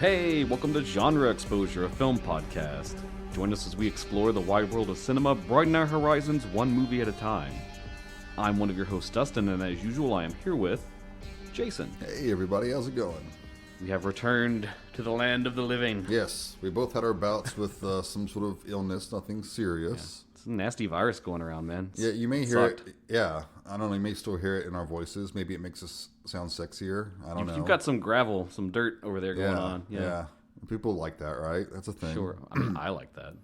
Hey, welcome to Genre Exposure, a film podcast. Join us as we explore the wide world of cinema, broaden our horizons one movie at a time. I'm one of your hosts, Dustin, and as usual, I am here with Jason. Hey everybody, how's it going? We have returned to the land of the living. Yes, we both had our bouts with some sort of illness, nothing serious. It's a nasty virus going around, man. Yeah, you may hear it. Yeah, I don't know, you may still hear it in our voices. Maybe it makes us sound sexier. I don't know. You've got some gravel, some dirt over there going on. Yeah. People like that, right? That's a thing. Sure. I mean, I like that.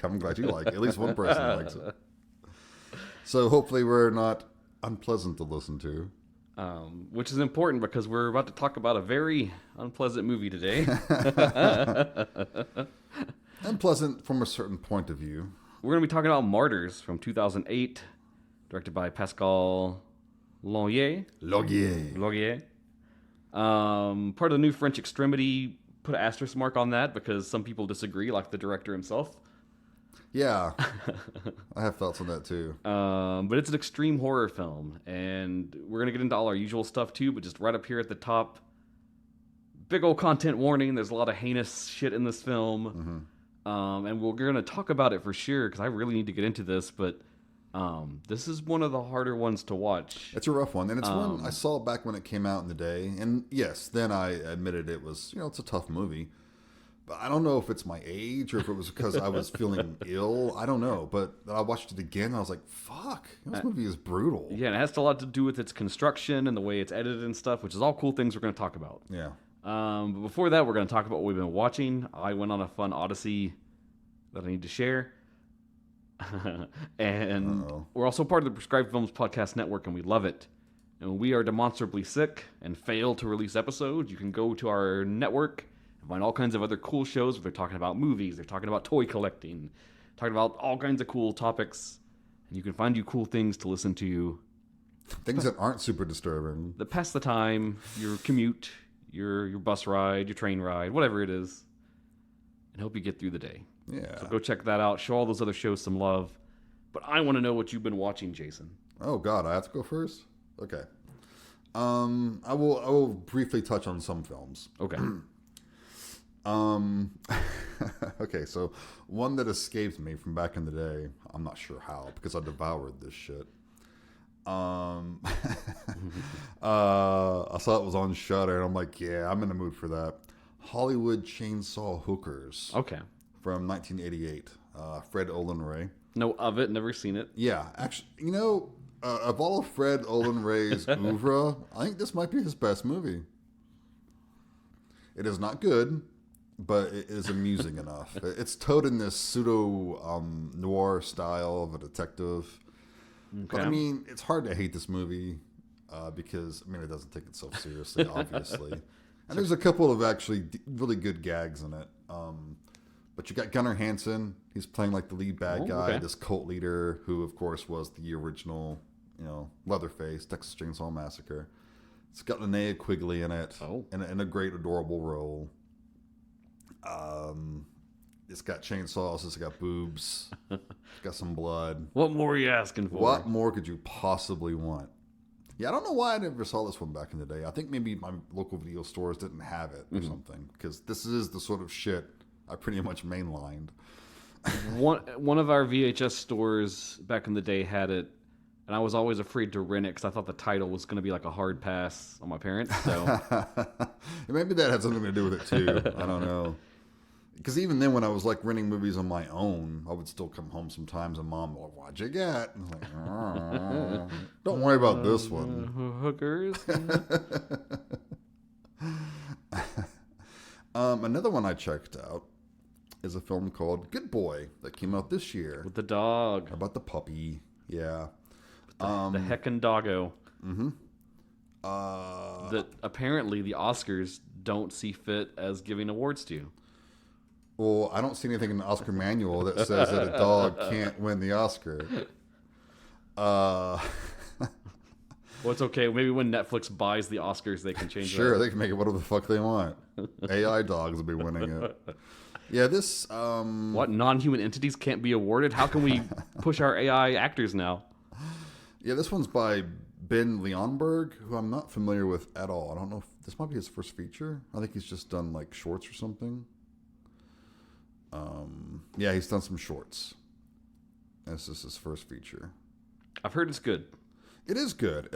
I'm glad you like it. At least one person likes it. So hopefully we're not unpleasant to listen to. Which is important because we're about to talk about a very unpleasant movie today. Unpleasant from a certain point of view. We're going to be talking about Martyrs from 2008, directed by Pascal Laugier. Part of the new French Extremity. Put an asterisk mark on that because some people disagree, like the director himself. Yeah, I have thoughts on that too. But it's an extreme horror film, and we're going to get into all our usual stuff too, but just right up here at the top, big old content warning. There's a lot of heinous shit in this film. And we're going to talk about it for sure because I really need to get into this, but this is one of the harder ones to watch. It's a rough one, and it's one I saw back when it came out in the day, and yes, then I admitted it was, it's a tough movie. But I don't know if it's my age or if it was because I was feeling ill. I don't know, but I watched it again, and I was like, fuck, this movie is brutal. Yeah, and it has a lot to do with its construction and the way it's edited and stuff, which is all cool things we're going to talk about. Yeah. But before that, we're going to talk about what we've been watching. I went on a fun odyssey that I need to share. And we're also part of the Prescribed Films Podcast Network, and we love it. And when we are demonstrably sick and fail to release episodes, you can go to our network and find all kinds of other cool shows where they're talking about movies, they're talking about toy collecting, talking about all kinds of cool topics. And you can find you cool things to listen to. Things that aren't super disturbing. That pass the time, your commute, your bus ride, your train ride, whatever it is, and help you get through the day. Yeah. So go check that out. Show all those other shows some love. But I want to know what you've been watching, Jason. Oh God, I have to go first? Okay. I will briefly touch on some films. Okay. Okay, so one that escaped me from back in the day, I'm not sure how, because I devoured this shit. I saw it was on Shudder, and I'm like, yeah, I'm in the mood for that. Hollywood Chainsaw Hookers. Okay. From 1988. Fred Olen Ray. Know of it, never seen it. Yeah, actually, of all of Fred Olen Ray's oeuvre, I think this might be his best movie. It is not good, but it is amusing enough. It's told in this pseudo noir style of a detective. Okay. But I mean, it's hard to hate this movie because it doesn't take itself seriously, obviously. And there's a couple of actually really good gags in it. But you got Gunnar Hansen. He's playing like the lead bad guy, this cult leader who, of course, was the original, Leatherface, Texas Chainsaw Massacre. It's got Linnea Quigley in it, in a great, adorable role. It's got chainsaws. It's got boobs. It's got some blood. What more are you asking for? What more could you possibly want? Yeah, I don't know why I never saw this one back in the day. I think maybe my local video stores didn't have it or something, because this is the sort of shit I pretty much mainlined. One of our VHS stores back in the day had it, and I was always afraid to rent it because I thought the title was going to be like a hard pass on my parents. So maybe that had something to do with it too. I don't know. Because even then, when I was like renting movies on my own, I would still come home sometimes, and Mom would, "What'd you get?" And I'm like, "Don't worry about this one." Hookers. Another one I checked out is a film called Good Boy that came out this year. With the dog. About the puppy. Yeah. The heckin' doggo. Mm-hmm. That apparently the Oscars don't see fit as giving awards to. Well, I don't see anything in the Oscar manual that says that a dog can't win the Oscar. Well, it's okay. Maybe when Netflix buys the Oscars, they can change it. Sure, they can make it whatever the fuck they want. AI dogs will be winning it. Yeah, this... What, non-human entities can't be awarded? How can we push our AI actors now? Yeah, this one's by Ben Leonberg, who I'm not familiar with at all. I don't know if this might be his first feature. I think he's just done like shorts or something. Yeah, he's done some shorts. This is his first feature. I've heard it's good. It is good.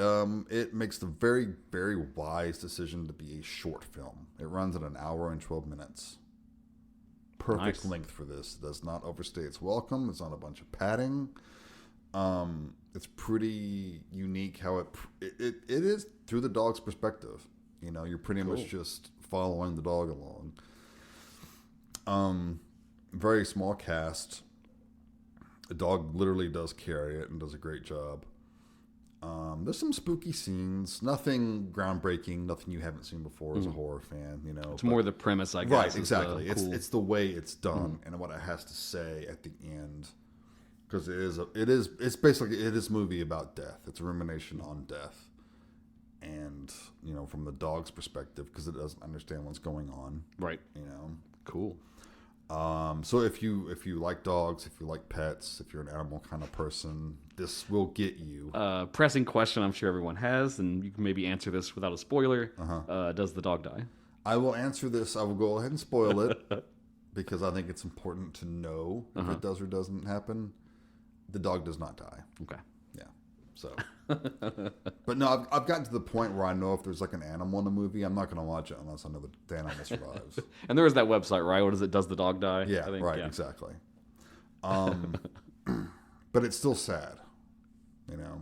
It makes the very, very wise decision to be a short film. It runs at an hour and 12 minutes. Perfect length for this. It does not overstay its welcome. It's not a bunch of padding. It's pretty unique how it is through the dog's perspective. You know, you're pretty much just following the dog along. Very small cast. The dog literally does carry it and does a great job. There's some spooky scenes. Nothing groundbreaking. Nothing you haven't seen before as a horror fan. You know, it's more the premise, I guess. Right, exactly. It's the way it's done and what it has to say at the end. Because it's basically a movie about death. It's a rumination on death, and you know, from the dog's perspective, because it doesn't understand what's going on. Right. You know. Cool. So if you like dogs, if you like pets, if you're an animal kind of person, this will get you. Pressing question I'm sure everyone has, and you can maybe answer this without a spoiler. Does the dog die? I will answer this. I will go ahead and spoil it because I think it's important to know if it does or doesn't happen. The dog does not die. Okay. Yeah. So, but no, I've gotten to the point where I know if there's like an animal in a movie, I'm not going to watch it unless I know the animal survives. And there is that website, right? What is it? Does the dog die? Yeah, I think, right, exactly. But it's still sad, you know,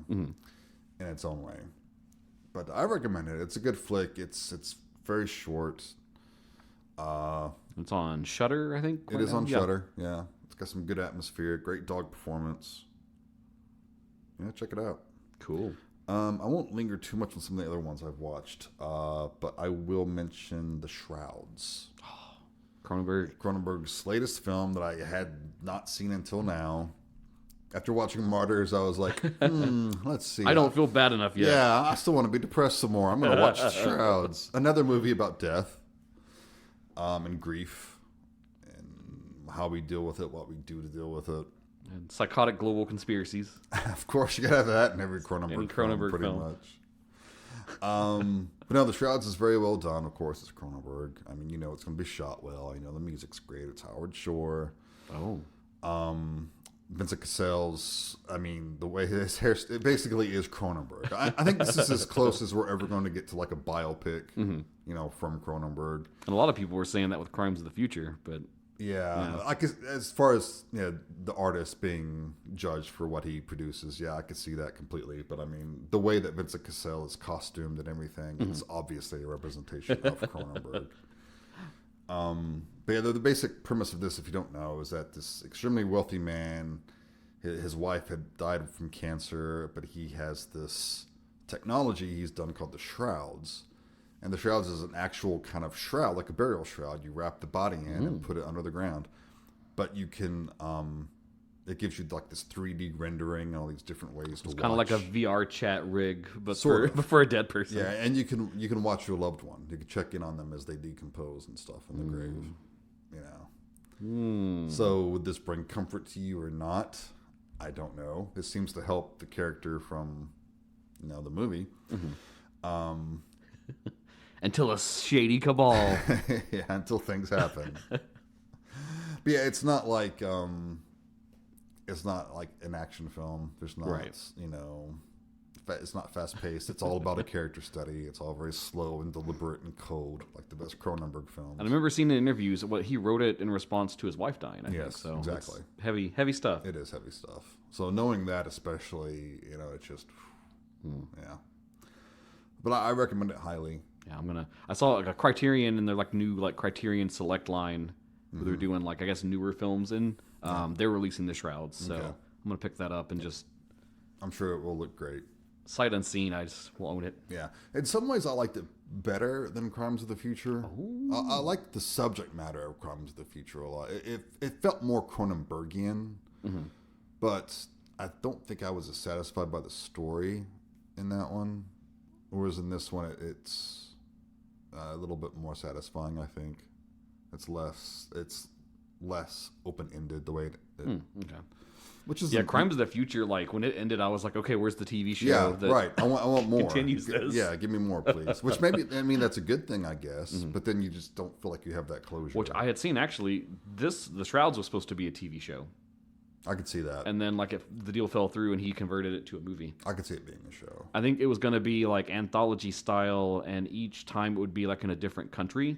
in its own way. But I recommend it. It's a good flick. It's very short. It's on Shudder, I think. It is on Shudder. Yeah, it's got some good atmosphere. Great dog performance. Yeah, check it out. Cool. I won't linger too much on some of the other ones I've watched, but I will mention The Shrouds. Cronenberg's latest film that I had not seen until now. After watching Martyrs, I was like, let's see. I don't feel bad enough yet. Yeah, I still want to be depressed some more. I'm going to watch The Shrouds. Another movie about death and grief and how we deal with it, what we do to deal with it. And psychotic global conspiracies. Of course, you gotta have that in every Cronenberg film, pretty much. But no, The Shrouds is very well done. Of course, it's Cronenberg. I mean, you know, it's gonna be shot well. You know, the music's great. It's Howard Shore. Vincent Cassel's. I mean, the way his hair, it basically is Cronenberg. I think this is as close as we're ever going to get to like a biopic. You know, from Cronenberg. And a lot of people were saying that with Crimes of the Future, but. Yeah, I could, as far as the artist being judged for what he produces, yeah, I could see that completely. But I mean, the way that Vincent Cassel is costumed and everything, it's obviously a representation of Cronenberg. But yeah, the basic premise of this, if you don't know, is that this extremely wealthy man, his wife had died from cancer, but he has this technology he's done called the Shrouds. And the Shrouds is an actual kind of shroud, like a burial shroud. You wrap the body in and put it under the ground. But you can, it gives you like this 3D rendering and all these different ways to watch. It's kind of like a VR chat rig, but for a dead person. Yeah, and you can watch your loved one. You can check in on them as they decompose and stuff in the grave. You know. So would this bring comfort to you or not? I don't know. This seems to help the character from, the movie. Until a shady cabal. Yeah, until things happen. But yeah, it's not like an action film. There's not, it's not fast paced. It's all about a character study. It's all very slow and deliberate and cold, like the best Cronenberg films. And I remember seeing in interviews what he wrote it in response to his wife dying. I think so. Exactly. It's heavy stuff. It is heavy stuff. So knowing that, especially, it's just, yeah. But I recommend it highly. Yeah, I saw like a Criterion and their like new like Criterion Select line where they're doing like I guess newer films and they're releasing the Shrouds, so I'm gonna pick that up and just. I'm sure it will look great. Sight unseen, I just will own it. Yeah, in some ways I liked it better than Crimes of the Future. I like the subject matter of Crimes of the Future a lot. It felt more Cronenbergian, but I don't think I was as satisfied by the story in that one. Whereas in this one, it's a little bit more satisfying. I think it's less open-ended the way it. Okay. Which is Crimes of the Future. Like when it ended, I was like, okay, where's the TV show? Yeah, that right. I want more. Continues this. Yeah, give me more, please. Which maybe that's a good thing, I guess. But then you just don't feel like you have that closure. Which I had seen actually. The Shrouds was supposed to be a TV show. I could see that. And then like if the deal fell through and he converted it to a movie. I could see it being a show. I think it was going to be like anthology style, and each time it would be like in a different country,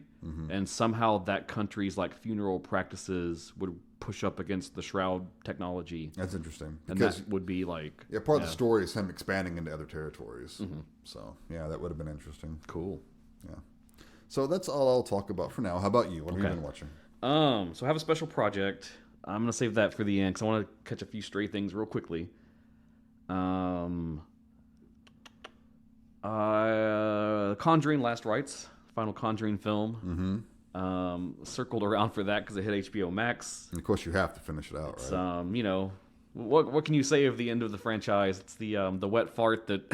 and somehow that country's like funeral practices would push up against the shroud technology. That's interesting. Because that would be like part of the story is him expanding into other territories. So yeah, that would have been interesting. Cool. Yeah. So that's all I'll talk about for now. How about you? What have you been watching? So I have a special project. I'm going to save that for the end because I want to catch a few stray things real quickly. Conjuring Last Rites, final Conjuring film. Circled around for that because it hit HBO Max. And of course, you have to finish it out, right? You know, what can you say of the end of the franchise? It's the wet fart that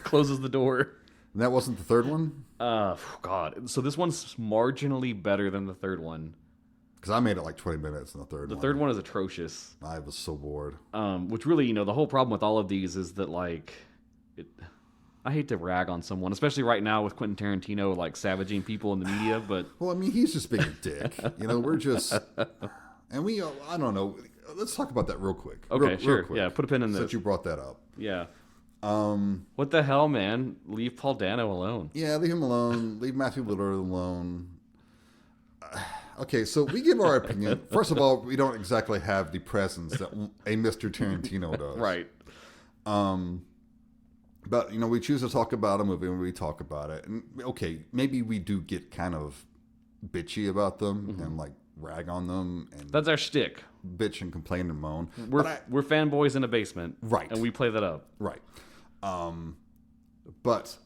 closes the door. And that wasn't the third one? God. So this one's marginally better than the third one. Because I made it like 20 minutes in the third one. The third one is atrocious. I was so bored. Which really, the whole problem with all of these is that, like, I hate to rag on someone, especially right now with Quentin Tarantino, like, savaging people in the media, but... Well, I mean, he's just being a dick. We're just... And I don't know. Let's talk about that real quick. Okay, sure. Real quick, yeah, put a pin in this. Since you brought that up. Yeah. What the hell, man? Leave Paul Dano alone. Yeah, leave him alone. Leave Matthew Lillard alone. Okay, so we give our opinion. First of all, we don't exactly have the presence that a Mr. Tarantino does. Right. But, we choose to talk about a movie when we talk about it. And, okay, maybe we do get kind of bitchy about them and, like, rag on them. And that's our shtick. Bitch and complain and moan. We're fanboys in a basement. Right. And we play that up. Right. But...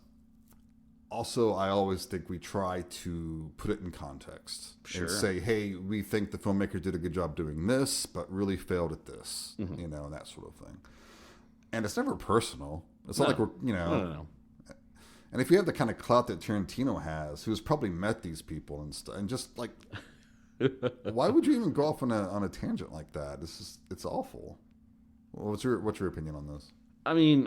Also, I always think we try to put it in context and say, hey, we think the filmmaker did a good job doing this, but really failed at this, and that sort of thing. And it's never personal. It's not like we're, No. And if you have the kind of clout that Tarantino has, who's probably met these people and stuff, and just like, why would you even go off on a tangent like that? It's awful. What's your opinion on this? I mean,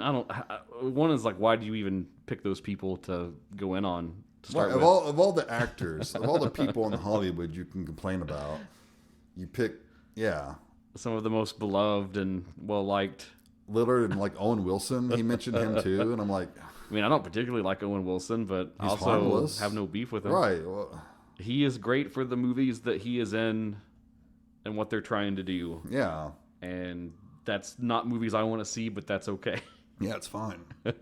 one is like, why do you even pick those people to go in on to start with? Of all the actors, of all the people in Hollywood you can complain about, you pick, some of the most beloved and well-liked. Lillard and like Owen Wilson, he mentioned him too, and I'm like... I mean, I don't particularly like Owen Wilson, but I also harmless. Have no beef with him. Right. Well, he is great for the movies that he is in and what they're trying to do. Yeah. And... that's not movies I want to see, but that's okay. Yeah, it's fine. I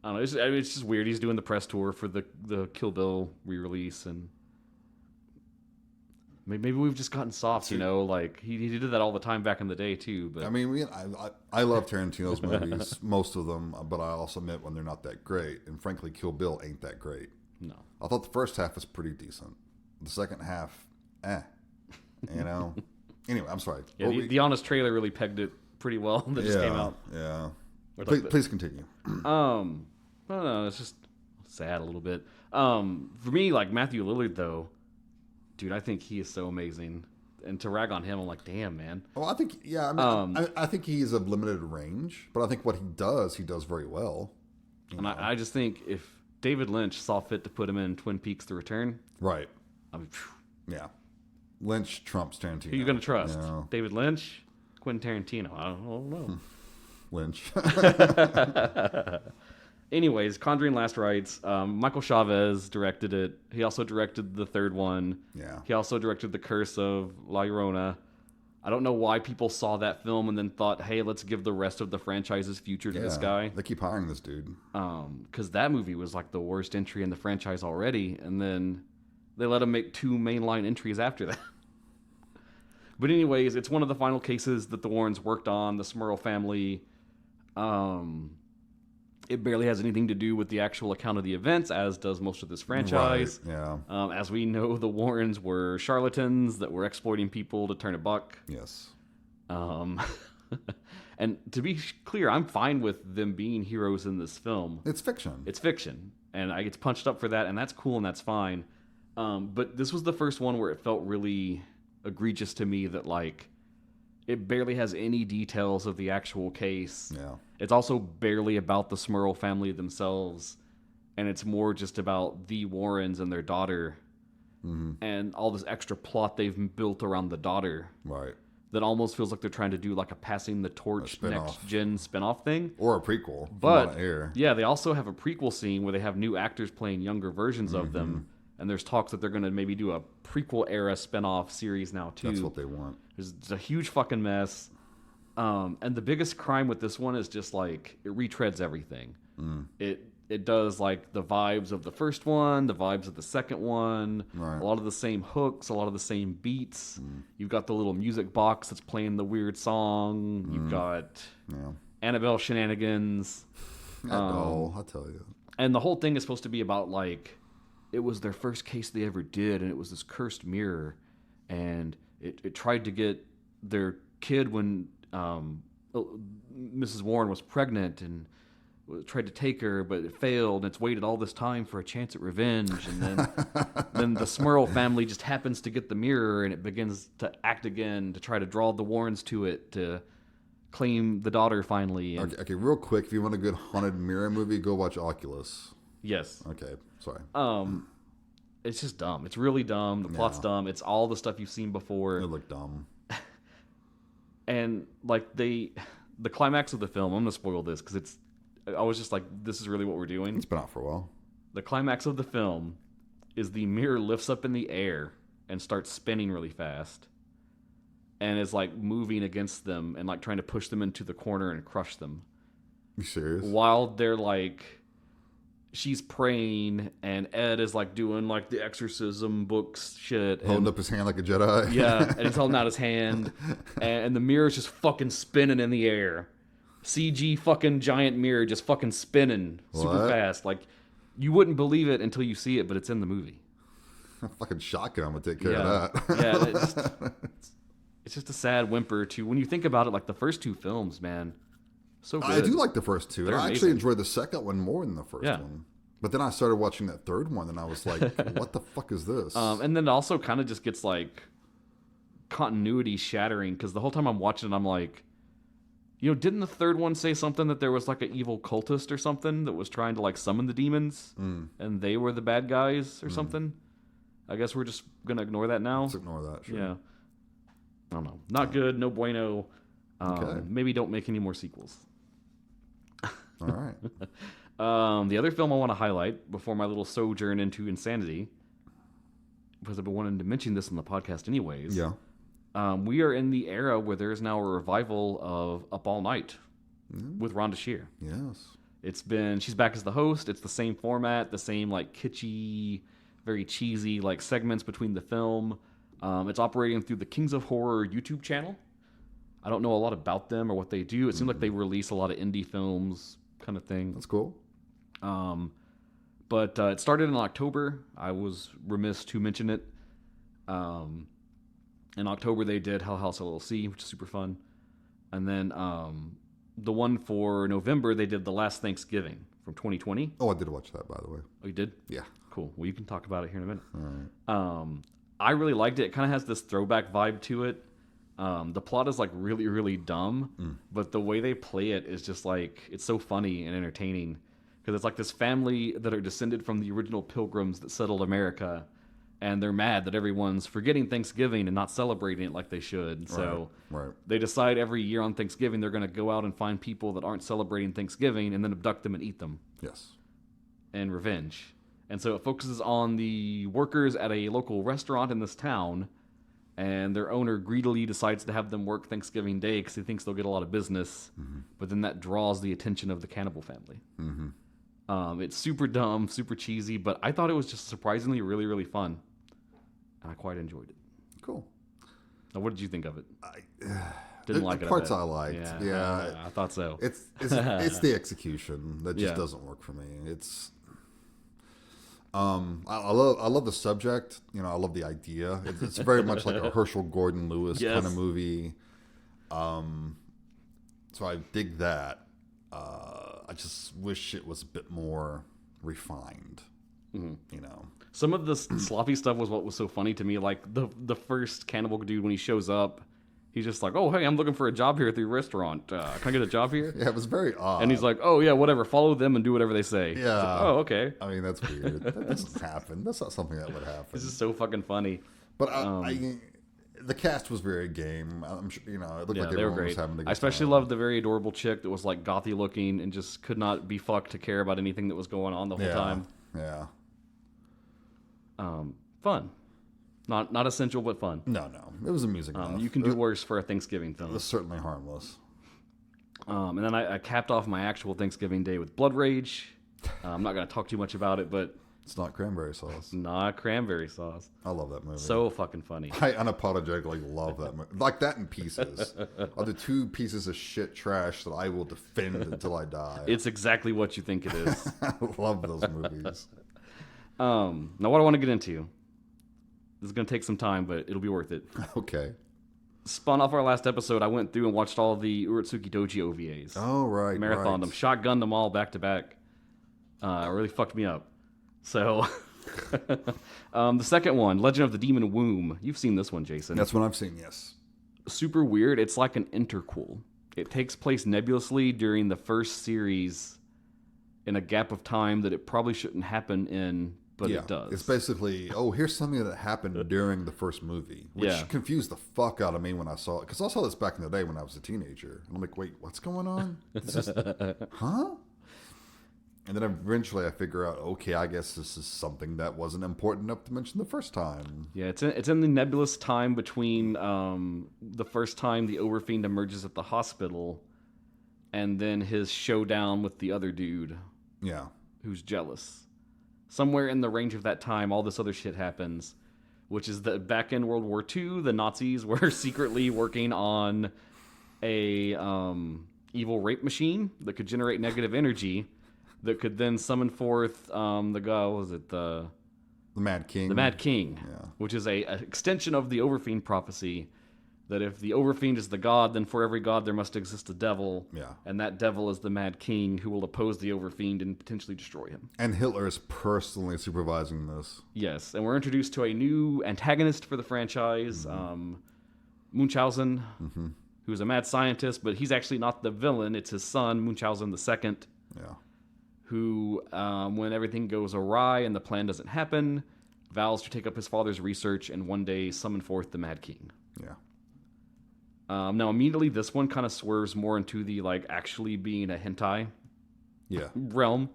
don't know. It's just weird. He's doing the press tour for the Kill Bill re-release, and maybe we've just gotten soft, Like he did that all the time back in the day too. But I mean, I love Tarantino's movies, most of them, but I also admit when they're not that great. And frankly, Kill Bill ain't that great. No, I thought the first half was pretty decent. The second half, Anyway, I'm sorry. Yeah, the Honest trailer really pegged it pretty well. That just came out. Yeah. Please continue. No, it's just sad a little bit. For me, like Matthew Lillard, though, dude, I think he is so amazing. And to rag on him, I'm like, damn, man. Well, I think, I think he's of limited range, but I think what he does very well. I just think if David Lynch saw fit to put him in Twin Peaks: The Return, right? Yeah. Lynch trumps Tarantino. Who are you going to trust? David Lynch? Quentin Tarantino? I don't know. Lynch. Anyways, Conjuring Last Rites. Michael Chavez directed it. He also directed the third one. Yeah. He also directed The Curse of La Llorona. I don't know why people saw that film and then thought, hey, let's give the rest of the franchise's future to this guy. They keep hiring this dude. Because that movie was like the worst entry in the franchise already. And then they let him make 2 mainline entries after that. But anyways, it's one of the final cases that the Warrens worked on, the Smurl family. It barely has anything to do with the actual account of the events, as does most of this franchise. Right, yeah. As we know, the Warrens were charlatans that were exploiting people to turn a buck. Yes. And to be clear, I'm fine with them being heroes in this film. It's fiction. It's fiction. And I get punched up for that, and that's cool and that's fine. But this was the first one where it felt really egregious to me that, like, it barely has any details of the actual case. Yeah. It's also barely about the Smurl family themselves, and it's more just about the Warrens and their daughter, and all this extra plot they've built around the daughter. Right. That almost feels like they're trying to do like a passing the torch next gen spinoff thing, or a prequel. But yeah, they also have a prequel scene where they have new actors playing younger versions of them, and there's talks that they're going to maybe do a prequel era spinoff series now too. That's what they want. It's a huge fucking mess, and the biggest crime with this one is just like it retreads everything. It does like the vibes of the first one, the vibes of the second one, a lot of the same hooks, a lot of the same beats. You've got the little music box that's playing the weird song. You've got Annabelle shenanigans. I'll tell you. And the whole thing is supposed to be about like, it was their first case they ever did, and it was this cursed mirror. And it tried to get their kid when Mrs. Warren was pregnant, and tried to take her, but it failed, and it's waited all this time for a chance at revenge, and then the Smurl family just happens to get the mirror, and it begins to act again to try to draw the Warrens to it to claim the daughter finally. And, okay, real quick, if you want a good haunted mirror movie, go watch Oculus. Yes. Okay, sorry. It's just dumb. It's really dumb. The plot's dumb. It's all the stuff you've seen before. It looked dumb. And like the climax of the film, I'm gonna spoil this because I was just like, this is really what we're doing. It's been out for a while. The climax of the film is the mirror lifts up in the air and starts spinning really fast, and is like moving against them and like trying to push them into the corner and crush them. You serious? While they're like, she's praying, and Ed is like doing like the exorcism books shit, holding up his hand like a Jedi. Yeah, and he's holding out his hand, and the mirror's just fucking spinning in the air. CG fucking giant mirror just fucking spinning super fast. Like, you wouldn't believe it until you see it, but it's in the movie. Fucking shotgun would take care of that. Yeah, it's just a sad whimper to when you think about it. Like the first two films, man, so good. I do like the first two. They're I actually amazing. enjoyed the second one more than the first one. But then I started watching that third one, and I was like, "What the fuck is this?" And then it also kind of just gets like continuity shattering because the whole time I'm watching it, I'm like, didn't the third one say something that there was like an evil cultist or something that was trying to like summon the demons, and they were the bad guys or something? I guess we're just gonna ignore that now. Let's ignore that. Sure. Yeah. I don't know. Not good. No bueno. Okay. Maybe don't make any more sequels. All right. The other film I want to highlight before my little sojourn into insanity, because I've been wanting to mention this on the podcast anyways. Yeah. We are in the era where there is now a revival of Up All Night with Rhonda Shear. Yes. She's back as the host. It's the same format, the same like kitschy, very cheesy like segments between the film. It's operating through the Kings of Horror YouTube channel. I don't know a lot about them or what they do. It seems like they release a lot of indie films kind of thing. That's cool. But it started in October. I was remiss to mention it. In October, they did Hell House LLC, which is super fun. And then the one for November, they did The Last Thanksgiving from 2020. Oh, I did watch that, by the way. Oh, you did? Yeah. Cool. Well, you can talk about it here in a minute. All right. I really liked it. It kind of has this throwback vibe to it. The plot is like really, really dumb, but the way they play it is just like, it's so funny and entertaining. Because it's like this family that are descended from the original pilgrims that settled America, and they're mad that everyone's forgetting Thanksgiving and not celebrating it like they should. So they decide every year on Thanksgiving they're going to go out and find people that aren't celebrating Thanksgiving and then abduct them and eat them. Yes. And revenge. And so it focuses on the workers at a local restaurant in this town, and their owner greedily decides to have them work Thanksgiving Day because he thinks they'll get a lot of business. But then that draws the attention of the cannibal family. It's super dumb, super cheesy, but I thought it was just surprisingly really, really fun. And I quite enjoyed it. Cool. Now, what did you think of it? Didn't like it. The parts I liked. Yeah. I thought so. It's the execution that just doesn't work for me. It's I love the subject. I love the idea. It's very much like a Herschel Gordon Lewis kind of movie. So I dig that. I just wish it was a bit more refined. Some of the sloppy stuff was what was so funny to me. Like the first cannibal dude, when he shows up, He's just like, oh, hey, I'm looking for a job here at the restaurant. Can I get a job here? Yeah, it was very odd. And he's like, oh, yeah, whatever. Follow them and do whatever they say. Yeah. Like, oh, okay. I mean, that's weird. That doesn't happen. That's not something that would happen. This is so fucking funny. But the cast was very game. I'm sure, it looked like they were everyone great. was having a good I especially time. loved the very adorable chick that was like gothy looking and just could not be fucked to care about anything that was going on the whole time. Yeah. Fun. Not essential, but fun. No. It was amusing enough. You can do worse for a Thanksgiving film. It was certainly harmless. And then I capped off my actual Thanksgiving day with Blood Rage. I'm not going to talk too much about it, but... It's not cranberry sauce. Not cranberry sauce. I love that movie. So fucking funny. I unapologetically love that movie. Like that in pieces. Are the 2 pieces of shit trash that I will defend until I die. It's exactly what you think it is. I love those movies. Now, what I want to get into... This is going to take some time, but it'll be worth it. Okay. Spun off our last episode, I went through and watched all the Urotsukidoji OVAs. Oh, right. Marathoned them, shotgunned them all back to back. It really fucked me up. So, the second one, Legend of the Demon Womb. You've seen this one, Jason. That's what I've seen, yes. Super weird. It's like an interquel. It takes place nebulously during the first series in a gap of time that it probably shouldn't happen in, but it does. It's basically, here's something that happened during the first movie, which confused the fuck out of me when I saw it. Because I saw this back in the day when I was a teenager. And I'm like, wait, what's going on? Huh? And then eventually I figure out, okay, I guess this is something that wasn't important enough to mention the first time. Yeah, it's in the nebulous time between the first time the Overfiend emerges at the hospital and then his showdown with the other dude. Yeah. Who's jealous. Somewhere in the range of that time, all this other shit happens, which is that back in World War II, the Nazis were secretly working on a evil rape machine that could generate negative energy that could then summon forth the guy, what was it? The Mad King. The Mad King, which is a extension of the Overfiend prophecy, that if the Overfiend is the god, then for every god there must exist a devil. Yeah. And that devil is the Mad King who will oppose the Overfiend and potentially destroy him. And Hitler is personally supervising this. Yes, and we're introduced to a new antagonist for the franchise, Munchausen, who's a mad scientist, but he's actually not the villain. It's his son, Munchausen II, who, when everything goes awry and the plan doesn't happen, vows to take up his father's research and one day summon forth the Mad King. Yeah. Now, immediately, this one kind of swerves more into the, actually being a hentai realm,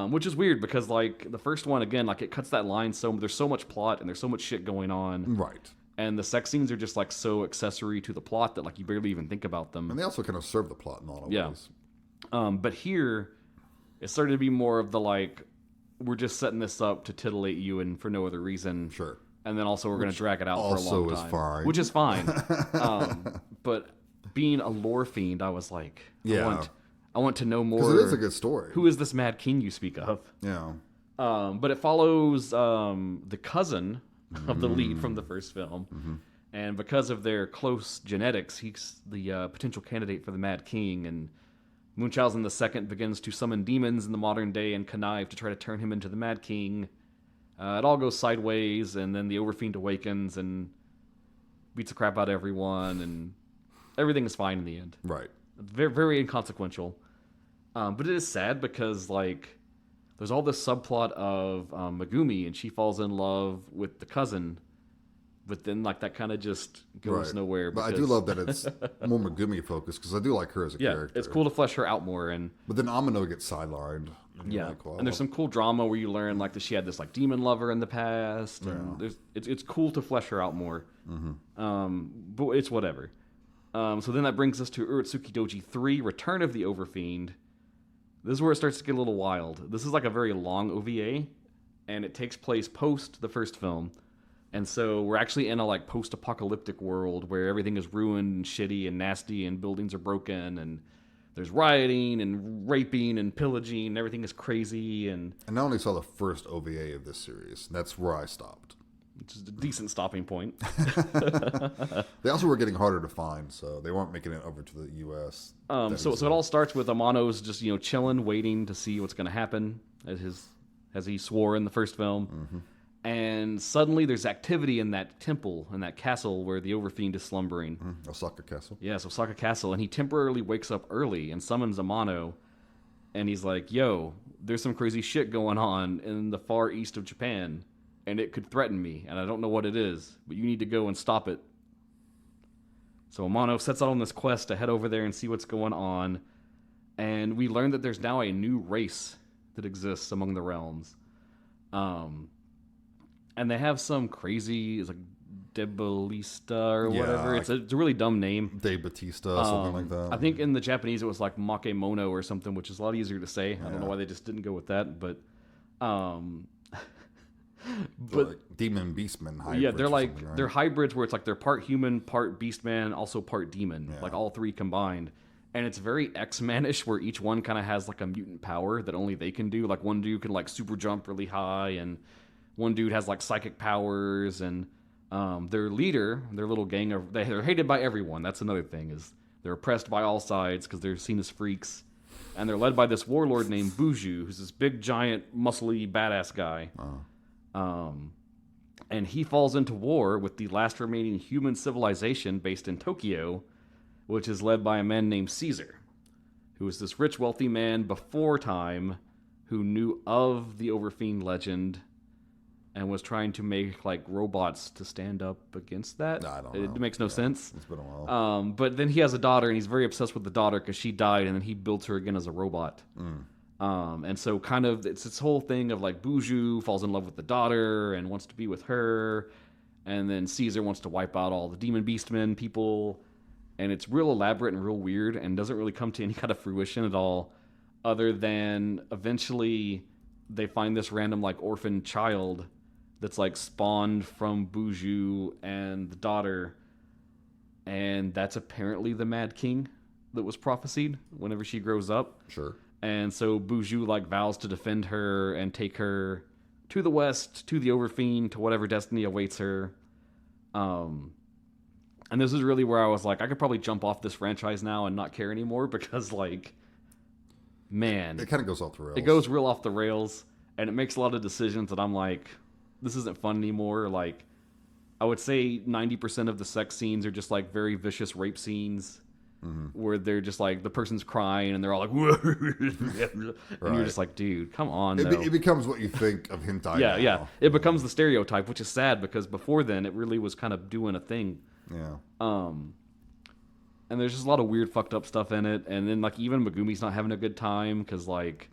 which is weird because, the first one, again, it cuts that line there's so much plot and there's so much shit going on. Right. And the sex scenes are just, so accessory to the plot that, you barely even think about them. And they also kind of serve the plot in a lot of ways. But here, it started to be more of the, we're just setting this up to titillate you and for no other reason. Sure. And then also we're going to drag it out for a long time. Also is fine. Which is fine. But being a lore fiend, I was like, I want to know more. Because it is a good story. Who is this Mad King you speak of? Yeah. But it follows the cousin of the lead from the first film. And because of their close genetics, he's the potential candidate for the Mad King. And Munchausen II begins to summon demons in the modern day and connive to try to turn him into the Mad King. It all goes sideways, and then the Overfiend awakens and beats the crap out of everyone, and everything is fine in the end. Right. Very, very inconsequential. But it is sad because, there's all this subplot of Megumi, and she falls in love with the cousin, but then, that kind of just goes nowhere. But I do love that it's more Megumi focused, because I do like her as a character. It's cool to flesh her out more. But then Amino gets sidelined. And there's some cool drama where you learn that she had this demon lover in the past, and it's cool to flesh her out more. But it's whatever. So then that brings us to Urotsukidoji 3, Return of the Overfiend. This is where it starts to get a little wild. This is a very long OVA, and it takes place post the first film. And so we're actually in a post-apocalyptic world where everything is ruined and shitty and nasty and buildings are broken and there's rioting and raping and pillaging and everything is crazy. And I only saw the first OVA of this series. That's where I stopped. Which is a decent stopping point. They also were getting harder to find, so they weren't making it over to the U.S. So it all starts with Amano's just chilling, waiting to see what's going to happen as he swore in the first film. And suddenly there's activity in that temple, in that castle where the Overfiend is slumbering. Osaka Castle. Yes, Osaka Castle. And he temporarily wakes up early and summons Amano. And he's like, yo, there's some crazy shit going on in the far east of Japan. And it could threaten me. And I don't know what it is. But you need to go and stop it. So Amano sets out on this quest to head over there and see what's going on. And we learn that there's now a new race that exists among the realms. And they have some crazy, it's like Debalista or whatever. It's a really dumb name. De Batista, something like that. I think in the Japanese it was like Makemono or something, which is a lot easier to say. I don't know why they just didn't go with that, but like demon beastman hybrids. Yeah, they're like right? they're hybrids where it's like they're part human, part beastman, also part demon, like all three combined. And it's very X-Man-ish, where each one kind of has like a mutant power that only they can do. Like one dude can like super jump really high, and one dude has like psychic powers, and their leader, their little gang, they're hated by everyone. That's another thing, is they're oppressed by all sides because they're seen as freaks. And they're led by this warlord named Buju, who's this big, giant, muscly, badass guy. And he falls into war with the last remaining human civilization based in Tokyo, which is led by a man named Caesar, who is this rich, wealthy man before time who knew of the Overfiend legend and was trying to make like robots to stand up against that. I don't know. It makes no sense. It's been a while. But then he has a daughter, and he's very obsessed with the daughter because she died, and then he builds her again as a robot. And so kind of it's this whole thing of like Buju falls in love with the daughter and wants to be with her, and then Caesar wants to wipe out all the demon beastmen people, and it's real elaborate and real weird and doesn't really come to any kind of fruition at all, other than eventually they find this random like orphan child that's like spawned from Buju and the daughter, and that's apparently the Mad King that was prophesied whenever she grows up. Sure. And so Buju like vows to defend her and take her to the west, to the Overfiend, to whatever destiny awaits her. And this is really where I was like, I could probably jump off this franchise now and not care anymore, because like, man, it kind of goes off the rails. It goes real off the rails, and it makes a lot of decisions that I'm like, this isn't fun anymore. Like, I would say 90% of the sex scenes are just like very vicious rape scenes. Where they're just like, the person's crying and they're all like, and you're just like, dude, come on. It becomes what you think of hentai. Yeah. It becomes the stereotype, which is sad, because before then it really was kind of doing a thing. Yeah. And there's just a lot of weird, fucked up stuff in it. And then like even Megumi's not having a good time because like,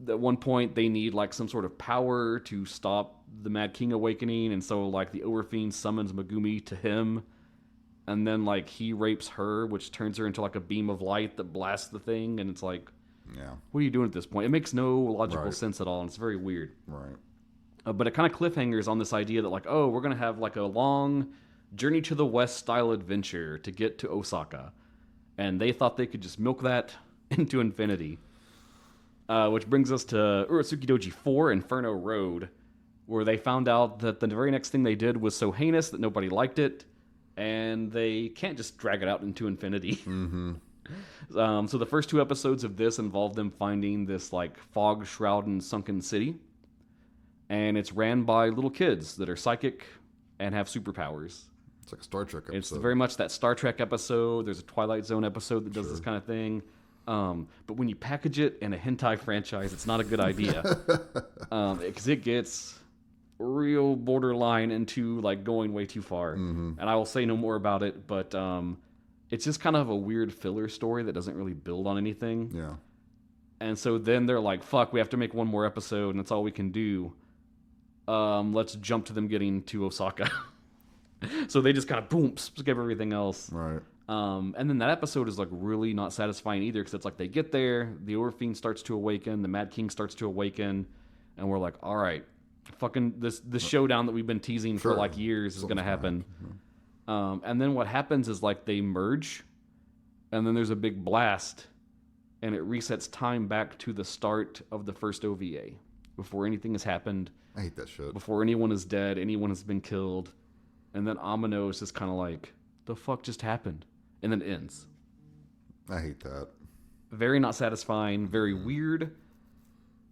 at one point they need like some sort of power to stop the Mad King awakening, and so like the Overfiend summons Megumi to him. And then, like, he rapes her, which turns her into, like, a beam of light that blasts the thing. And it's like, what are you doing at this point? It makes no logical sense at all, and it's very weird. Right. But it kind of cliffhangers on this idea that, like, oh, we're going to have, like, a long journey to the west style adventure to get to Osaka. And they thought they could just milk that into infinity. Which brings us to Urotsukidoji 4, Inferno Road, where they found out that the very next thing they did was so heinous that nobody liked it. And they can't just drag it out into infinity. So the first 2 episodes of this involve them finding this like fog shrouded sunken city, and it's ran by little kids that are psychic and have superpowers. It's like a Star Trek episode. It's very much that Star Trek episode. There's a Twilight Zone episode that does this kind of thing. But when you package it in a hentai franchise, it's not a good idea, because it gets real borderline into like going way too far. And I will say no more about it, but it's just kind of a weird filler story that doesn't really build on anything. And so then they're like, fuck, we have to make one more episode and that's all we can do. Let's jump to them getting to Osaka. So they just kind of boom, skip everything else. And then that episode is like really not satisfying either, because it's like they get there, the Overfiend starts to awaken, the Mad King starts to awaken, and we're like, all right, fucking this showdown that we've been teasing for like years is going to happen. And then what happens is like they merge, and then there's a big blast, and it resets time back to the start of the first OVA, before anything has happened. I hate that shit. Before anyone is dead, anyone has been killed, and then Amano is just kind of like, the fuck just happened? And then it ends. I hate that. Very not satisfying, very weird.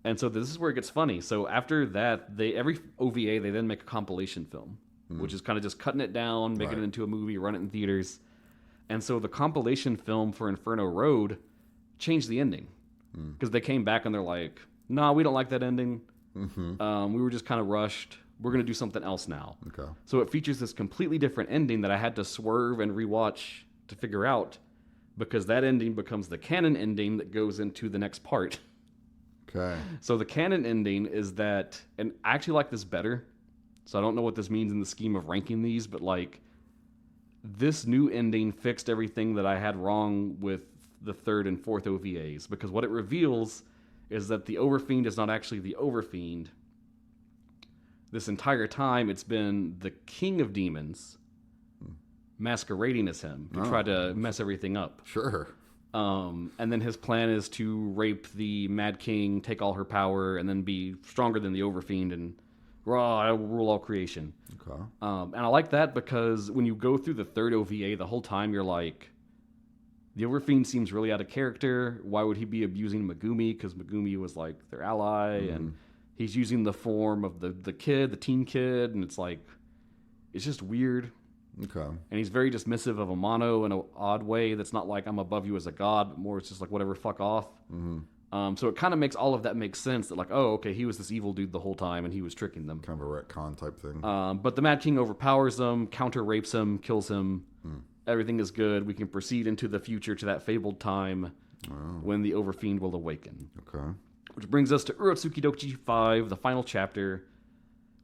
And so this is where it gets funny. So after that, every OVA, they then make a compilation film, which is kind of just cutting it down, making it into a movie, run it in theaters. And so the compilation film for Inferno Road changed the ending. Because they came back and they're like, nah, we don't like that ending. We were just kind of rushed. We're going to do something else now. Okay. So it features this completely different ending that I had to swerve and rewatch to figure out, because that ending becomes the canon ending that goes into the next part. Okay. So the canon ending is that, and I actually like this better. So I don't know what this means in the scheme of ranking these, but like this new ending fixed everything that I had wrong with the third and fourth OVAs, because what it reveals is that the Overfiend is not actually the Overfiend. This entire time, it's been the king of demons masquerading as him to try to mess everything up. Sure. And then his plan is to rape the Mad King, take all her power, and then be stronger than the Overfiend, and I will rule all creation. Okay. And I like that because when you go through the third OVA, the whole time you're like, the Overfiend seems really out of character. Why would he be abusing Megumi? Because Megumi was like their ally, and he's using the form of the teen kid, and it's like, it's just weird. Okay. And he's very dismissive of Amano in an odd way that's not like I'm above you as a god, but more it's just like whatever, fuck off. So it kind of makes all of that make sense that like, oh, okay, he was this evil dude the whole time and he was tricking them. Kind of a retcon type thing. But the Mad King overpowers him, counter-rapes him, kills him. Everything is good. We can proceed into the future to that fabled time when the Overfiend will awaken. Okay. Which brings us to Urotsukidoji 5, the final chapter,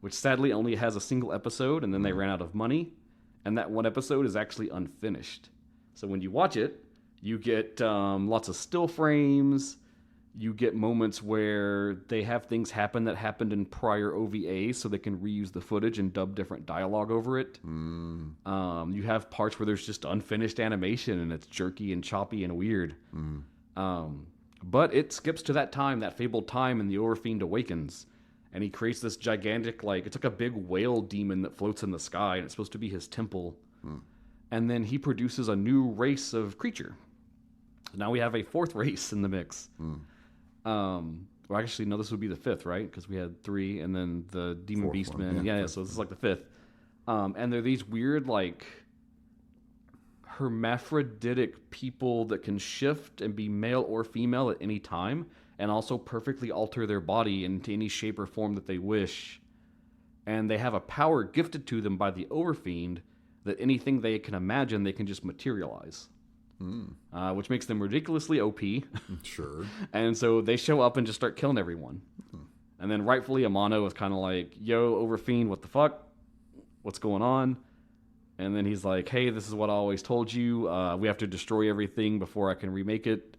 which sadly only has a single episode, and then they ran out of money. And that one episode is actually unfinished. So when you watch it, you get lots of still frames. You get moments where they have things happen that happened in prior OVAs, so they can reuse the footage and dub different dialogue over it. You have parts where there's just unfinished animation, and it's jerky and choppy and weird. But it skips to that time, that fabled time, and the Overfiend awakens. And he creates this gigantic, it's like a big whale demon that floats in the sky, and it's supposed to be his temple. And then he produces a new race of creature. Now we have a fourth race in the mix. Well, actually, no, this would be the fifth, right? Because we had 3, and then the Demon Beastmen. Yeah, so this is like the fifth. And they're these weird, hermaphroditic people that can shift and be male or female at any time, and also perfectly alter their body into any shape or form that they wish. And they have a power gifted to them by the Overfiend that anything they can imagine, they can just materialize. Which makes them ridiculously OP. Sure. And so they show up and just start killing everyone. And then rightfully, Amano is kind of like, yo, Overfiend, what the fuck? What's going on? And then he's like, hey, this is what I always told you. We have to destroy everything before I can remake it.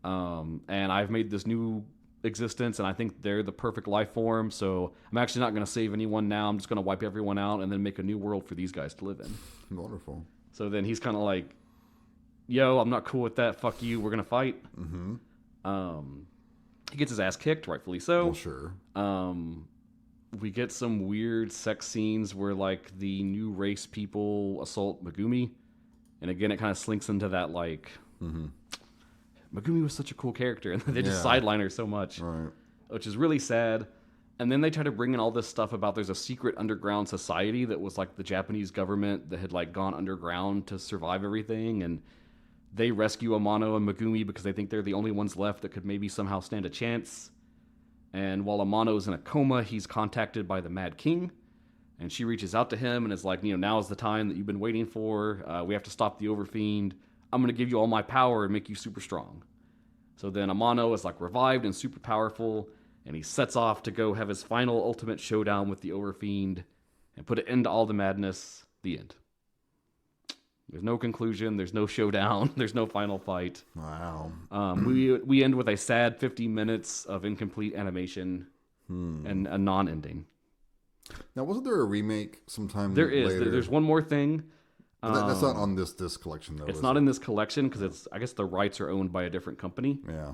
And I've made this new existence, and I think they're the perfect life form, so I'm actually not going to save anyone now. I'm just going to wipe everyone out and then make a new world for these guys to live in. Wonderful. So then he's kind of like, yo, I'm not cool with that. Fuck you. We're going to fight. He gets his ass kicked, rightfully so. Well, sure. We get some weird sex scenes where, the new race people assault Megumi. And again, it kind of slinks into that, Megumi was such a cool character, and they just sideline her so much, which is really sad. And then they try to bring in all this stuff about there's a secret underground society that was the Japanese government that had gone underground to survive everything, and they rescue Amano and Megumi because they think they're the only ones left that could maybe somehow stand a chance. And while Amano's in a coma, he's contacted by the Mad King, and she reaches out to him and is like, now is the time that you've been waiting for. We have to stop the Overfiend. I'm going to give you all my power and make you super strong. So then Amano is revived and super powerful, and he sets off to go have his final ultimate showdown with the Overfiend and put an end to all the madness. The end. There's no conclusion. There's no showdown. There's no final fight. Wow. We end with a sad 50 minutes of incomplete animation and a non-ending. Now, wasn't there a remake sometime There is. later? There's one more thing. That's not on this collection, though. It's not in this collection because I guess the rights are owned by a different company. Yeah.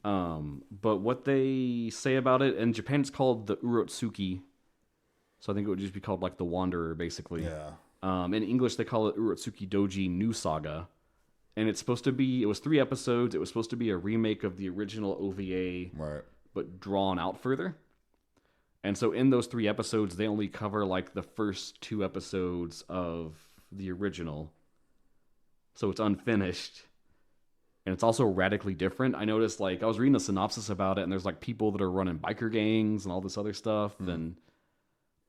But what they say about it, in Japan it's called the Urotsuki. So I think it would just be called the Wanderer, basically. Yeah. In English they call it Urotsukidoji New Saga. And it was 3 episodes. It was supposed to be a remake of the original OVA. Right. but drawn out further. And so in those 3 episodes, they only cover like the first 2 episodes of the original. So it's unfinished. And it's also radically different. I noticed, like, I was reading a synopsis about it, and there's like people that are running biker gangs and all this other stuff. And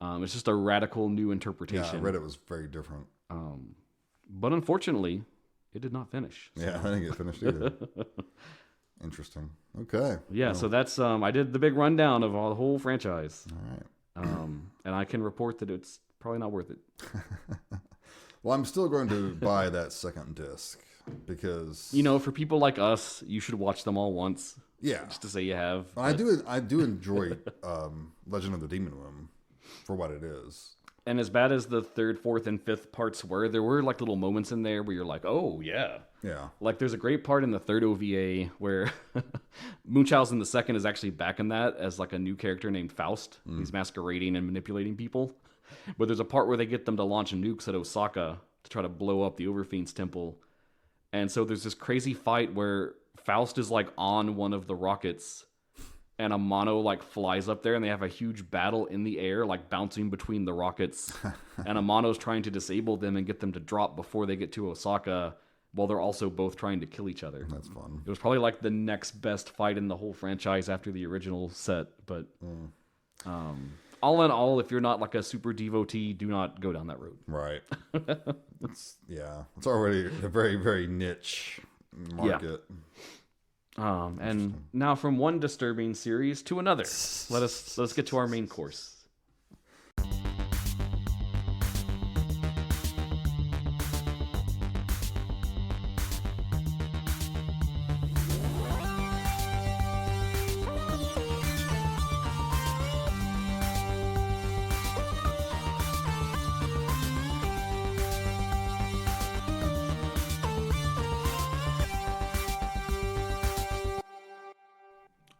it's just a radical new interpretation. Yeah, I read it was very different. But unfortunately, it did not finish. So. Yeah, I didn't get finished either. Interesting. Okay. Yeah, well. So that's I did the big rundown of the whole franchise. All right. And I can report that it's probably not worth it. Well, I'm still going to buy that second disc because for people like us, you should watch them all once. Yeah. Just to say you have. I do enjoy Legend of the Demon Room for what it is. And as bad as the 3rd, 4th, and 5th parts were, there were like little moments in there where you're like, oh, yeah. Yeah. Like there's a great part in the 3rd OVA where Munchausen the Second is actually back in that as like a new character named Faust. He's masquerading and manipulating people. But there's a part where they get them to launch nukes at Osaka to try to blow up the Overfiend's temple. And so there's this crazy fight where Faust is like on one of the rockets and a mono like flies up there and they have a huge battle in the air, like bouncing between the rockets. And a mono's trying to disable them and get them to drop before they get to Osaka while they're also both trying to kill each other. That's fun. It was probably like the next best fight in the whole franchise after the original set. But all in all, if you're not like a super devotee, do not go down that road. Right. It's already a very, very niche market. Yeah. And now from one disturbing series to another, let's get to our main course.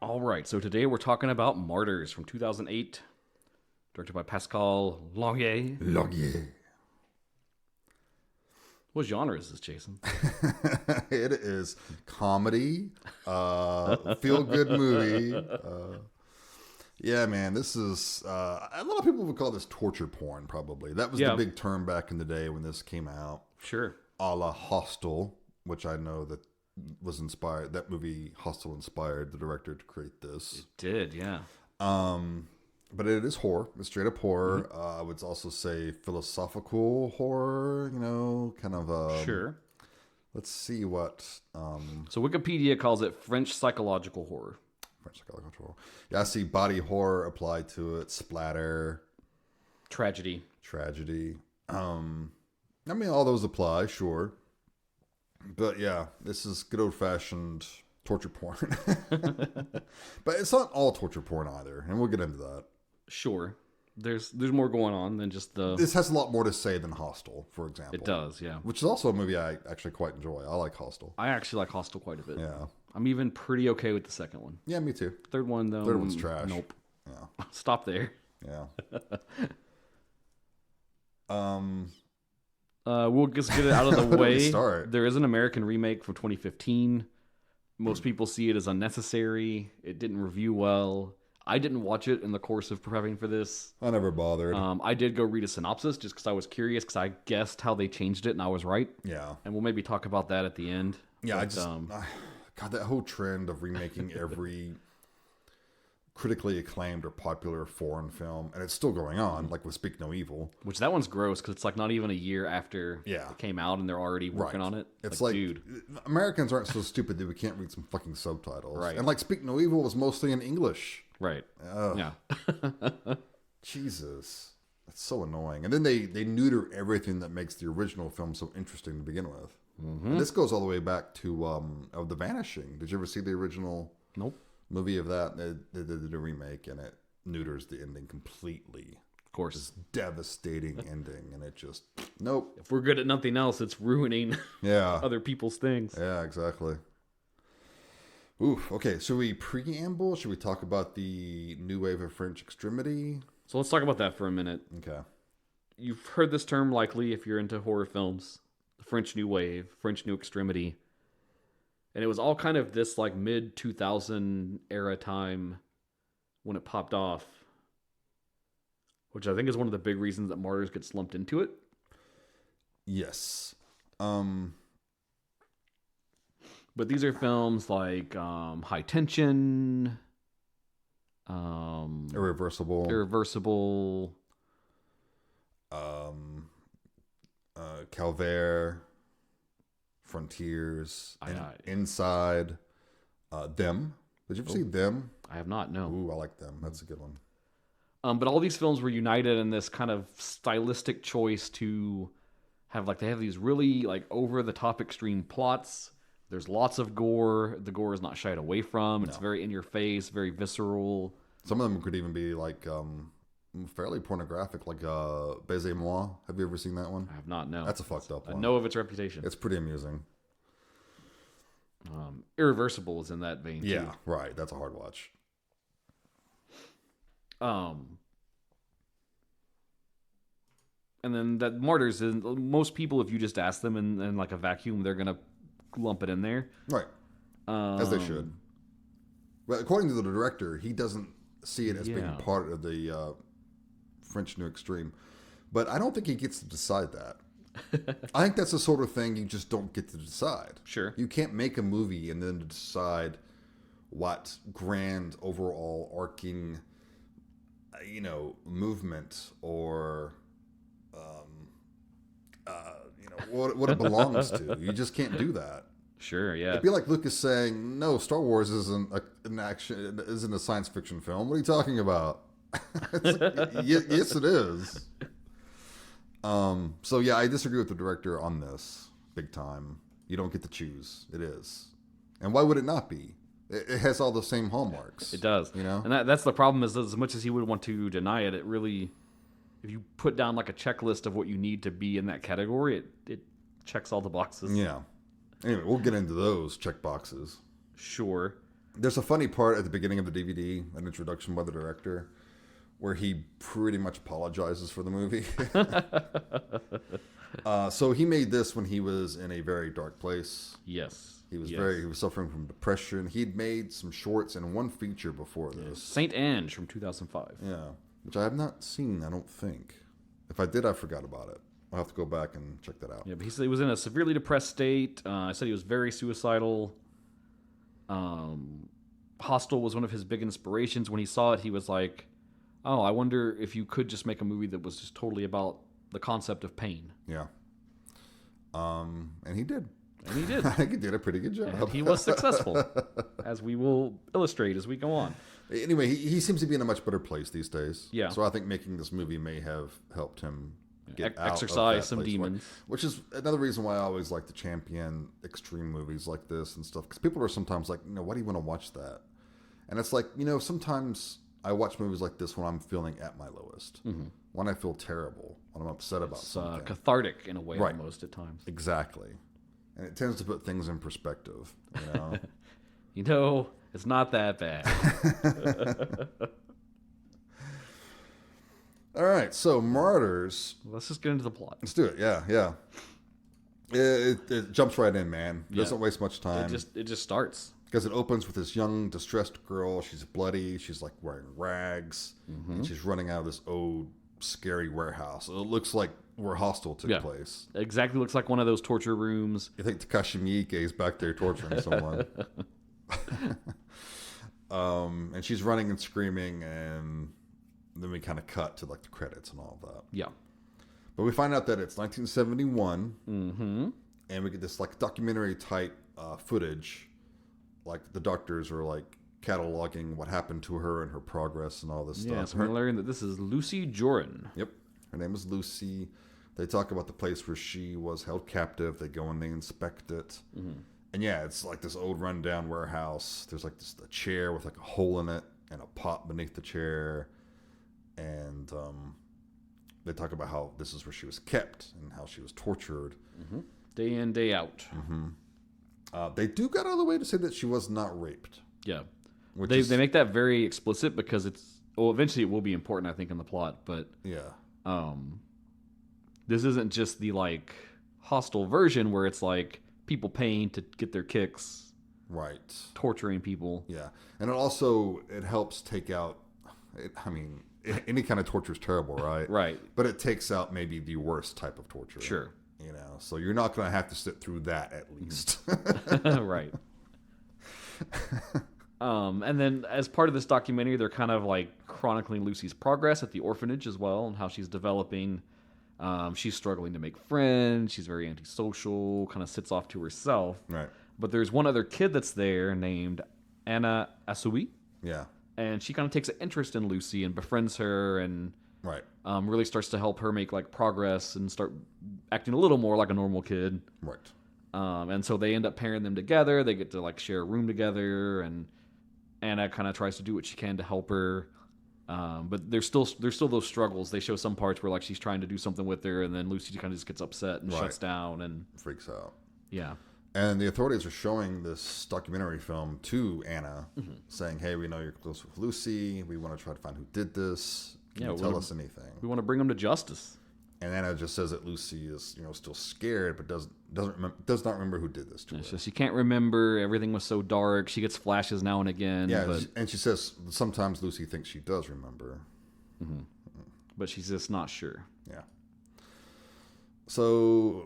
All right, so today we're talking about Martyrs from 2008, directed by Pascal Laugier. Laugier. What genre is this, Jason? It is comedy, feel-good movie. Yeah, man, this is... a lot of people would call this torture porn, probably. That was the big term back in the day when this came out. Sure. A la Hostel, which I know that was inspired. That movie Hostel inspired the director to create this. It did, yeah. But it is horror. It's straight up horror. I would also say philosophical horror. Kind of. Sure. Let's see what. So Wikipedia calls it French psychological horror. French psychological horror. Yeah, I see body horror applied to it. Splatter. Tragedy. I mean, all those apply, sure. But yeah, this is good old-fashioned torture porn. But it's not all torture porn either, and we'll get into that. Sure. There's more going on than just the... This has a lot more to say than Hostel, for example. It does, yeah. Which is also a movie I actually quite enjoy. I like Hostel. I actually like Hostel quite a bit. Yeah. I'm even pretty okay with the second one. Yeah, me too. Third one, though... Third one's trash. Nope. Yeah. Stop there. Yeah. We'll just get it out of the Where do we way. start? There is an American remake from 2015. Most people see it as unnecessary. It didn't review well. I didn't watch it in the course of prepping for this. I never bothered. I did go read a synopsis just because I was curious, because I guessed how they changed it and I was right. Yeah. And we'll maybe talk about that at the end. Yeah, But, God, that whole trend of remaking every critically acclaimed or popular foreign film, and it's still going on, like with Speak No Evil. Which that one's gross, because it's like not even a year after Yeah. it came out and they're already working on it. It's like, dude. Americans aren't so stupid that we can't read some fucking subtitles. Right. And like Speak No Evil was mostly in English. Right. Ugh. Yeah. Jesus. That's so annoying. And then they neuter everything that makes the original film so interesting to begin with. Mm-hmm. And this goes all the way back to of The Vanishing. Did you ever see the original Nope. movie of that? They did a remake, and it neuters the ending completely. Of course. This devastating ending, and it just... Nope. If we're good at nothing else, it's ruining Yeah. other people's things. Yeah, exactly. Oof. Okay, should we preamble? Should we talk about the new wave of French Extremity? So let's talk about that for a minute. Okay. You've heard this term likely if you're into horror films. The French New Wave, French New Extremity. And it was all kind of this like mid-2000 era time when it popped off, which I think is one of the big reasons that Martyrs gets lumped into it. Yes. But these are films like High Tension, Irreversible, Calvaire, Frontiers, Inside, Them. Did you ever see Them? I have not, no. Ooh, I like Them. That's a good one. But all these films were united in this kind of stylistic choice to have, like, they have these really, like, over-the-top extreme plots. There's lots of gore. The gore is not shied away from. It's very in your face, very visceral. Some of them could even be like fairly pornographic, like Baiser-Moi. Have you ever seen that one? I have not, no. That's a fucked up one. I know of its reputation. It's pretty amusing. Irreversible is in that vein, yeah, too. right. That's a hard watch. And then that Martyrs, is most people, if you just ask them in like a vacuum, they're going to lump it in there. Right. As they should. But according to the director, he doesn't see it as being part of the French New Extreme. But I don't think he gets to decide that. I think that's the sort of thing you just don't get to decide. Sure. You can't make a movie and then decide what grand overall arcing, movement or what it belongs to. You just can't do that. Sure, yeah. It'd be like Lucas saying, "No, Star Wars isn't isn't a science fiction film. What are you talking about?" Yes, it is. So yeah, I disagree with the director on this big time. You don't get to choose. It is, and why would it not be? It has all the same hallmarks. It does, and that's the problem. Is as much as he would want to deny it, it really, if you put down like a checklist of what you need to be in that category, it checks all the boxes. Yeah. Anyway, we'll get into those check boxes. Sure. There's a funny part at the beginning of the DVD, an introduction by the director, where he pretty much apologizes for the movie. So he made this when he was in a very dark place. Yes. He was suffering from depression. He'd made some shorts and one feature before this. Saint Ange from 2005. Yeah. Which I have not seen, I don't think. If I did, I forgot about it. I'll have to go back and check that out. Yeah, but he said he was in a severely depressed state. I said he was very suicidal. Hostel was one of his big inspirations. When he saw it, he was like, "Oh, I wonder if you could just make a movie that was just totally about the concept of pain." Yeah. And he did. And he did. I think he did a pretty good job. And he was successful, as we will illustrate as we go on. Anyway, he seems to be in a much better place these days. Yeah. So I think making this movie may have helped him exercise some demons. Which is another reason why I always like to champion extreme movies like this and stuff. Because people are sometimes like, why do you want to watch that? And it's like, sometimes I watch movies like this when I'm feeling at my lowest. Mm-hmm. When I feel terrible. When I'm upset about something. Cathartic in a way almost at times. Exactly. And it tends to put things in perspective. It's not that bad. All right, so Martyrs. Let's just get into the plot. Let's do it. Yeah. It jumps right in, man. It doesn't waste much time. It just starts. Because it opens with this young, distressed girl. She's bloody. She's like wearing rags. Mm-hmm. And she's running out of this old, scary warehouse. It looks like where Hostel took place. Exactly looks like one of those torture rooms. You think Takashi Miike is back there torturing someone. And she's running and screaming, and then we kind of cut to like the credits and all of that. Yeah. But we find out that it's 1971, mm-hmm. and we get this like documentary type footage. Like the doctors are like cataloging what happened to her and her progress and all this stuff. Yeah, so we learn that this is Lucy Joran. Yep. Her name is Lucy. They talk about the place where she was held captive. They go and they inspect it. Mm-hmm. And yeah, it's like this old rundown warehouse. There's like a chair with like a hole in it and a pot beneath the chair. And they talk about how this is where she was kept and how she was tortured. Mm-hmm. Day in, day out. Mm-hmm. They do go out of the way to say that she was not raped. Yeah. They make that very explicit because eventually it will be important, I think, in the plot. But yeah. This isn't just the like Hostile version where it's like people paying to get their kicks. Right. Torturing people. Yeah. And it helps take out Any kind of torture is terrible, right? Right. But it takes out maybe the worst type of torture. Sure. So you're not going to have to sit through that at least. Right. And then as part of this documentary, they're kind of like chronicling Lucy's progress at the orphanage as well, and how she's developing. She's struggling to make friends. She's very antisocial, kind of sits off to herself. Right. But there's one other kid that's there named Anna Asui. Yeah. And she kind of takes an interest in Lucy and befriends her and Right. really starts to help her make like progress and start acting a little more like a normal kid. Right. And so they end up pairing them together. They get to like share a room together, and Anna kind of tries to do what she can to help her. But there's still those struggles. They show some parts where like she's trying to do something with her, and then Lucy kind of just gets upset and shuts down and freaks out. Yeah. And the authorities are showing this documentary film to Anna, saying, "Hey, we know you're close with Lucy. We want to try to find who did this. Can you tell us anything? We want to bring them to justice." And Anna just says that Lucy is, still scared, but does not remember who did this to her. So she can't remember. Everything was so dark. She gets flashes now and again. Yeah, and she says sometimes Lucy thinks she does remember, but she's just not sure. Yeah. So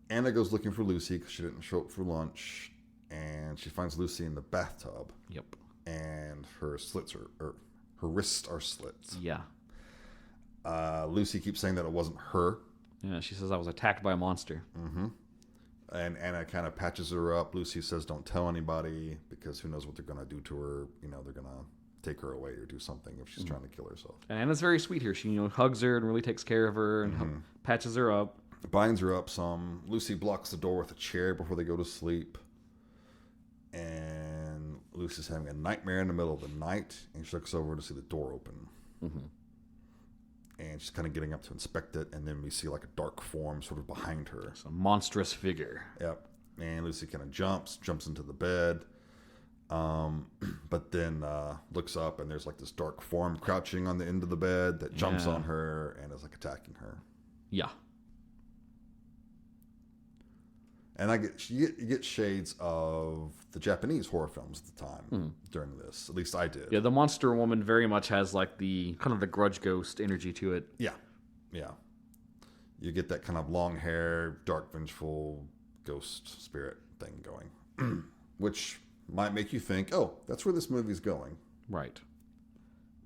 Anna goes looking for Lucy because she didn't show up for lunch, and she finds Lucy in the bathtub. Yep. And her wrists are slit. Yeah. Lucy keeps saying that it wasn't her. Yeah, she says I was attacked by a monster. Mm-hmm. And Anna kind of patches her up. Lucy says, "Don't tell anybody, because who knows what they're going to do to her. They're going to take her away or do something if she's trying to kill herself." And Anna's very sweet here. She, hugs her and really takes care of her and patches her up. Binds her up some. Lucy blocks the door with a chair before they go to sleep. And Lucy's having a nightmare in the middle of the night, and she looks over to see the door open. Mm-hmm. And she's kind of getting up to inspect it, and then we see like a dark form sort of behind her. It's a monstrous figure. Yep. And Lucy kind of jumps into the bed, but then looks up, and there's like this dark form crouching on the end of the bed that jumps on her and is like attacking her. Yeah. And you get shades of the Japanese horror films at the time during this. At least I did. Yeah, the monster woman very much has like the kind of the grudge ghost energy to it. Yeah. Yeah. You get that kind of long hair, dark, vengeful ghost spirit thing going. Which might make you think, oh, that's where this movie's going. Right.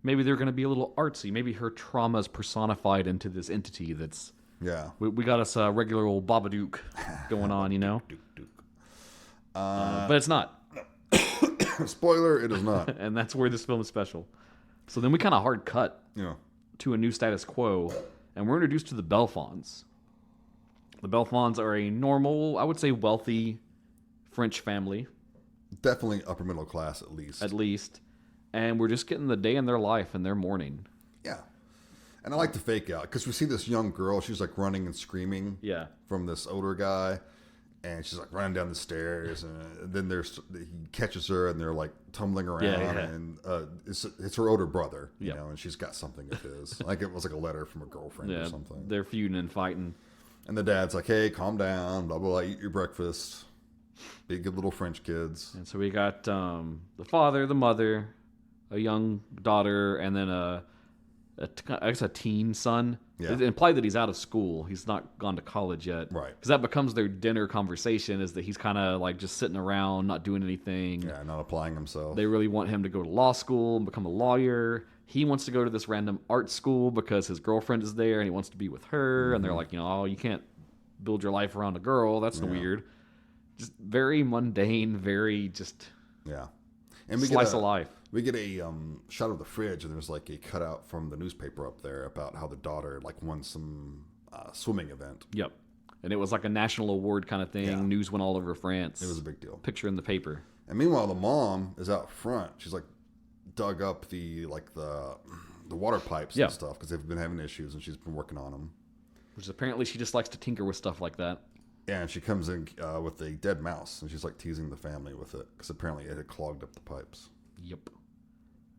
Maybe they're going to be a little artsy. Maybe her trauma's personified into this entity that's... Yeah. We got us a regular old Babadook going on, but it's not. Spoiler, it is not. And that's where this film is special. So then we kind of hard cut to a new status quo, and we're introduced to the Belfonds. The Belfonds are a normal, I would say wealthy French family. Definitely upper middle class, at least. And we're just getting the day in their life and their mourning. Yeah. And I like the fake out, because we see this young girl, she's like running and screaming from this older guy, and she's like running down the stairs, and then he catches her, and they're like tumbling around, and it's her older brother, and she's got something of his. Like it was like a letter from a girlfriend or something. They're feuding and fighting. And the dad's like, "Hey, calm down, blah, blah, blah, eat your breakfast. Be good little French kids." And so we got the father, the mother, a young daughter, and then I guess a teen son. Yeah. It implied that he's out of school. He's not gone to college yet. Right. Because that becomes their dinner conversation, is that he's kind of like just sitting around, not doing anything. Yeah, not applying himself. They really want him to go to law school and become a lawyer. He wants to go to this random art school because his girlfriend is there and he wants to be with her. Mm-hmm. And they're like, oh, you can't build your life around a girl. That's weird. Just very mundane, very just and slice of life. We get a shot of the fridge, and there's like a cutout from the newspaper up there about how the daughter like won some swimming event. Yep. And it was like a national award kind of thing. Yeah. News went all over France. It was a big deal. Picture in the paper. And meanwhile, the mom is out front. She's like dug up the water pipes and stuff because they've been having issues, and she's been working on them. Which apparently she just likes to tinker with stuff like that. Yeah, and she comes in with a dead mouse, and she's like teasing the family with it because apparently it had clogged up the pipes. Yep.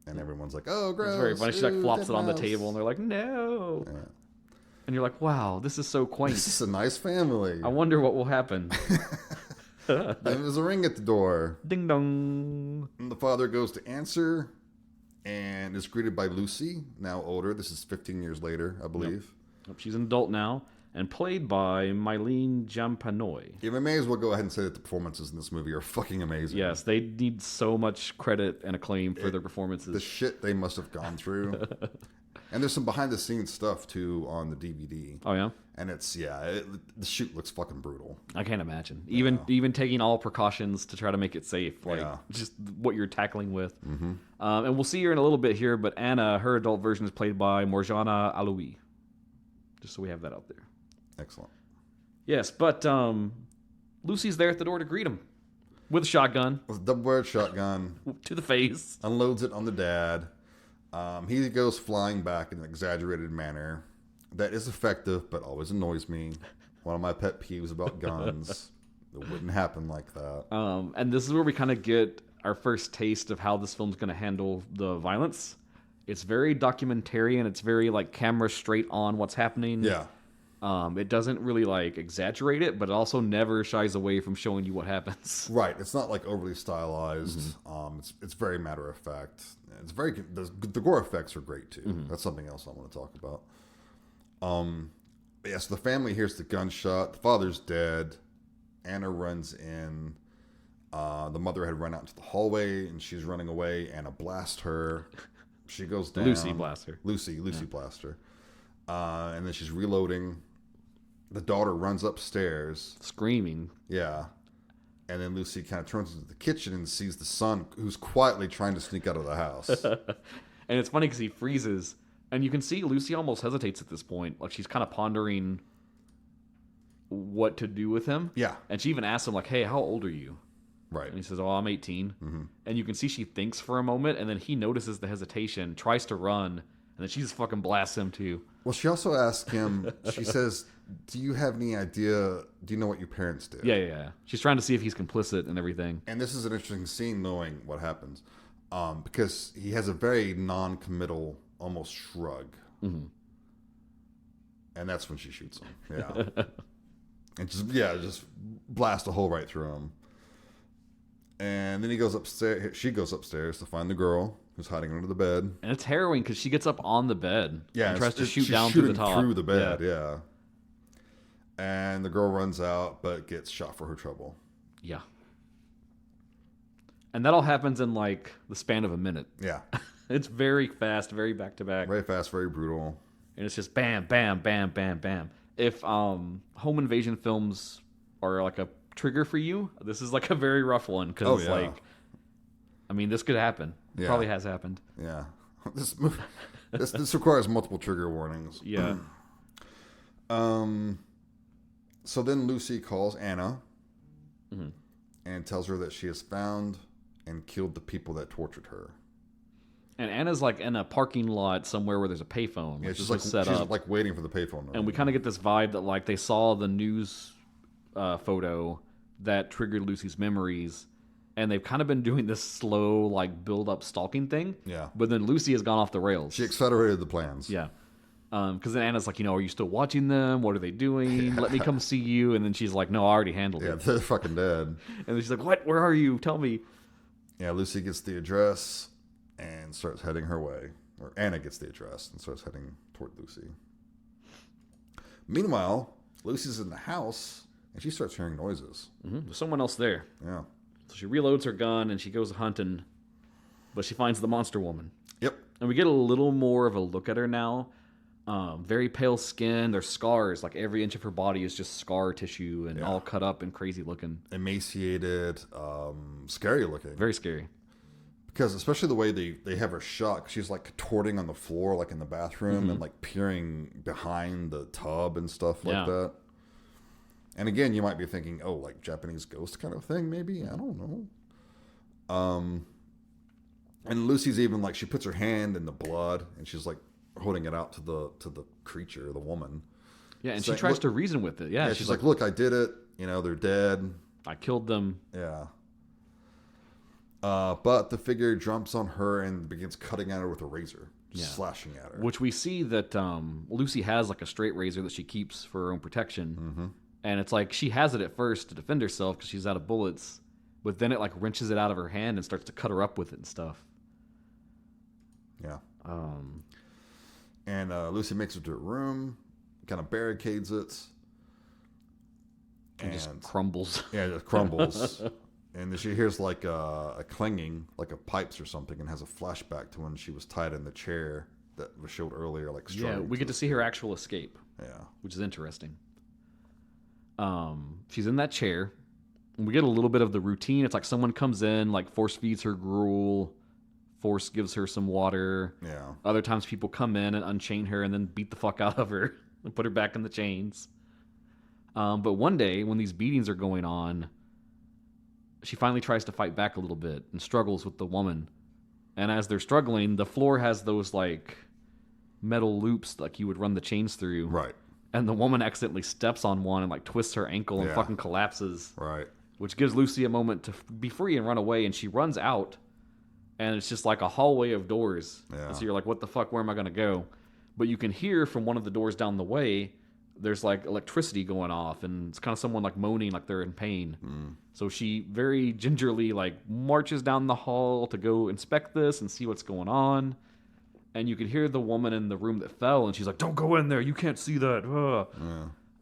And everyone's like, "Oh, gross!" It's very funny. She like flops it on the mouse. table, and they're like, "No!" Yeah. And you're like, "Wow, this is so quaint. This is a nice family. I wonder what will happen." Then there's a ring at the door. Ding dong. And the father goes to answer, and is greeted by Lucy, now older. This is 15 years later, I believe. Yep. She's an adult now, and played by Mylene Jampanoy. Yeah, we may as well go ahead and say that the performances in this movie are fucking amazing. Yes, they need so much credit and acclaim for their performances. The shit they must have gone through. And there's some behind-the-scenes stuff, too, on the DVD. Oh, yeah? And it's, the shoot looks fucking brutal. I can't imagine. Even taking all precautions to try to make it safe. Like, just what you're tackling with. Mm-hmm. And we'll see her in a little bit here, but Anna, her adult version is played by Morjana Aloui. Just so we have that out there. Excellent. Yes, but Lucy's there at the door to greet him. With a shotgun. With a double-barreled shotgun. To the face. Unloads it on the dad. He goes flying back in an exaggerated manner that is effective, but always annoys me. One of my pet peeves about guns. It wouldn't happen like that. And this is where we kind of get our first taste of how this film's going to handle the violence. It's very documentarian. It's very like camera straight on what's happening. Yeah. It doesn't really like exaggerate it, but it also never shies away from showing you what happens. Right. It's not like overly stylized. Mm-hmm. It's very matter of fact. It's very the gore effects are great too. Mm-hmm. That's something else I want to talk about. So the family hears the gunshot. The father's dead. Anna runs in. The mother had run out into the hallway and she's running away. Anna blasts her. She goes down. Lucy blasts her. Lucy blasts her. And then she's reloading. The daughter runs upstairs. Screaming. Yeah. And then Lucy kind of turns into the kitchen and sees the son who's quietly trying to sneak out of the house. And it's funny because he freezes. And you can see Lucy almost hesitates at this point. Like she's kind of pondering what to do with him. Yeah. And she even asks him, like, hey, how old are you? Right. And he says, I'm 18. Mm-hmm. And you can see she thinks for a moment. And then he notices the hesitation, tries to run. And then she just fucking blasts him too. Well, she also asks him, she says, do you have any idea, do you know what your parents did? Yeah. She's trying to see if he's complicit and everything. And this is an interesting scene knowing what happens. Because he has a very non-committal, almost shrug. Mm-hmm. And that's when she shoots him. Yeah. And just blast a hole right through him. And then he goes upstairs. She goes upstairs to find the girl who's hiding under the bed. And it's harrowing because she gets up on the bed. Yeah, and tries to shoot she's down through the top. Through the bed, yeah. And the girl runs out, but gets shot for her trouble. Yeah. And that all happens in like the span of a minute. Yeah. It's very fast, very back to back. Very fast, very brutal. And it's just bam, bam, bam, bam, bam. If home invasion films are like a trigger for you, this is like a very rough one because this could happen. It probably has happened. Yeah. This requires multiple trigger warnings. Yeah. So then Lucy calls Anna mm-hmm. and tells her that she has found and killed the people that tortured her. And Anna's like in a parking lot somewhere where there's a payphone. Yeah, she's like waiting for the payphone. And we kind of get this vibe that like they saw the news photo that triggered Lucy's memories, and they've kind of been doing this slow like build up stalking thing. Yeah. But then Lucy has gone off the rails. She accelerated the plans. Yeah. Because then Anna's like, are you still watching them? What are they doing? Let me come see you. And then she's like, no, I already handled it. Yeah, they're fucking dead. And then she's like, what? Where are you? Tell me. Yeah, Lucy gets the address and starts heading her way. Or Anna gets the address and starts heading toward Lucy. Meanwhile, Lucy's in the house and she starts hearing noises. Mm-hmm. There's someone else there. Yeah. So she reloads her gun and she goes hunting, but she finds the monster woman. Yep. And we get a little more of a look at her now. Very pale skin. There's scars. Like every inch of her body is just scar tissue and all cut up and crazy looking. Emaciated, scary looking. Very scary. Because especially the way they have her shot, she's like contorting on the floor, like in the bathroom, and like peering behind the tub and stuff like that. And again, you might be thinking, oh, like Japanese ghost kind of thing, maybe? I don't know. And Lucy's even like, she puts her hand in the blood and she's like holding it out to the creature, the woman. Yeah, and she tries to reason with it. Yeah, she's like, look, I did it. They're dead. I killed them. Yeah. But the figure jumps on her and begins cutting at her with a razor, slashing at her. Which we see that Lucy has like a straight razor that she keeps for her own protection. Mm-hmm. And it's like she has it at first to defend herself because she's out of bullets. But then it like wrenches it out of her hand and starts to cut her up with it and stuff. Yeah. Um, And Lucy makes it to her room, kind of barricades it. and just crumbles. Yeah, it just crumbles. And then she hears like a clanging, like of pipes or something, and has a flashback to when she was tied in the chair that was showed earlier. Like Yeah, we get to see her actual escape. Yeah. Which is interesting. She's in that chair. And we get a little bit of the routine. It's like someone comes in, like force feeds her gruel. Force gives her some water. Yeah. Other times people come in and unchain her and then beat the fuck out of her and put her back in the chains. But one day, when these beatings are going on, she finally tries to fight back a little bit and struggles with the woman. And as they're struggling, the floor has those like metal loops like you would run the chains through. Right. And the woman accidentally steps on one and like twists her ankle and fucking collapses. Right. Which gives Lucy a moment to be free and run away. And she runs out. And it's just like a hallway of doors. Yeah. And so you're like, what the fuck? Where am I going to go? But you can hear from one of the doors down the way, there's like electricity going off. And it's kind of someone like moaning like they're in pain. So she very gingerly like marches down the hall to go inspect this and see what's going on. And you can hear the woman in the room that fell. And she's like, don't go in there. You can't see that.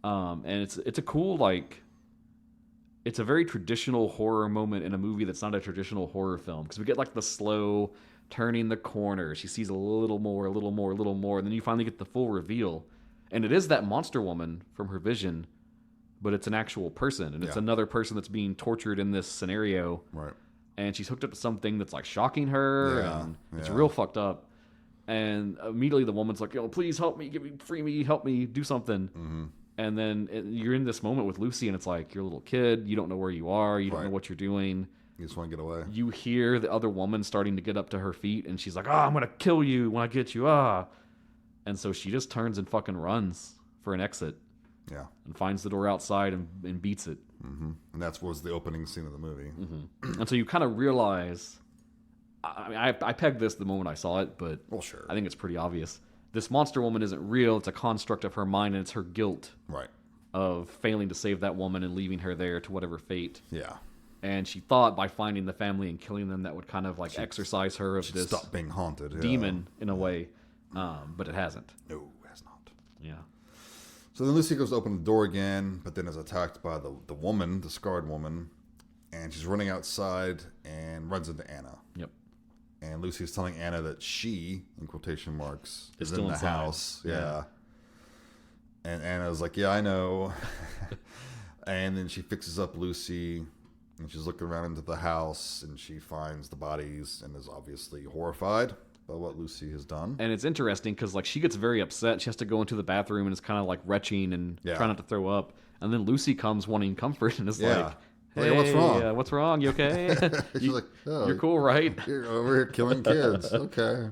And it's a cool like... It's a very traditional horror moment in a movie that's not a traditional horror film. Because we get like the slow turning the corner. She sees a little more. And then you finally get the full reveal. And it is that monster woman from her vision. But it's an actual person. And it's another person that's being tortured in this scenario. Right. And she's hooked up to something that's like shocking her. And it's real fucked up. And immediately the woman's like, please help me. Free me. Help me. Do something. Mm-hmm. And then you're in this moment with Lucy, and it's like, you're a little kid. You don't know where you are. You don't know what you're doing. You just want to get away. You hear the other woman starting to get up to her feet, and she's like, I'm going to kill you when I get you. And so she just turns and fucking runs for an exit. Yeah. And finds the door outside and beats it. Mm-hmm. And that was the opening scene of the movie. Mm-hmm. And so you kind of realize... I pegged this the moment I saw it, but well, sure. I think it's pretty obvious. This monster woman isn't real. It's a construct of her mind, and it's her guilt of failing to save that woman and leaving her there to whatever fate. Yeah. And she thought by finding the family and killing them, that would kind of like exorcise her of this stop being haunted. demon in a way. But it hasn't. No, it has not. Yeah. So then Lucy goes to open the door again, but then is attacked by the woman, the scarred woman. And she's running outside and runs into Anna. Yep. And Lucy's telling Anna that she, in quotation marks, is still in the inside. house. Yeah. And Anna's like, yeah, I know. And then she fixes up Lucy, and she's looking around into the house, and she finds the bodies and is obviously horrified by what Lucy has done. And it's interesting because like she gets very upset. She has to go into the bathroom and is kind of like retching and trying not to throw up. And then Lucy comes wanting comfort and is like... Hey, what's wrong? What's wrong? You okay? She's like, you're cool, right? You're over here killing kids. Okay.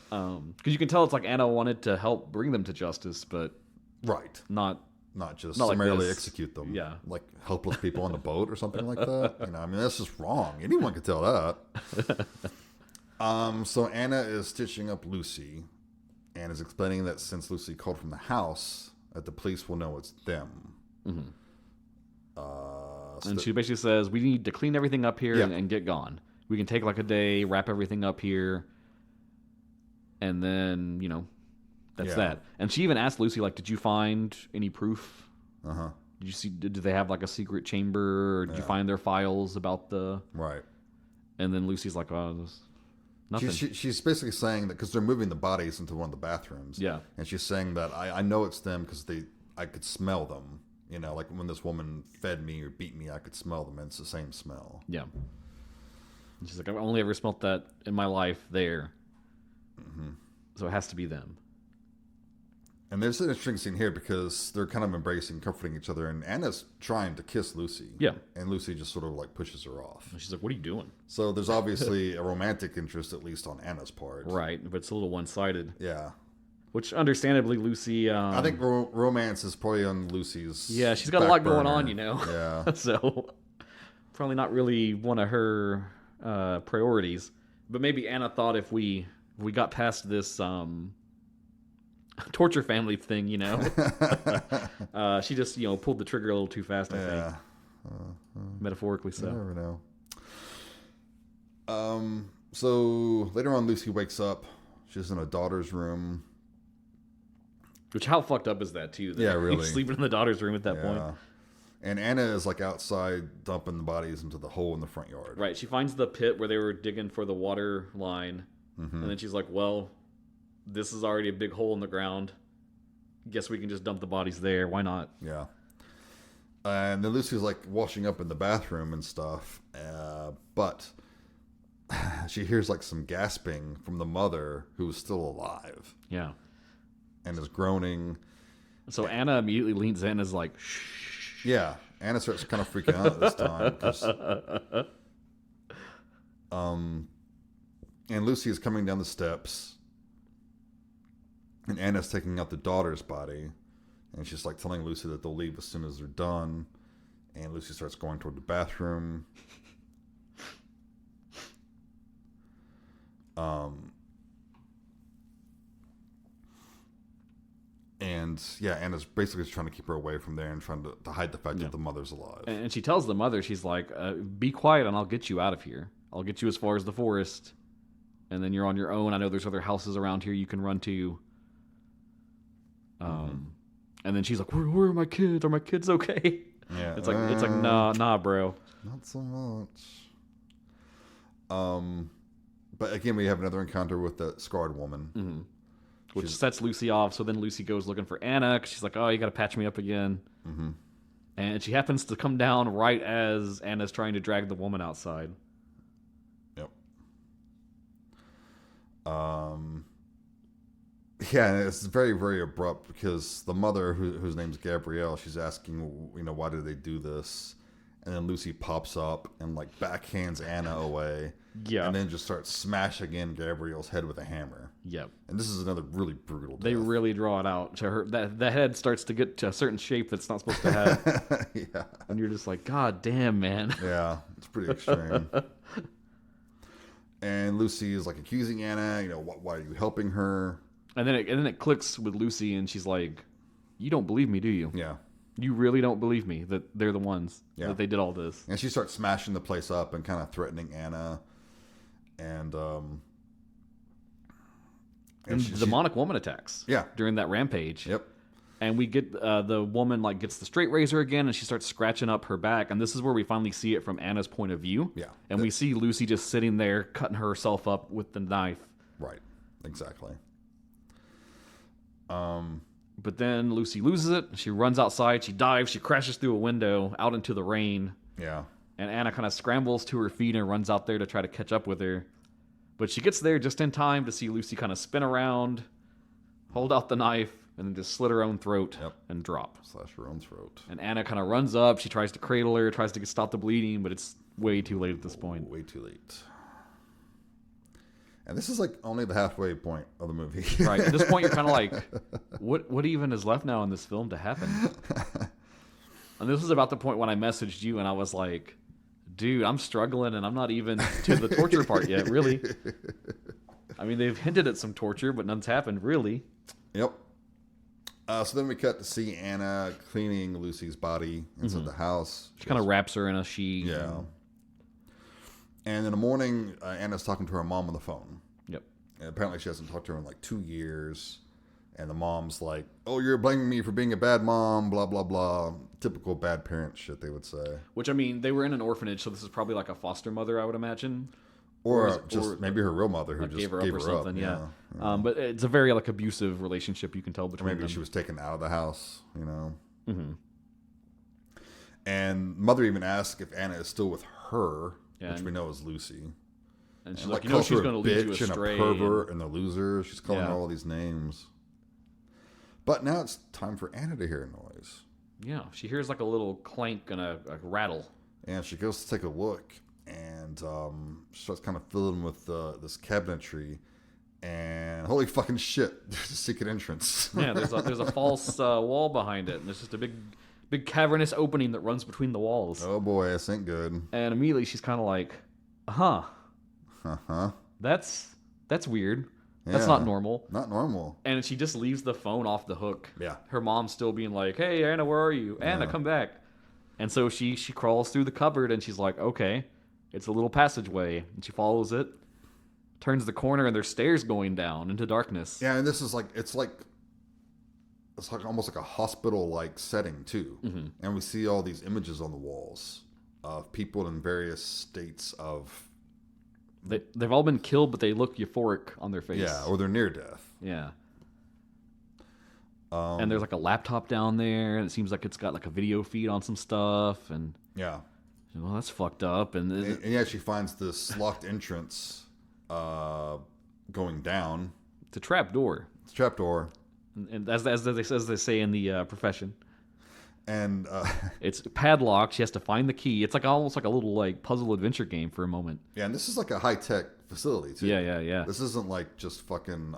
Because you can tell it's like Anna wanted to help bring them to justice, but not just not summarily like execute them. Yeah. Like helpless people on the boat or something like that. I mean, that's just wrong. Anyone could tell that. So Anna is stitching up Lucy and is explaining that since Lucy called from the house, that the police will know it's them. Mm-hmm. And she basically says, we need to clean everything up here and get gone. We can take like a day, wrap everything up here, and then, that's that. And she even asked Lucy, like, did you find any proof? Uh-huh. Did they have like a secret chamber? Or did you find their files about the... Right. And then Lucy's like, oh, there's nothing. She's basically saying that because they're moving the bodies into one of the bathrooms. Yeah. And she's saying that I know it's them because I could smell them. Like when this woman fed me or beat me, I could smell them, and it's the same smell. Yeah. And she's like, I've only ever smelt that in my life there. Mm-hmm. So it has to be them. And there's an interesting scene here because they're kind of embracing, comforting each other, and Anna's trying to kiss Lucy. Yeah. And Lucy just sort of like pushes her off. And she's like, what are you doing? So there's obviously a romantic interest, at least on Anna's part. Right, but it's a little one-sided. Yeah. Which, understandably, Lucy... I think romance is probably on Lucy's... Yeah, she's got a lot going on, Yeah. So, probably not really one of her priorities. But maybe Anna thought if we got past this torture family thing, she just, pulled the trigger a little too fast, I think. Metaphorically so. You never know. So, later on, Lucy wakes up She's in a daughter's room. Which, how fucked up is that, too? Yeah, really. He's sleeping in the daughter's room at that point. And Anna is like outside dumping the bodies into the hole in the front yard. Right. She finds the pit where they were digging for the water line. Mm-hmm. And then she's like, well, this is already a big hole in the ground. Guess we can just dump the bodies there. Why not? Yeah. And then Lucy's like washing up in the bathroom and stuff. But she hears like some gasping from the mother who's still alive. Yeah. And is groaning. So Anna immediately leans in and is like, shh. Yeah. Anna starts kind of freaking out this time. And Lucy is coming down the steps. And Anna's taking out the daughter's body. And she's like telling Lucy that they'll leave as soon as they're done. And Lucy starts going toward the bathroom. And yeah, Anna's basically just trying to keep her away from there and trying to hide the fact that the mother's alive. And she tells the mother, she's like, be quiet and I'll get you out of here. I'll get you as far as the forest. And then you're on your own. I know there's other houses around here you can run to. And then she's like, where are my kids? Are my kids okay? Yeah. It's like nah, bro. Not so much. But again, we have another encounter with the scarred woman. Mm-hmm. Which sets Lucy off. So then Lucy goes looking for Anna because she's like, oh, you got to patch me up again. Mm-hmm. And she happens to come down right as Anna's trying to drag the woman outside. Yep. Yeah, and it's very, very abrupt because the mother, whose name's Gabrielle, she's asking, why did they do this? And then Lucy pops up and like backhands Anna away. Yeah. And then just starts smashing in Gabrielle's head with a hammer. Yep. And this is another really brutal death. They really draw it out. To her, the head starts to get to a certain shape that's not supposed to have. Yeah. And you're just like, God damn, man. Yeah, it's pretty extreme. And Lucy is like accusing Anna, why are you helping her? And then it clicks with Lucy, and she's like, you don't believe me, do you? Yeah. You really don't believe me that they're the ones that they did all this. And she starts smashing the place up and kind of threatening Anna. And the demonic woman attacks. Yeah. During that rampage. Yep. And we get the woman like gets the straight razor again, and she starts scratching up her back. And this is where we finally see it from Anna's point of view. Yeah. And we see Lucy just sitting there cutting herself up with the knife. Right. Exactly. But then Lucy loses it. She runs outside. She dives. She crashes through a window out into the rain. Yeah. And Anna kind of scrambles to her feet and runs out there to try to catch up with her. But she gets there just in time to see Lucy kind of spin around, hold out the knife, and then just slit her own throat and drop. Slash her own throat. And Anna kind of runs up. She tries to cradle her, tries to stop the bleeding, but it's way too late at this point. Way too late. And this is like only the halfway point of the movie. Right. At this point, you're kind of like, what even is left now in this film to happen? And this was about the point when I messaged you and I was like, dude, I'm struggling and I'm not even to the torture part yet, really. I mean, they've hinted at some torture, but none's happened, really. Yep. So then we cut to see Anna cleaning Lucy's body inside the house. She kind of wraps her in a sheet. Yeah. And in the morning, Anna's talking to her mom on the phone. Yep. And apparently she hasn't talked to her in like 2 years. And the mom's like, oh, you're blaming me for being a bad mom, blah, blah, blah. Typical bad parent shit, they would say. Which, I mean, they were in an orphanage, so this is probably like a foster mother, I would imagine. Or maybe her real mother who like just gave her up or something, yeah. But it's a very like abusive relationship, you can tell between them. Maybe she was taken out of the house, Mm-hmm. And mother even asks if Anna is still with her. Yeah, which we know is Lucy. And she's like, she's going to lead you astray. And a pervert and a loser. She's calling her all these names. But now it's time for Anna to hear a noise. Yeah, she hears like a little clank and a rattle. And she goes to take a look. And she starts kind of filling with this cabinetry. And holy fucking shit, there's a secret entrance. Yeah, there's a false wall behind it. And there's just a big cavernous opening that runs between the walls. Oh boy, this ain't good. And immediately she's kind of like, that's weird. That's not normal. Not normal. And she just leaves the phone off the hook. Yeah. Her mom's still being like, hey, Anna, where are you? Anna, come back. And so she crawls through the cupboard and she's like, okay, it's a little passageway. And she follows it, turns the corner and there's stairs going down into darkness. Yeah, and this is it's like almost like a hospital-like setting too. Mm-hmm. And we see all these images on the walls of people in various states of... They've all been killed, but they look euphoric on their face. Yeah, or they're near death. Yeah. And there's like a laptop down there, and it seems like it's got like a video feed on some stuff, and yeah, well, that's fucked up. And yeah, she finds this locked entrance going down. It's a trap door. It's a trap door, and as they say in the profession. And it's padlocked. She has to find the key. It's like almost like a little like puzzle adventure game for a moment. Yeah, and this is like a high-tech facility too. Yeah. This isn't like just fucking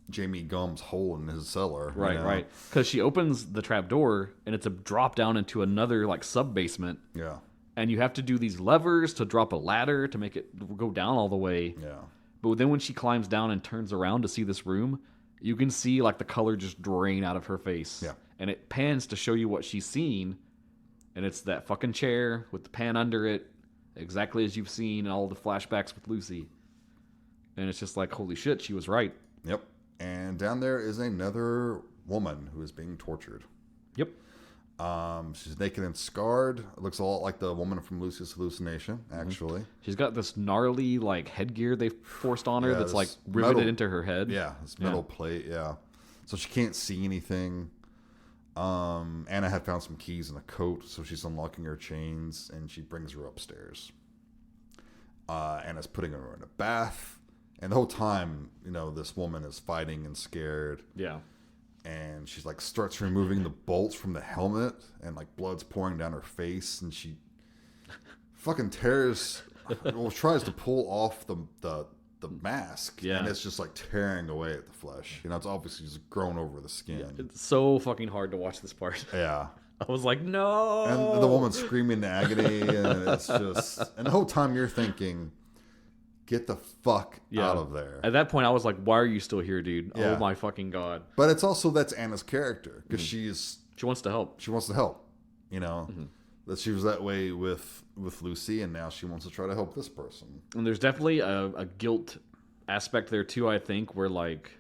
Jamie Gumm's hole in his cellar. Right. Because she opens the trap door and it's a drop down into another like sub basement. Yeah. And you have to do these levers to drop a ladder to make it go down all the way. Yeah. But then when she climbs down and turns around to see this room, you can see like the color just drain out of her face. Yeah. And it pans to show you what she's seen. And it's that fucking chair with the pan under it, exactly as you've seen in all the flashbacks with Lucy. And it's just like, holy shit, she was right. Yep. And down there is another woman who is being tortured. Yep. She's naked and scarred. It looks a lot like the woman from Lucy's Hallucination, actually. Mm-hmm. She's got this gnarly like headgear they forced on her that's like riveted metal, into her head. Yeah, this metal plate, yeah. So she can't see anything. Anna had found some keys in a coat, so she's unlocking her chains, and she brings her upstairs. Anna's putting her in a bath, and the whole time, this woman is fighting and scared. Yeah. And she's like starts removing the bolts from the helmet, and like blood's pouring down her face, and she fucking tries to pull off the mask, yeah, and it's just like tearing away at the flesh. It's obviously just grown over the skin. Yeah, it's so fucking hard to watch this part. Yeah. I was like, no. And the woman's screaming in agony, and it's just... And the whole time you're thinking, get the fuck out of there. At that point, I was like, why are you still here, dude? Yeah. Oh my fucking God. But it's also, that's Anna's character, because she wants to help. She wants to help, That she was that way with Lucy, and now she wants to try to help this person. And there's definitely a guilt aspect there too, I think, where like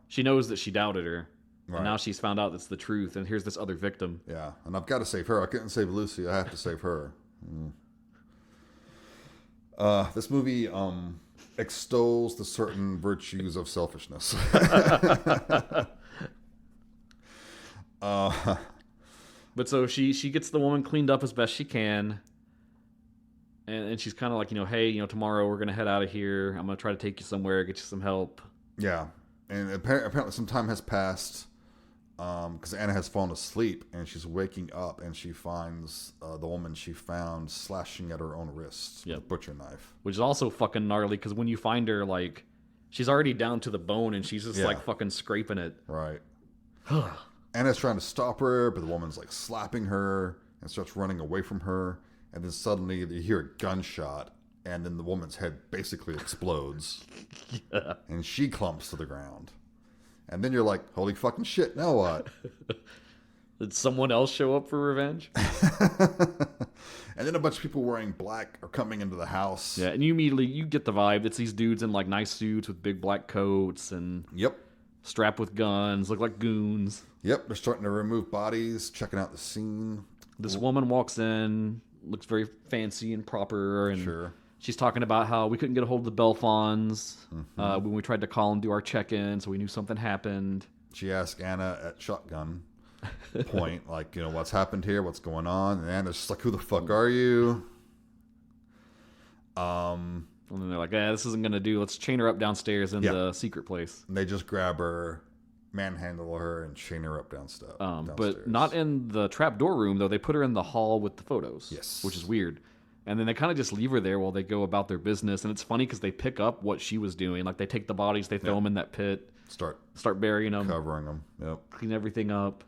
she knows that she doubted her, and now she's found out that's the truth, and here's this other victim. Yeah, and I've got to save her. I couldn't save Lucy. I have to save her. This movie extols the certain virtues of selfishness. But so she gets the woman cleaned up as best she can, and she's kind of like, hey, tomorrow we're gonna head out of here. I'm gonna try to take you somewhere, get you some help. Yeah, and apparently some time has passed, because Anna has fallen asleep, and she's waking up, and she finds the woman she found slashing at her own wrist with a butcher knife, which is also fucking gnarly. Because when you find her, like, she's already down to the bone, and she's just like fucking scraping it. Right. Anna's trying to stop her, but the woman's like slapping her and starts running away from her. And then suddenly you hear a gunshot, and then the woman's head basically explodes. Yeah. And she clumps to the ground. And then you're like, holy fucking shit, now what? Did someone else show up for revenge? And then a bunch of people wearing black are coming into the house. Yeah, and you get the vibe. It's these dudes in like nice suits with big black coats and strapped with guns, look like goons. Yep, they're starting to remove bodies, checking out the scene. This woman walks in, looks very fancy and proper, and she's talking about how we couldn't get a hold of the Belfonds when we tried to call and do our check-in, so we knew something happened. She asked Anna at shotgun point, like, what's happened here, what's going on, and Anna's just like, who the fuck are you? And then they're like, this isn't gonna do. Let's chain her up downstairs in the secret place. And they just grab her, manhandle her, and chain her up downstairs. But not in the trapdoor room, though. They put her in the hall with the photos. Yes. Which is weird. And then they kind of just leave her there while they go about their business. And it's funny because they pick up what she was doing. Like, they take the bodies, they throw them in that pit. Start burying them. Covering them. Yep. Clean everything up.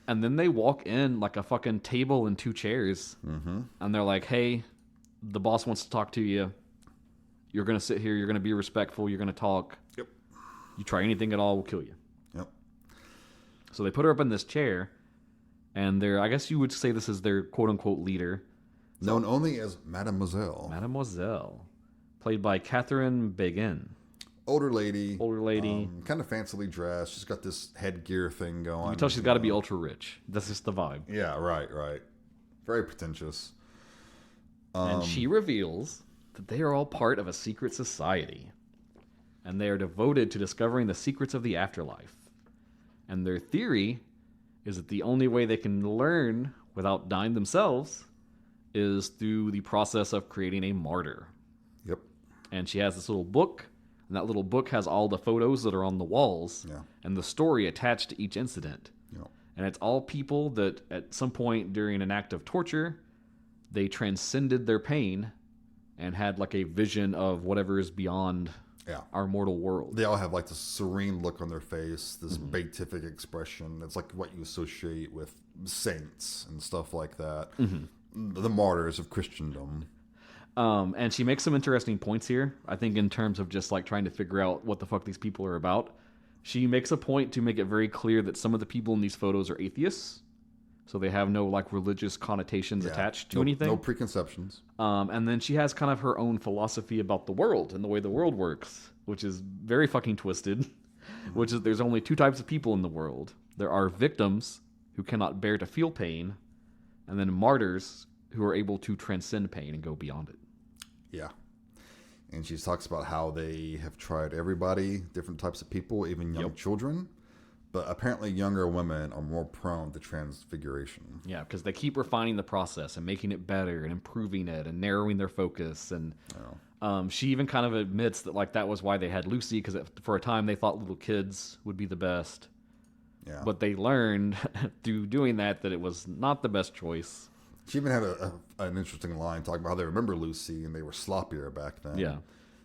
And then they walk in like a fucking table and 2 chairs. Mm-hmm. And they're like, hey, the boss wants to talk to you. You're going to sit here. You're going to be respectful. You're going to talk. Yep. You try anything at all, we'll kill you. Yep. So they put her up in this chair, and I guess you would say this is their quote-unquote leader. Known only as Mademoiselle. Mademoiselle. played by Catherine Begin. Older lady. Kind of fancily dressed. She's got this headgear thing going. You can tell she's got to be ultra rich. That's just the vibe. Yeah, right. Very pretentious. And she reveals that they are all part of a secret society. And they are devoted to discovering the secrets of the afterlife. And their theory is that the only way they can learn without dying themselves is through the process of creating a martyr. Yep. And she has this little book. And that little book has all the photos that are on the walls and the story attached to each incident. Yeah. And it's all people that at some point during an act of torture, they transcended their pain and had like a vision of whatever is beyond our mortal world. They all have like this serene look on their face, this beatific expression. It's like what you associate with saints and stuff like that. The martyrs of Christendom. And she makes some interesting points here, I think, in terms of just like trying to figure out what the fuck these people are about. She makes a point to make it very clear that some of the people in these photos are atheists. So they have no like religious connotations attached to anything. No preconceptions. And then she has kind of her own philosophy about the world and the way the world works, which is very fucking twisted. Which is there's only two types of people in the world. There are victims who cannot bear to feel pain, and then martyrs who are able to transcend pain and go beyond it. Yeah. And she talks about how they have tried everybody, different types of people, even young children. But apparently younger women are more prone to transfiguration. Yeah, because they keep refining the process and making it better and improving it and narrowing their focus. And she even kind of admits that like that was why they had Lucy, because for a time they thought little kids would be the best. Yeah. But they learned through doing that it was not the best choice. She even had an interesting line talking about how they remember Lucy and they were sloppier back then. Yeah.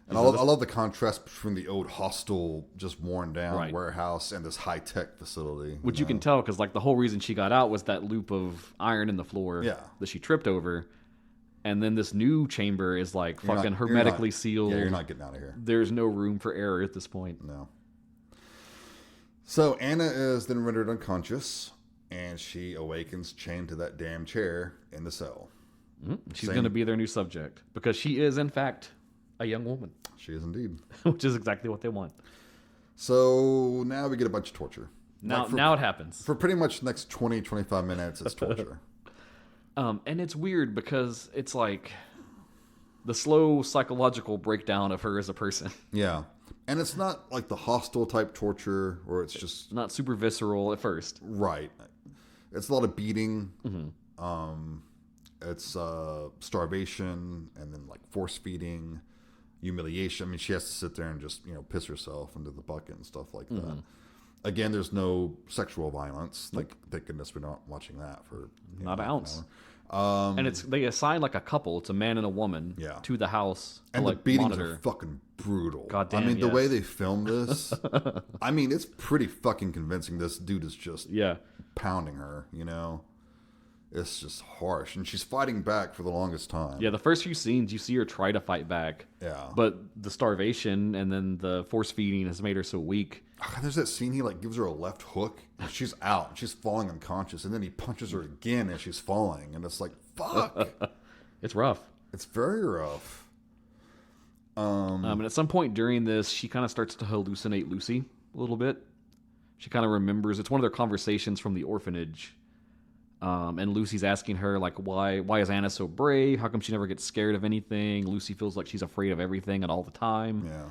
And I love the contrast between the old hostile, just worn down warehouse and this high-tech facility. Which you can tell because like the whole reason she got out was that loop of iron in the floor that she tripped over. And then this new chamber is like fucking hermetically sealed. Yeah, you're not getting out of here. There's no room for error at this point. No. So Anna is then rendered unconscious. And she awakens chained to that damn chair in the cell. She's going to be their new subject. Because she is, in fact, a young woman. She is indeed. Which is exactly what they want. So now we get a bunch of torture. Now it happens. For pretty much the next 20, 25 minutes, it's torture. And it's weird because it's like the slow psychological breakdown of her as a person. Yeah. And it's not like the hostile type torture where it's just... Not super visceral at first. Right. It's a lot of beating. It's starvation and then like force feeding, humiliation. I mean, she has to sit there and just, piss herself into the bucket and stuff like that. Again, there's no sexual violence. Like, thank goodness we're not watching that for... Not an ounce. And they assign like a couple, it's a man and a woman, to the house. And the beatings are fucking brutal. Goddamn, I mean, the way they filmed this, I mean, it's pretty fucking convincing. This dude is just pounding her, It's just harsh. And she's fighting back for the longest time. Yeah, the first few scenes, you see her try to fight back. Yeah. But the starvation and then the force feeding has made her so weak. There's that scene, he gives her a left hook. And she's out. And she's falling unconscious. And then he punches her again as she's falling. And it's like, fuck. It's rough. It's very rough. And at some point during this, she kind of starts to hallucinate Lucy a little bit. She kind of remembers. It's one of their conversations from the orphanage. And Lucy's asking her, why is Anna so brave? How come she never gets scared of anything? Lucy feels like she's afraid of everything and all the time. Yeah.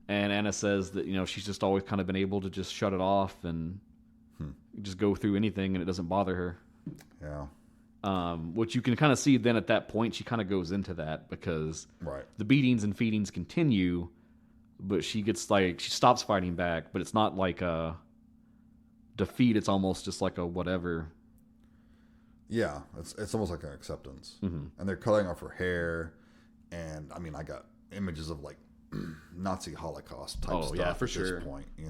And Anna says that, she's just always kind of been able to just shut it off and just go through anything and it doesn't bother her. Yeah. Which you can kind of see then at that point, she kind of goes into that because the beatings and feedings continue, but she gets she stops fighting back, but it's not like a defeat. It's almost just like a whatever. Yeah, it's almost like an acceptance. And they're cutting off her hair. And I mean, I got images of Nazi Holocaust type stuff for at sure. this point, If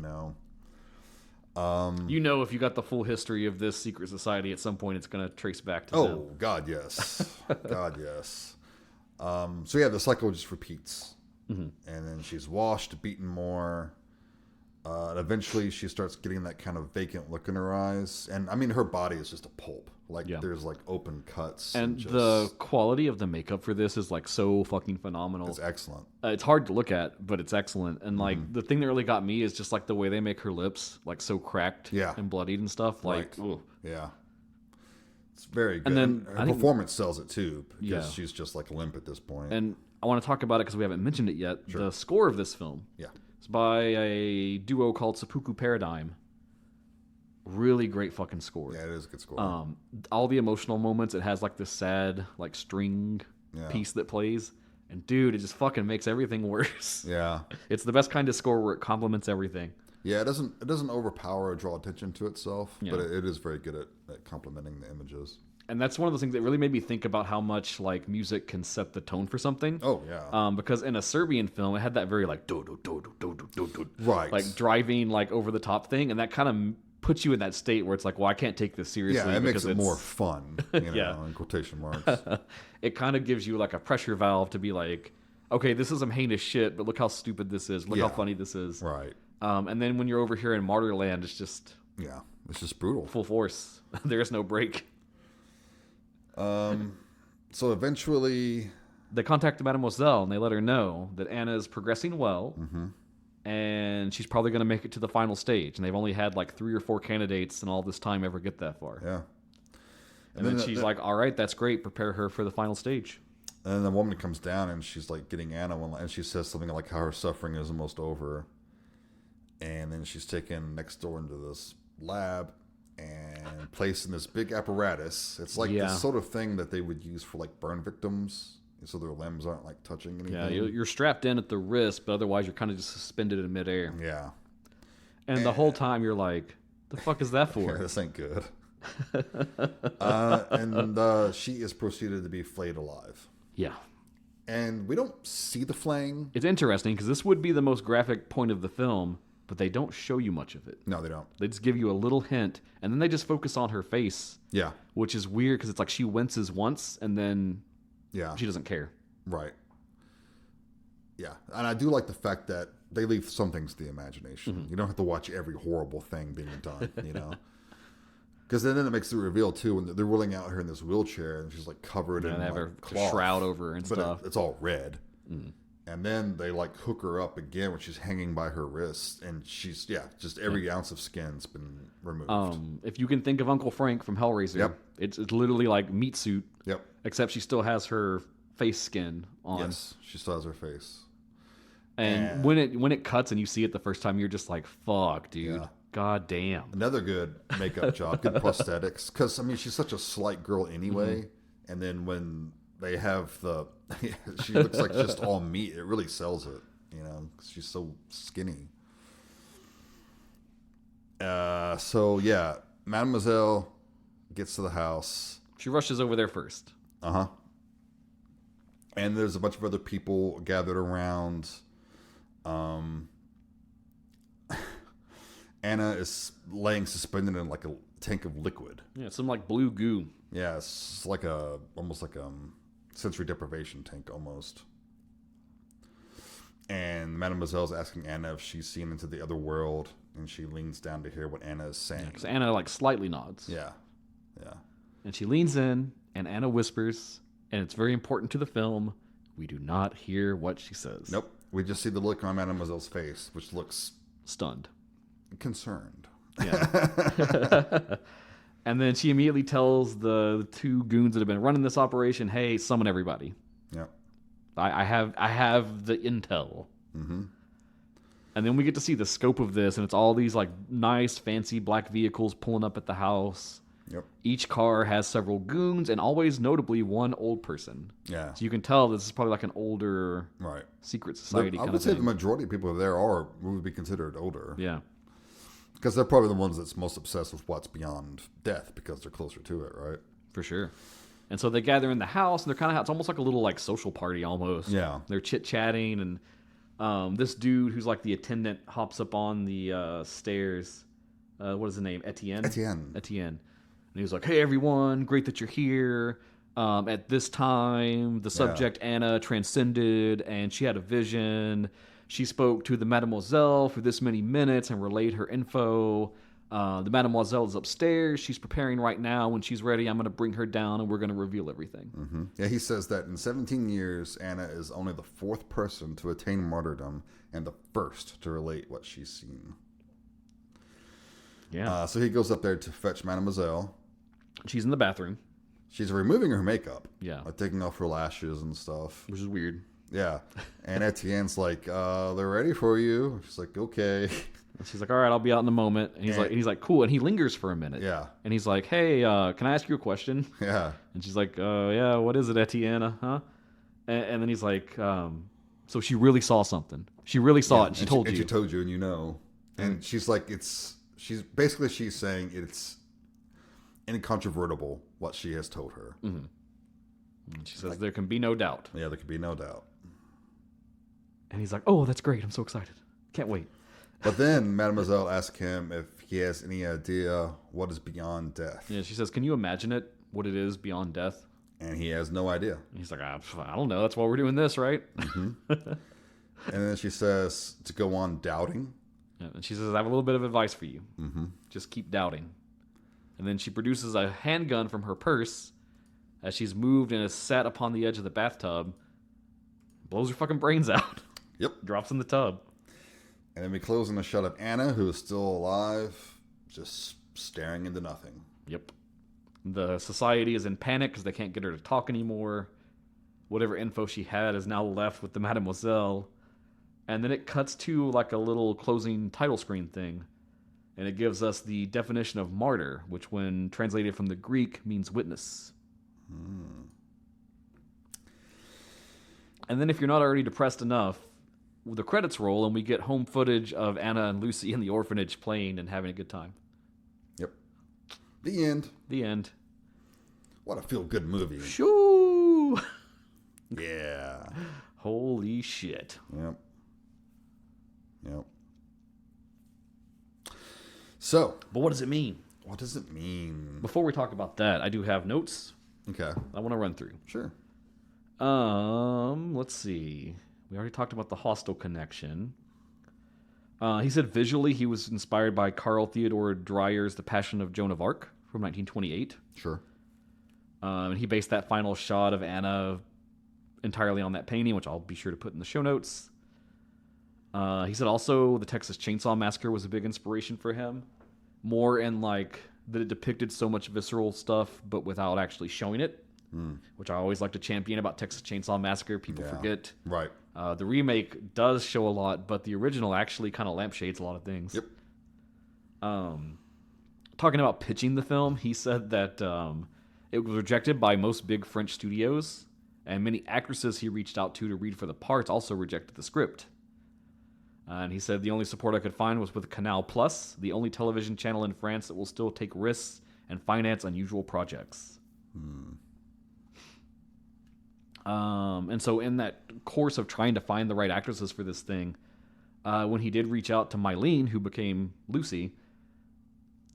you got the full history of this secret society, at some point it's going to trace back to them. Oh, God, yes. God, yes. So, yeah, the cycle just repeats. And then she's washed, beaten more. And eventually she starts getting that kind of vacant look in her eyes. And I mean, her body is just a pulp. Like there's like open cuts. And the quality of the makeup for this is like so fucking phenomenal. It's excellent. It's hard to look at, but it's excellent. And like the thing that really got me is just like the way they make her lips like so cracked and bloodied and stuff. Like, right. Yeah. It's very good. And then her performance sells it too, because she's just like limp at this point. And I want to talk about it because we haven't mentioned it yet. Sure. The score of this film. Yeah. It's by a duo called Seppuku Paradigm. Really great fucking score. Yeah, it is a good score. All the emotional moments, it has like this sad like string piece that plays. And dude, it just fucking makes everything worse. Yeah. It's the best kind of score where it complements everything. Yeah, it doesn't overpower or draw attention to itself, but it is very good at complementing the images. And that's one of those things that really made me think about how much like music can set the tone for something. Oh yeah. Because in a Serbian film, it had that very like do do do do do do do right, like driving like over the top thing, and that kind of puts you in that state where it's like, well, I can't take this seriously. Yeah, it makes it more fun. You know, in quotation marks. It kind of gives you like a pressure valve to be like, okay, this is some heinous shit, but look how stupid this is. Look how funny this is. Right. And then when you're over here in Martyrland, it's just it's just brutal, full force. There is no break. So eventually they contact Mademoiselle and they let her know that Anna is progressing well, and she's probably going to make it to the final stage. And they've only had like 3 or 4 candidates in all this time ever get that far. Yeah. And then she's like, all right, that's great. Prepare her for the final stage. And then the woman comes down and she's like getting Anna and she says something like how her suffering is almost over. And then she's taken next door into this lab and placed in this big apparatus. It's like this sort of thing that they would use for like burn victims, so their limbs aren't like touching anything. Yeah, you're strapped in at the wrist, but otherwise you're kind of just suspended in midair. Yeah. And the whole time you're like, the fuck is that for? This ain't good. And she is proceeded to be flayed alive. Yeah. And we don't see the flaying. It's interesting because this would be the most graphic point of the film, but they don't show you much of it. No, they don't. They just give you a little hint, and then they just focus on her face. Yeah. Which is weird because it's like she winces once, and then she doesn't care. Right. Yeah. And I do like the fact that they leave some things to the imagination. You don't have to watch every horrible thing being done, you know? Because then it makes the reveal, too, when they're rolling out her in this wheelchair, and she's, like, covered in, they have like, her cloth. shroud over her and stuff. It's all red. And then they, like, hook her up again when she's hanging by her wrist, and she's, just every ounce of skin's been removed. If you can think of Uncle Frank from Hellraiser, it's literally like meat suit. Yep. Except she still has her face skin on. Yes, she still has her face. And when it cuts and you see it the first time, you're just like, fuck, dude. Yeah. God damn. Another good makeup job, good prosthetics. Because, I mean, she's such a slight girl anyway. And then when they have she looks like just all meat. It really sells it, you know, 'cause she's so skinny. So, yeah, Mademoiselle gets to the house. She rushes over there first. Uh-huh. And there's a bunch of other people gathered around. Anna is laying suspended in like a tank of liquid. Yeah, some like blue goo. Yeah, it's like almost like a sensory deprivation tank almost. And Mademoiselle's asking Anna if she's seen into the other world, and she leans down to hear what Anna is saying. Because Anna like slightly nods. Yeah. And she leans in, and Anna whispers, and it's very important to the film, we do not hear what she says. Nope. We just see the look on Mademoiselle's face, which looks stunned. Concerned. Yeah. And then she immediately tells the 2 goons that have been running this operation, hey, summon everybody. Yep. I have the intel. Mm-hmm. And then we get to see the scope of this, and it's all these like nice, fancy black vehicles pulling up at the house. Yep. Each car has several goons, and always notably one old person. Yeah. So you can tell this is probably like an older secret society kind of thing. I would say the majority of people there would be considered older. Yeah. Because they're probably the ones that's most obsessed with what's beyond death because they're closer to it, right? For sure. And so they gather in the house, and they're kind of, it's almost like a little like social party almost. Yeah. They're chit-chatting, and this dude who's like the attendant hops up on the stairs. What is the name? Etienne. And he was like, hey, everyone, great that you're here. At this time, the subject, Anna, transcended, and she had a vision. She spoke to the Mademoiselle for this many minutes and relayed her info. The Mademoiselle is upstairs. She's preparing right now. When she's ready, I'm going to bring her down and we're going to reveal everything. Mm-hmm. Yeah, he says that in 17 years, Anna is only the 4th person to attain martyrdom and the first to relate what she's seen. Yeah. So he goes up there to fetch Mademoiselle. She's in the bathroom. She's removing her makeup. Yeah. Like taking off her lashes and stuff. Which is weird. Yeah. And Etienne's like, they're ready for you. She's like, okay. And she's like, all right, I'll be out in a moment. And he's like, cool. And he lingers for a minute. Yeah. And he's like, hey, can I ask you a question? Yeah. And she's like, yeah, what is it, Etienne? Huh? And then he's like, so she really saw something. She really saw it. And she told you. And she told you, and you know. And she's like, she's saying it's incontrovertible what she has told her. Mm-hmm. And she says, there can be no doubt. Yeah, there can be no doubt. And he's like, oh, that's great. I'm so excited. Can't wait. But then Mademoiselle asks him if he has any idea what is beyond death. Yeah, she says, can you imagine it, what it is beyond death? And he has no idea. And he's like, I don't know. That's why we're doing this, right? Mm-hmm. And then she says to go on doubting. Yeah, and she says, I have a little bit of advice for you. Mm-hmm. Just keep doubting. And then she produces a handgun from her purse as she's moved and is sat upon the edge of the bathtub. Blows her fucking brains out. Yep. Drops in the tub. And then we close on a shot of Anna, who is still alive, just staring into nothing. Yep. The society is in panic because they can't get her to talk anymore. Whatever info she had is now left with the Mademoiselle. And then it cuts to like a little closing title screen thing. And it gives us the definition of martyr, which when translated from the Greek means witness. And then if you're not already depressed enough, the credits roll and we get home footage of Anna and Lucy in the orphanage playing and having a good time. Yep. The end. The end. What a feel-good movie. Shoo! Yeah. Holy shit. Yep. Yep. So. But what does it mean? What does it mean? Before we talk about that, I do have notes. Okay. I want to run through. Sure. Let's see. We already talked about the Hostel connection. He said visually he was inspired by Carl Theodor Dreyer's The Passion of Joan of Arc from 1928. Sure. And he based that final shot of Anna entirely on that painting, which I'll be sure to put in the show notes. He said also the Texas Chainsaw Massacre was a big inspiration for him. More in like that it depicted so much visceral stuff, but without actually showing it. Which I always like to champion about Texas Chainsaw Massacre. People forget. Right. The remake does show a lot, but the original actually kind of lampshades a lot of things. Yep. Talking about pitching the film, he said that it was rejected by most big French studios, and many actresses he reached out to read for the parts also rejected the script. And he said the only support I could find was with Canal Plus, the only television channel in France that will still take risks and finance unusual projects. And so in that course of trying to find the right actresses for this thing, when he did reach out to Mylene, who became Lucy,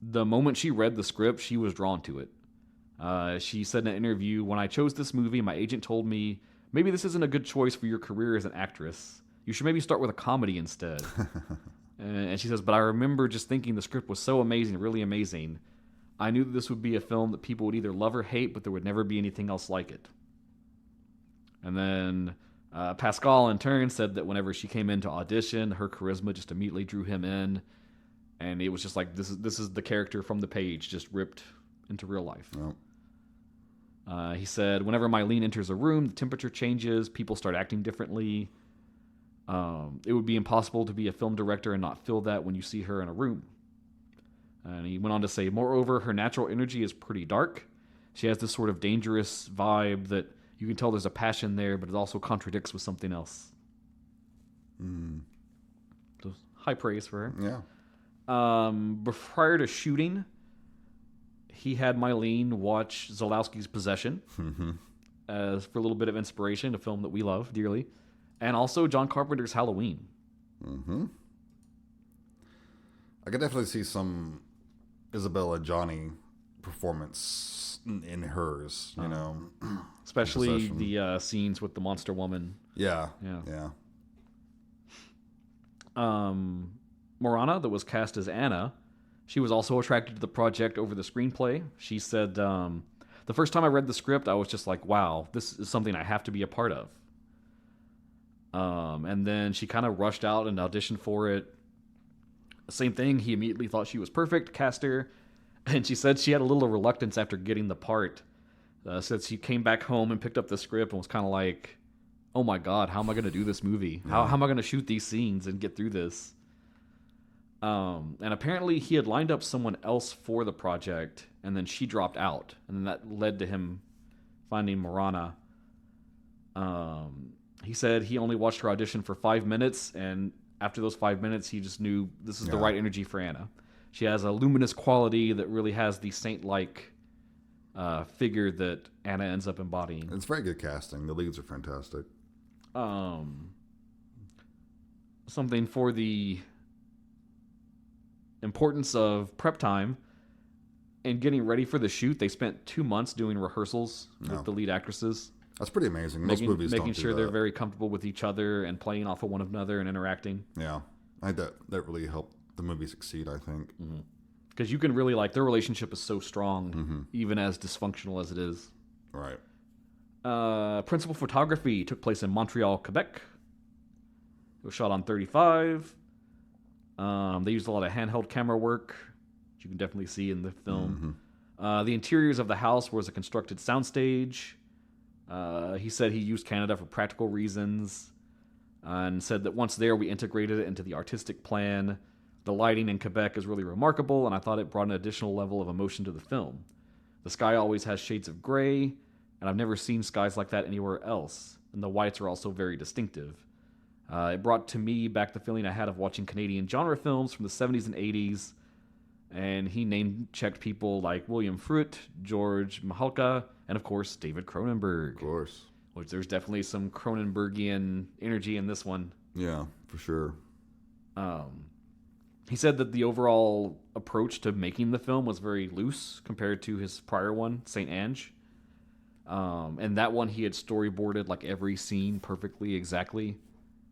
the moment she read the script, she was drawn to it. She said in an interview, when I chose this movie, my agent told me, maybe this isn't a good choice for your career as an actress. You should maybe start with a comedy instead. And she says, but I remember just thinking the script was so amazing, really amazing. I knew that this would be a film that people would either love or hate, but there would never be anything else like it. And then Pascal, in turn, said that whenever she came in to audition, her charisma just immediately drew him in. And it was just like, this is the character from the page, just ripped into real life. Oh. He said, whenever Mylene enters a room, the temperature changes, people start acting differently. It would be impossible to be a film director and not feel that when you see her in a room. And he went on to say, moreover, her natural energy is pretty dark. She has this sort of dangerous vibe that you can tell there's a passion there, but it also contradicts with something else. So high praise for her. Yeah. Prior to shooting, he had Mylene watch Zalowski's Possession as for a little bit of inspiration, a film that we love dearly, and also John Carpenter's Halloween. I could definitely see some Isabella Johnny performance in hers, you know. Especially the scenes with the monster woman. Yeah. Morana, that was cast as Anna, she was also attracted to the project over the screenplay. She said, the first time I read the script, I was just like, wow, this is something I have to be a part of. And then she kind of rushed out and auditioned for it. Same thing, he immediately thought she was perfect, cast her, and she said she had a little reluctance after getting the part. Said she came back home and picked up the script and was kind of like, oh my god, how am I going to do this movie? How am I going to shoot these scenes and get through this? And apparently he had lined up someone else for the project, and then she dropped out, and then that led to him finding Morana. He said he only watched her audition for 5 minutes, and after those 5 minutes, he just knew this is the right energy for Anna. She has a luminous quality that really has the saint-like figure that Anna ends up embodying. It's very good casting. The leads are fantastic. Something for the importance of prep time and getting ready for the shoot. They spent 2 months doing rehearsals with the lead actresses. That's pretty amazing. Most movies making don't do sure that. they're very comfortable with each other and playing off of one another and interacting. Yeah, I think that really helped the movie succeed, I think. Because you can really, like, their relationship is so strong, even as dysfunctional as it is. Right. Principal photography took place in Montreal, Quebec. It was shot on 35. They used a lot of handheld camera work, which you can definitely see in the film. The interiors of the house was a constructed soundstage. He said he used Canada for practical reasons, and said that once there, we integrated it into the artistic plan. The lighting in Quebec is really remarkable, and I thought it brought an additional level of emotion to the film. The sky always has shades of gray, and I've never seen skies like that anywhere else, and the whites are also very distinctive. It brought to me back the feeling I had of watching Canadian genre films from the 70s and 80s, and he name-checked people like William Fruit, George Mihalka, and of course, David Cronenberg. Of course. Which there's definitely some Cronenbergian energy in this one. Yeah, for sure. He said that the overall approach to making the film was very loose compared to his prior one, St. Ange. And that one he had storyboarded like every scene perfectly, exactly.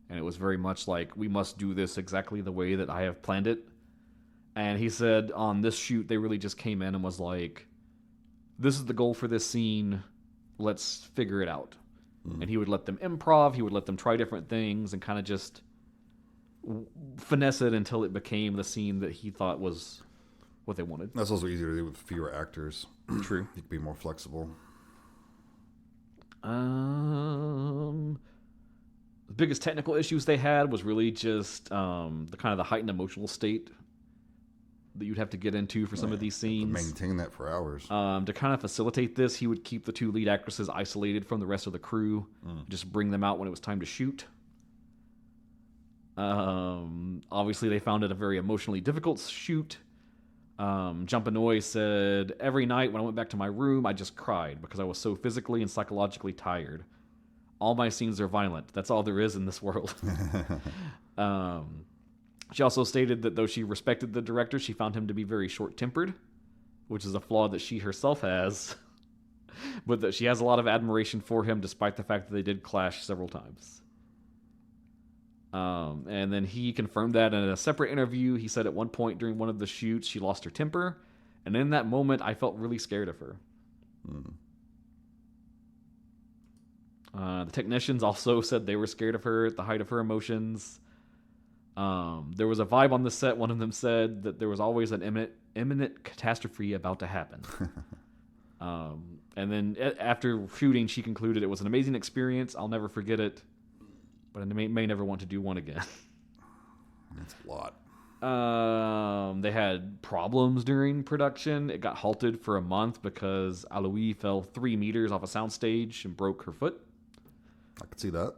And it was very much like, we must do this exactly the way that I have planned it. And he said on this shoot, they really just came in and was like, this is the goal for this scene. Let's figure it out. And he would let them improv. He would let them try different things and kind of just finesse it until it became the scene that he thought was what they wanted. That's also easier to do with fewer actors. True. You can be more flexible. The biggest technical issues they had was really just the kind of the heightened emotional state that you'd have to get into for some of these scenes. Maintain that for hours. To kind of facilitate this, he would keep the two lead actresses isolated from the rest of the crew, just bring them out when it was time to shoot. Obviously, they found it a very emotionally difficult shoot. Jumpanoy said, every night when I went back to my room, I just cried because I was so physically and psychologically tired. All my scenes are violent. That's all there is in this world. She also stated that though she respected the director, she found him to be very short-tempered, which is a flaw that she herself has. But that she has a lot of admiration for him despite the fact that they did clash several times. And then he confirmed that in a separate interview. He said at one point during one of the shoots, she lost her temper. And in that moment, I felt really scared of her. The technicians also said they were scared of her at the height of her emotions. There was a vibe on the set. One of them said that there was always an imminent catastrophe about to happen. And then after shooting, she concluded it was an amazing experience. I'll never forget it, but I may never want to do one again. That's a lot. They had problems during production. It got halted for a month because Aloy fell 3 meters off a soundstage and broke her foot. I could see that.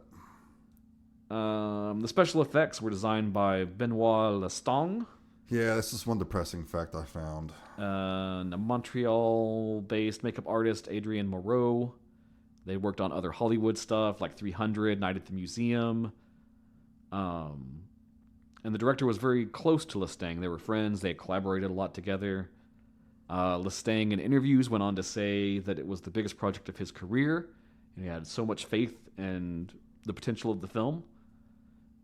The special effects were designed by Benoit Lestang. Yeah, this is one depressing fact I found. A Montreal-based makeup artist, Adrian Moreau. They worked on other Hollywood stuff like 300, Night at the Museum. And the director was very close to Lestang. They were friends. They collaborated a lot together. Lestang in interviews went on to say that it was the biggest project of his career. And he had so much faith in the potential of the film.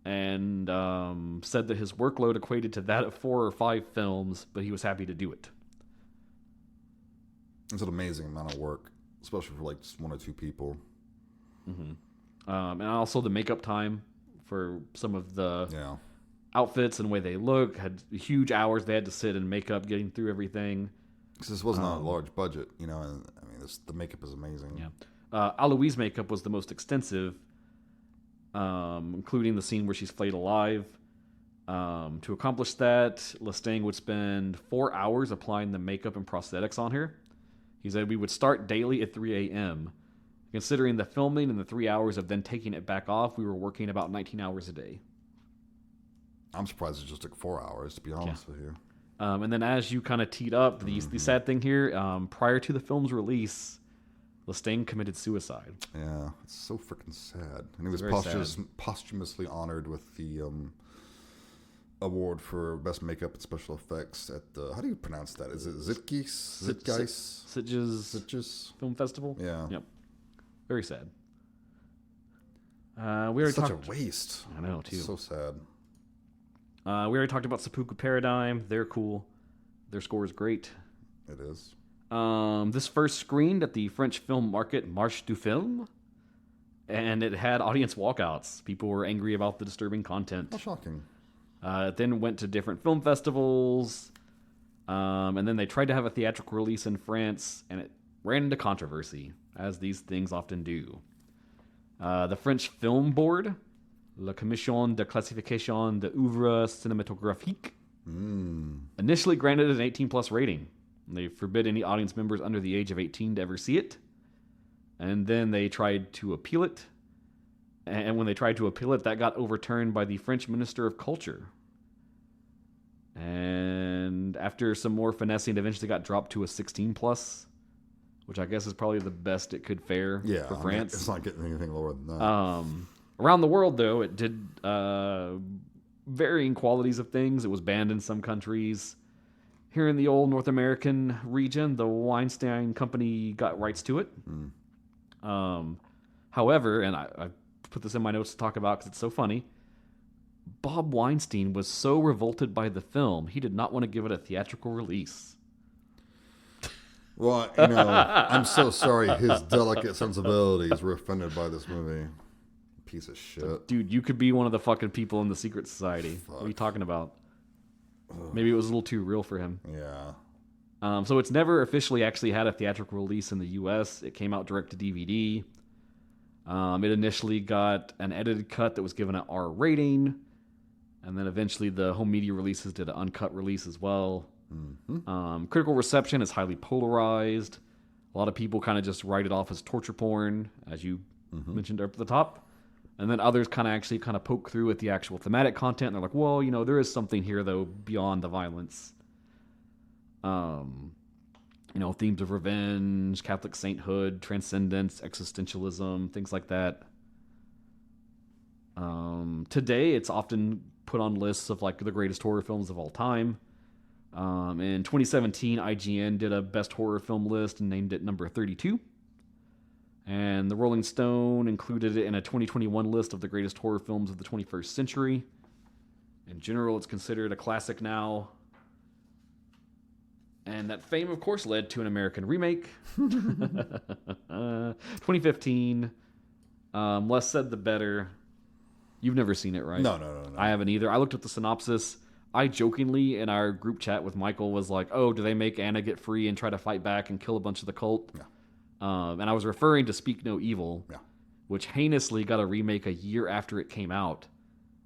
and said that his workload equated to that of 4 or 5 films, but he was happy to do it. It's an amazing amount of work, especially for like just 1 or 2 people. And also the makeup time for some of the Yeah. outfits and the way they look had huge hours they had to sit in makeup getting through everything. Because this wasn't a large budget, and I mean, the makeup is amazing. Yeah. Aloise's makeup was the most extensive, including the scene where she's flayed alive. To accomplish that, Lestang would spend 4 hours applying the makeup and prosthetics on her. He said we would start daily at 3 a.m. Considering the filming and the 3 hours of then taking it back off, we were working about 19 hours a day. I'm surprised it just took 4 hours, to be honest with you. And then as you kind of teed up, the sad thing here, prior to the film's release, Lestang committed suicide. Yeah, it's so freaking sad. And he was posthumously honored with the award for best makeup and special effects at the, how do you pronounce that? Is it Sitges Film Festival? Yeah. Yep. Very sad. We already Such a waste. I know, too. It's so sad. We already talked about Seppuku Paradigm. They're cool. Their score is great. It is. This first screened at the French film market Marche du Film, and it had audience walkouts. People were angry about the disturbing content. How shocking. It then went to different film festivals, and then they tried to have a theatrical release in France, and it ran into controversy, as these things often do. The French Film Board, La Commission de Classification des Oeuvres Cinématographiques, initially granted an 18-plus rating. They forbid any audience members under the age of 18 to ever see it. And then they tried to appeal it. And when they tried to appeal it, that got overturned by the French Minister of Culture. And after some more finessing, it eventually got dropped to a 16-plus, which I guess is probably the best it could fare for France. It's not getting anything lower than that. Around the world, though, it did varying qualities of things. It was banned in some countries. Here in the old North American region, the Weinstein Company got rights to it. However, and I put this in my notes to talk about because it's so funny, Bob Weinstein was so revolted by the film, he did not want to give it a theatrical release. Well, I'm so sorry his delicate sensibilities were offended by this movie. Piece of shit. Dude, you could be one of the fucking people in the secret society. Fuck. What are you talking about? Ugh. Maybe it was a little too real for him. Yeah. So it's never officially actually had a theatrical release in the U.S. It came out direct to DVD. It initially got an edited cut that was given an R rating. And then eventually the home media releases did an uncut release as well. Critical reception is highly polarized. A lot of people kind of just write it off as torture porn, as you mentioned up at the top. And then others kind of poke through at the actual thematic content. And they're like, well, there is something here, though, beyond the violence. Themes of revenge, Catholic sainthood, transcendence, existentialism, things like that. Today, it's often put on lists of like the greatest horror films of all time. In 2017, IGN did a best horror film list and named it number 32. And the Rolling Stone included it in a 2021 list of the greatest horror films of the 21st century. In general, it's considered a classic now. And that fame, of course, led to an American remake. 2015. Less said, the better. You've never seen it, right? No. I haven't either. I looked at the synopsis. I jokingly, in our group chat with Michael, was like, oh, do they make Anna get free and try to fight back and kill a bunch of the cult? Yeah. And I was referring to Speak No Evil, which heinously got a remake a year after it came out.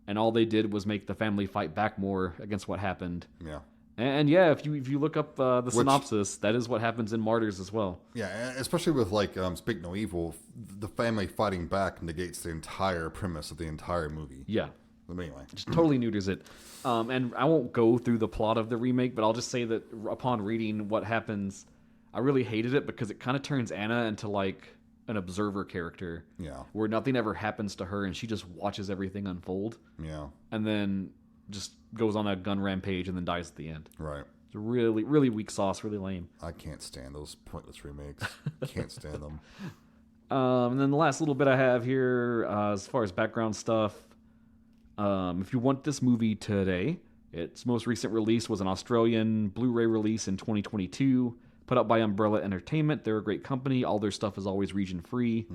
And all they did was make the family fight back more against what happened. Yeah. And if you look up the synopsis, that is what happens in Martyrs as well. Yeah, especially with like Speak No Evil, the family fighting back negates the entire premise of the entire movie. Yeah. But anyway. Just totally neuters it. And I won't go through the plot of the remake, but I'll just say that upon reading what happens, I really hated it because it kind of turns Anna into like an observer character. Yeah. Where nothing ever happens to her and she just watches everything unfold. Yeah. And then just goes on a gun rampage and then dies at the end. Right. It's really, really weak sauce, really lame. I can't stand those pointless remakes. Can't stand them. And then the last little bit I have here, as far as background stuff, If you want this movie today, its most recent release was an Australian Blu-ray release in 2022, put out by Umbrella Entertainment. They're a great company. All their stuff is always region-free.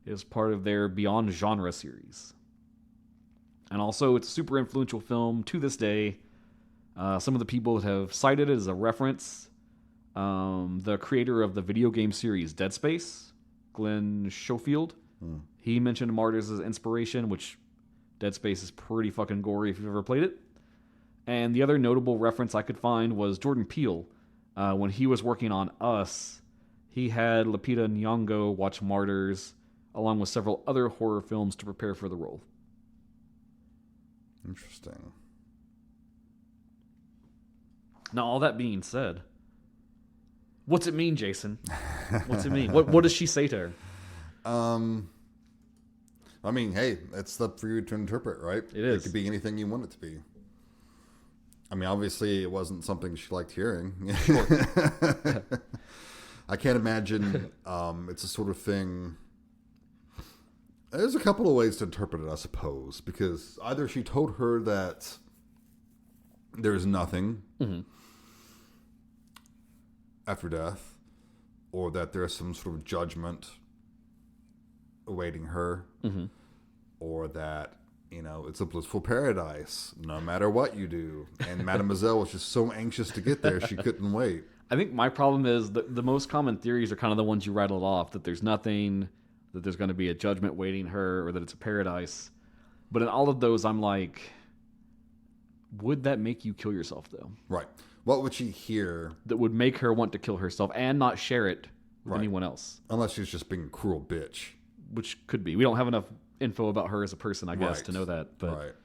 It is part of their Beyond Genre series. And also, it's a super influential film to this day. Some of the people have cited it as a reference. The creator of the video game series Dead Space, Glenn Schofield, he mentioned Martyrs as inspiration, which Dead Space is pretty fucking gory if you've ever played it. And the other notable reference I could find was Jordan Peele. When he was working on Us, he had Lupita Nyong'o watch Martyrs, along with several other horror films to prepare for the role. Interesting. Now, all that being said, what's it mean, Jason? What's it mean? What does she say to her? I mean, hey, it's up for you to interpret, right? It is. It could be anything you want it to be. I mean, obviously, it wasn't something she liked hearing. I can't imagine it's a sort of thing. There's a couple of ways to interpret it, I suppose, because either she told her that there's nothing after death, or that there's some sort of judgment awaiting her, or that, you know, it's a blissful paradise no matter what you do. And Mademoiselle was just so anxious to get there, she couldn't wait. I think my problem is the most common theories are kind of the ones you rattled off, that there's nothing, that there's going to be a judgment waiting her, or that it's a paradise. But in all of those, I'm like, would that make you kill yourself, though? Right. What would she hear? That would make her want to kill herself and not share it with anyone else. Unless she's just being a cruel bitch. Which could be. We don't have enough info about her as a person, I guess, to know that. But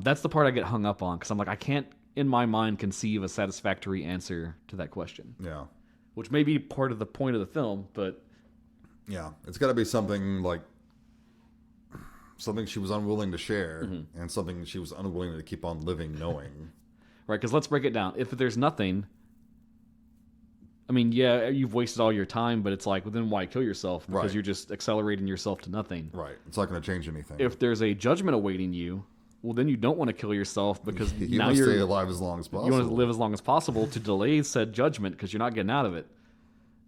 that's the part I get hung up on, because I'm like, I can't, in my mind, conceive a satisfactory answer to that question. Yeah. Which may be part of the point of the film, but... Yeah. It's got to be something like... something she was unwilling to share, and something she was unwilling to keep on living knowing. Right, because let's break it down. If there's nothing... I mean, yeah, you've wasted all your time, but it's like, well, then why kill yourself? Because you're just accelerating yourself to nothing. Right. It's not going to change anything. If there's a judgment awaiting you, well, then you don't want to kill yourself, because you now want to you're stay alive as long as possible. You want to live as long as possible to delay said judgment, because you're not getting out of it.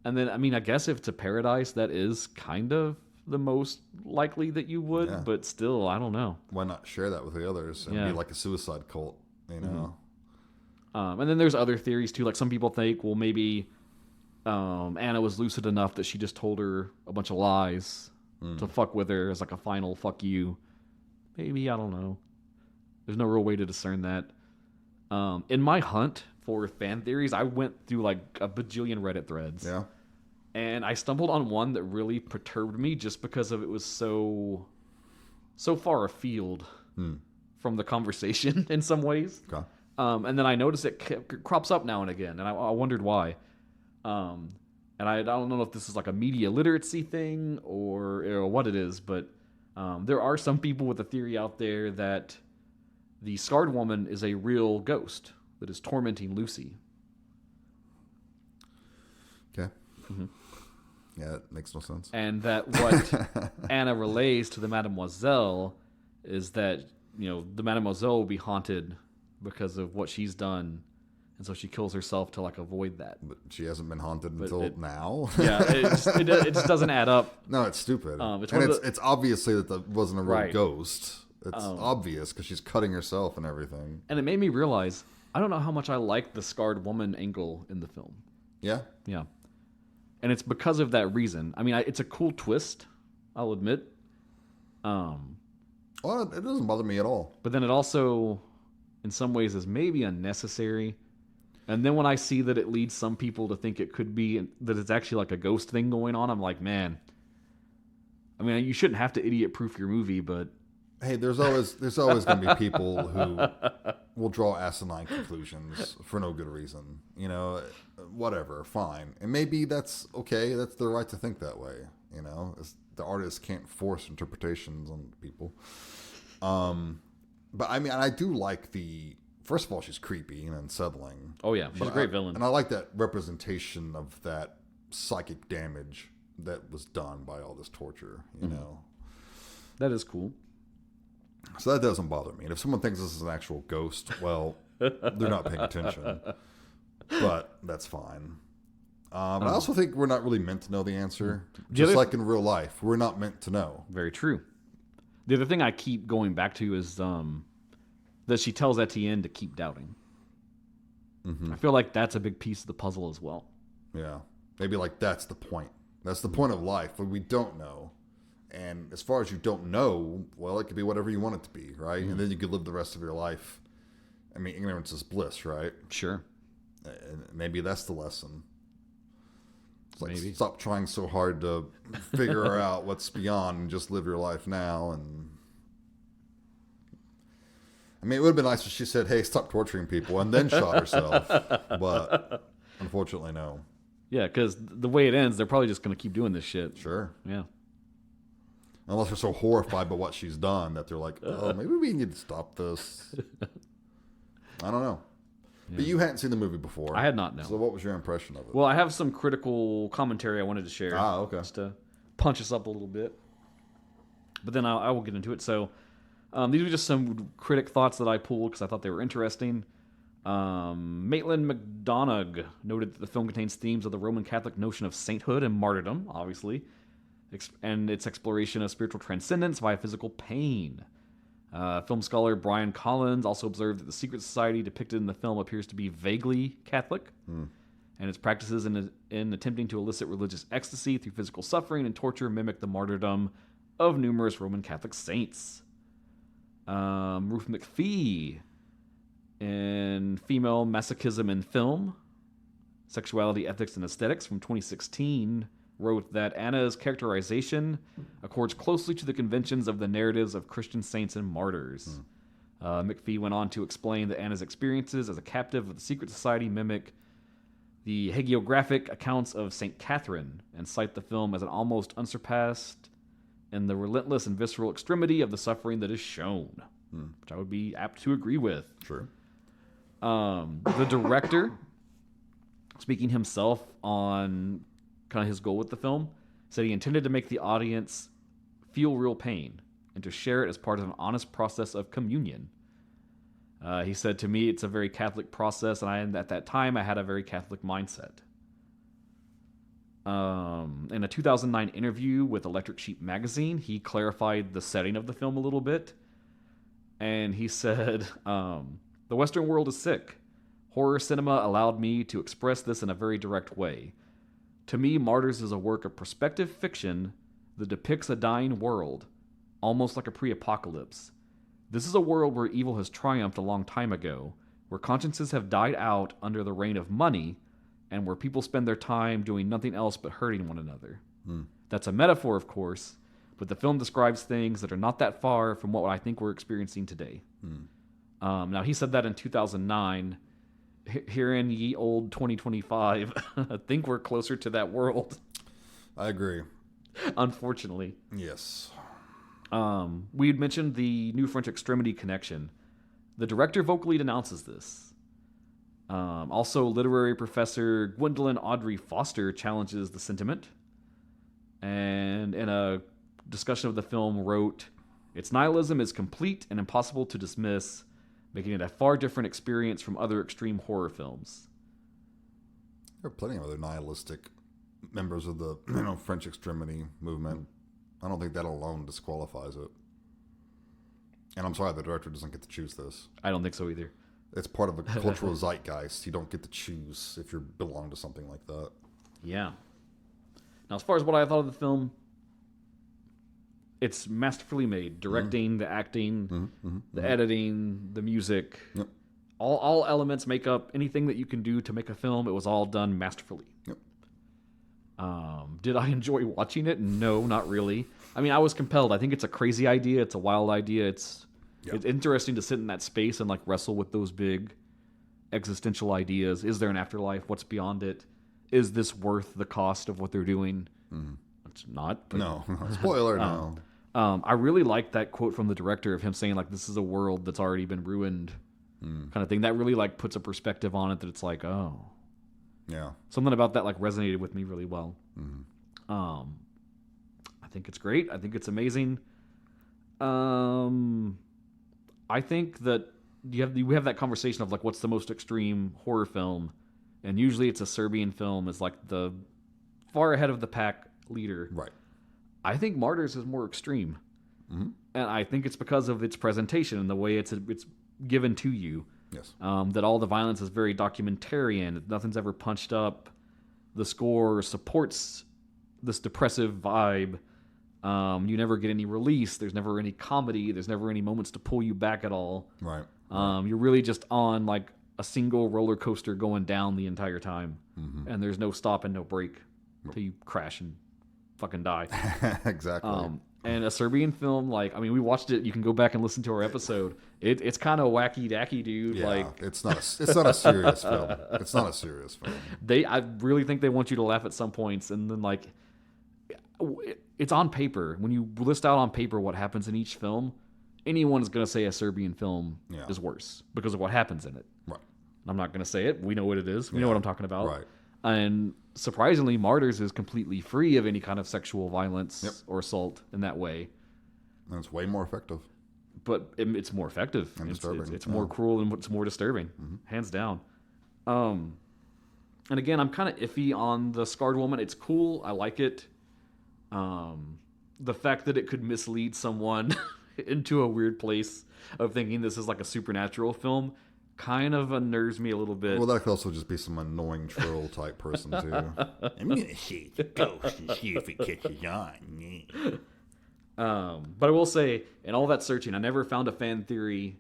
And then, I mean, I guess if it's a paradise, that is kind of the most likely that you would, but still, I don't know. Why not share that with the others and be like a suicide cult, you know? And then there's other theories, too. Like, some people think, well, maybe... Anna was lucid enough that she just told her a bunch of lies to fuck with her as like a final fuck you. Maybe, I don't know. There's no real way to discern that. In my hunt for fan theories, I went through like a bajillion Reddit threads. Yeah. And I stumbled on one that really perturbed me just because of it was so far afield from the conversation in some ways. Okay. And then I noticed it crops up now and again, and I wondered why. And I don't know if this is like a media literacy thing or what it is, but there are some people with a theory out there that the scarred woman is a real ghost that is tormenting Lucy. Okay. Yeah, that makes no sense. And that what Anna relays to the Mademoiselle is that, you know, the Mademoiselle will be haunted because of what she's done. And so she kills herself to like avoid that. But she hasn't been haunted until now. Yeah, it just doesn't add up. No, it's stupid. It's obviously that wasn't a real ghost. It's obvious because she's cutting herself and everything. And it made me realize I don't know how much I like the scarred woman angle in the film. Yeah? Yeah. And it's because of that reason. I mean, it's a cool twist, I'll admit. Well, it doesn't bother me at all. But then it also, in some ways, is maybe unnecessary. And then when I see that it leads some people to think it could be, that it's actually like a ghost thing going on, I'm like, man. I mean, you shouldn't have to idiot-proof your movie, but... Hey, there's always going to be people who will draw asinine conclusions for no good reason. You know, whatever, fine. And maybe that's okay. That's their right to think that way. You know, the artist can't force interpretations on people. But I mean, I do like the... First of all, she's creepy and unsettling. Oh, yeah. She's a great villain. And I like that representation of that psychic damage that was done by all this torture, you know. That is cool. So that doesn't bother me. And if someone thinks this is an actual ghost, well, they're not paying attention. But that's fine. But I also think we're not really meant to know the answer. Just like in real life, we're not meant to know. Very true. The other thing I keep going back to is that she tells Etienne to keep doubting. Mm-hmm. I feel like that's a big piece of the puzzle as well. Yeah. Maybe like that's the point. That's the point of life, but we don't know. And as far as you don't know, well, it could be whatever you want it to be, right? And then you could live the rest of your life. I mean, ignorance is bliss, right? Sure. And maybe that's the lesson. It's like, maybe. Stop trying so hard to figure out what's beyond and just live your life now. And I mean, it would have been nice if she said, hey, stop torturing people, and then shot herself. But unfortunately, no. Yeah, because the way it ends, they're probably just going to keep doing this shit. Sure. Yeah. Unless they're so horrified by what she's done that they're like, oh, maybe we need to stop this. I don't know. Yeah. But you hadn't seen the movie before. I had not, no. So what was your impression of it? Well, I have some critical commentary I wanted to share. Okay. Just to punch us up a little bit. But then I will get into it. So these are just some critic thoughts that I pulled because I thought they were interesting. Maitland McDonagh noted that the film contains themes of the Roman Catholic notion of sainthood and martyrdom, obviously, and its exploration of spiritual transcendence via physical pain. Film scholar Brian Collins also observed that the secret society depicted in the film appears to be vaguely Catholic, and its practices in attempting to elicit religious ecstasy through physical suffering and torture mimic the martyrdom of numerous Roman Catholic saints. Ruth McPhee in Female Masochism in Film, Sexuality, Ethics, and Aesthetics from 2016 wrote that Anna's characterization accords closely to the conventions of the narratives of Christian saints and martyrs. McPhee went on to explain that Anna's experiences as a captive of the secret society mimic the hagiographic accounts of St. Catherine and cite the film as an almost unsurpassed in the relentless and visceral extremity of the suffering that is shown, which I would be apt to agree with. Sure. The director, speaking himself on kind of his goal with the film, said he intended to make the audience feel real pain and to share it as part of an honest process of communion. He said, to me, it's a very Catholic process, and at that time, I had a very Catholic mindset. In a 2009 interview with Electric Sheep magazine, he clarified the setting of the film a little bit, and he said, the Western world is sick. Horror cinema allowed me to express this in a very direct way. To me, Martyrs is a work of perspective fiction that depicts a dying world, almost like a pre-apocalypse. This is a world where evil has triumphed a long time ago, where consciences have died out under the reign of money, and where people spend their time doing nothing else but hurting one another. That's a metaphor, of course, but the film describes things that are not that far from what I think we're experiencing today. Now, he said that in 2009. Here in ye old 2025, I think we're closer to that world. I agree. Unfortunately. Yes. We had mentioned the new French Extremity connection. The director vocally denounces this. Also, literary professor Gwendolyn Audrey Foster challenges the sentiment. And in a discussion of the film wrote, its nihilism is complete and impossible to dismiss, making it a far different experience from other extreme horror films. There are plenty of other nihilistic members of the French Extremity movement. I don't think that alone disqualifies it. And I'm sorry, the director doesn't get to choose this. I don't think so either. It's part of a cultural zeitgeist. You don't get to choose if you belong to something like that. Yeah. Now, as far as what I thought of the film, it's masterfully made. Directing, the acting, the editing, the music. Yep. All elements make up anything that you can do to make a film. It was all done masterfully. Yep. Did I enjoy watching it? No, not really. I mean, I was compelled. I think it's a crazy idea. It's a wild idea. It's interesting to sit in that space and like wrestle with those big existential ideas. Is there an afterlife? What's beyond it? Is this worth the cost of what they're doing? It's not. But, no. Spoiler, no. I really like that quote from the director of him saying like, this is a world that's already been ruined kind of thing. That really like puts a perspective on it that it's like, oh. Yeah. Something about that like resonated with me really well. I think it's great. I think it's amazing. I think that we have that conversation of like what's the most extreme horror film, and usually it's a Serbian film is like the far ahead of the pack leader. Right. I think Martyrs is more extreme, Mm-hmm. and I think it's because of its presentation and the way it's given to you. Yes. That all the violence is very documentarian. Nothing's ever punched up. The score supports this depressive vibe. You never get any release. There's never any comedy. There's never any moments to pull you back at all. Right. You're really just on like a single roller coaster going down the entire time, and there's no stop and no break till you crash and fucking die. Exactly. And a Serbian film, like, I mean, we watched it. You can go back and listen to our episode. It's kind of wacky dacky, dude. Yeah, like, it's not a serious film. It's not a serious film. I really think they want you to laugh at some points, and then like, it's on paper. When you list out on paper what happens in each film, anyone is going to say a Serbian film is worse because of what happens in it. Right. I'm not going to say it. We know what it is. We know what I'm talking about. Right. And surprisingly, Martyrs is completely free of any kind of sexual violence or assault in that way. And it's way more effective. But it's more effective. And disturbing. It's more cruel and it's more disturbing, hands down. And again, I'm kind of iffy on the scarred woman. It's cool. I like it. The fact that it could mislead someone into a weird place of thinking this is like a supernatural film kind of unnerves me a little bit. Well, that could also just be some annoying troll type person too. I'm gonna see the ghost and see if it catches on. But I will say, in all that searching, I never found a fan theory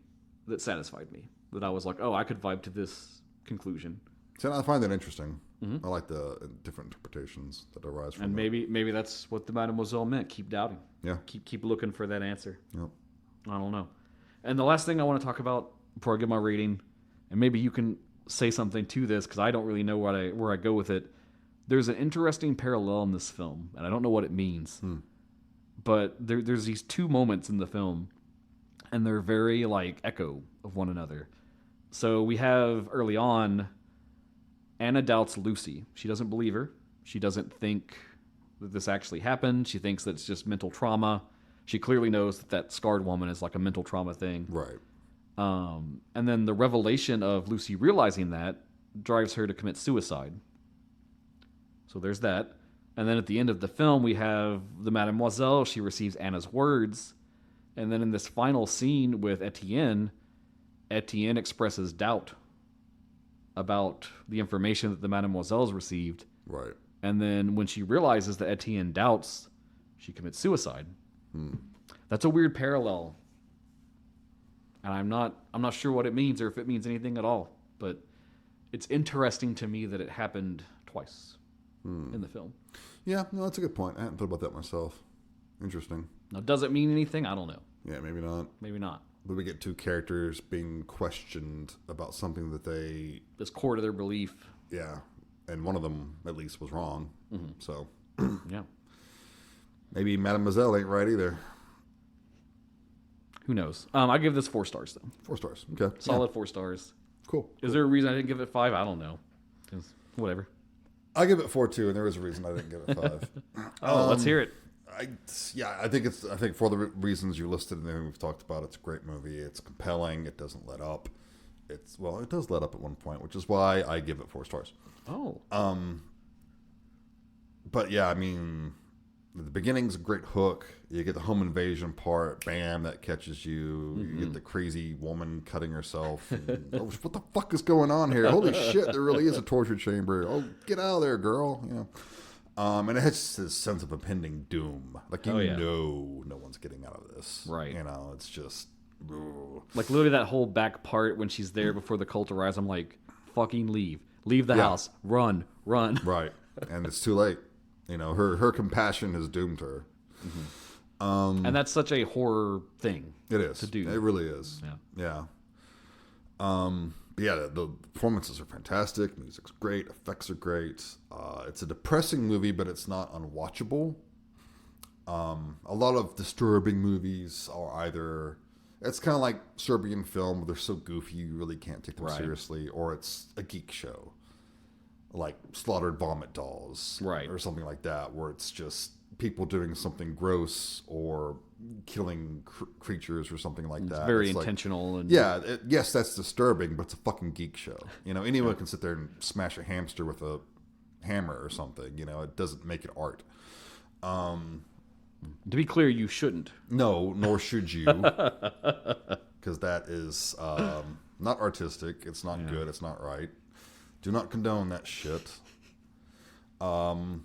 that satisfied me. That I was like, oh, I could vibe to this conclusion. See, I find that interesting. I like the different interpretations that arise from And it. maybe that's what the Mademoiselle meant. Keep doubting. Yeah. Keep looking for that answer. Yep. I don't know. And the last thing I want to talk about before I give my rating, and maybe you can say something to this because I don't really know where I go with it. There's an interesting parallel in this film, and I don't know what it means. But there's these two moments in the film, and they're very like echo of one another. So we have early on, Anna doubts Lucy. She doesn't believe her. She doesn't think that this actually happened. She thinks that it's just mental trauma. She clearly knows that scarred woman is like a mental trauma thing. Right. And then the revelation of Lucy realizing that drives her to commit suicide. So there's that. And then at the end of the film, we have the Mademoiselle. She receives Anna's words. And then in this final scene with Etienne expresses doubt about the information that the Mademoiselle's received. Right. And then when she realizes that Etienne doubts, she commits suicide. That's a weird parallel. And I'm not sure what it means or if it means anything at all. But it's interesting to me that it happened twice in the film. Yeah, no, that's a good point. I hadn't thought about that myself. Interesting. Now, does it mean anything? I don't know. Yeah, maybe not. Maybe not. But we get two characters being questioned about something that they... It's core to their belief. Yeah. And one of them, at least, was wrong. So... Yeah. Maybe Mademoiselle ain't right either. Who knows? I give this 4 stars, though. 4 stars. Okay. Solid 4 stars. Cool. Is there a reason I didn't give it 5? I don't know. Whatever. I give it 4 too, and there is a reason I didn't give it 5. Let's hear it. I think for the reasons you listed and then we've talked about, it's a great movie. It's compelling. It doesn't let up. It does let up at one point, which is why I give it 4 stars. Oh. But yeah, I mean, the beginning's a great hook. You get the home invasion part, bam, that catches you. You get the crazy woman cutting herself. And, oh, what the fuck is going on here? Holy shit, there really is a torture chamber. Oh, get out of there, girl. You know. And it has this sense of impending doom. Like, know no one's getting out of this. Right. You know, it's just... Ugh. Like, literally that whole back part when she's there before the cult arrives, I'm like, fucking leave. Leave the house. Run. Right. And it's too late. You know, her compassion has doomed her. And that's such a horror thing. It is. To do. It really is. Yeah. Yeah, the performances are fantastic. Music's great. Effects are great. It's a depressing movie, but it's not unwatchable. A lot of disturbing movies are either... It's kind of like Serbian film where they're so goofy you really can't take them seriously, or it's a geek show like Slaughtered Vomit Dolls, right, or something like that, where it's just people doing something gross or killing creatures or something like that. It's very like, intentional. And yes, that's disturbing, but it's a fucking geek show. You know, anyone can sit there and smash a hamster with a hammer or something. You know, it doesn't make it art. To be clear, you shouldn't. No, nor should you, because that is not artistic. It's not good. It's not right. Do not condone that shit. But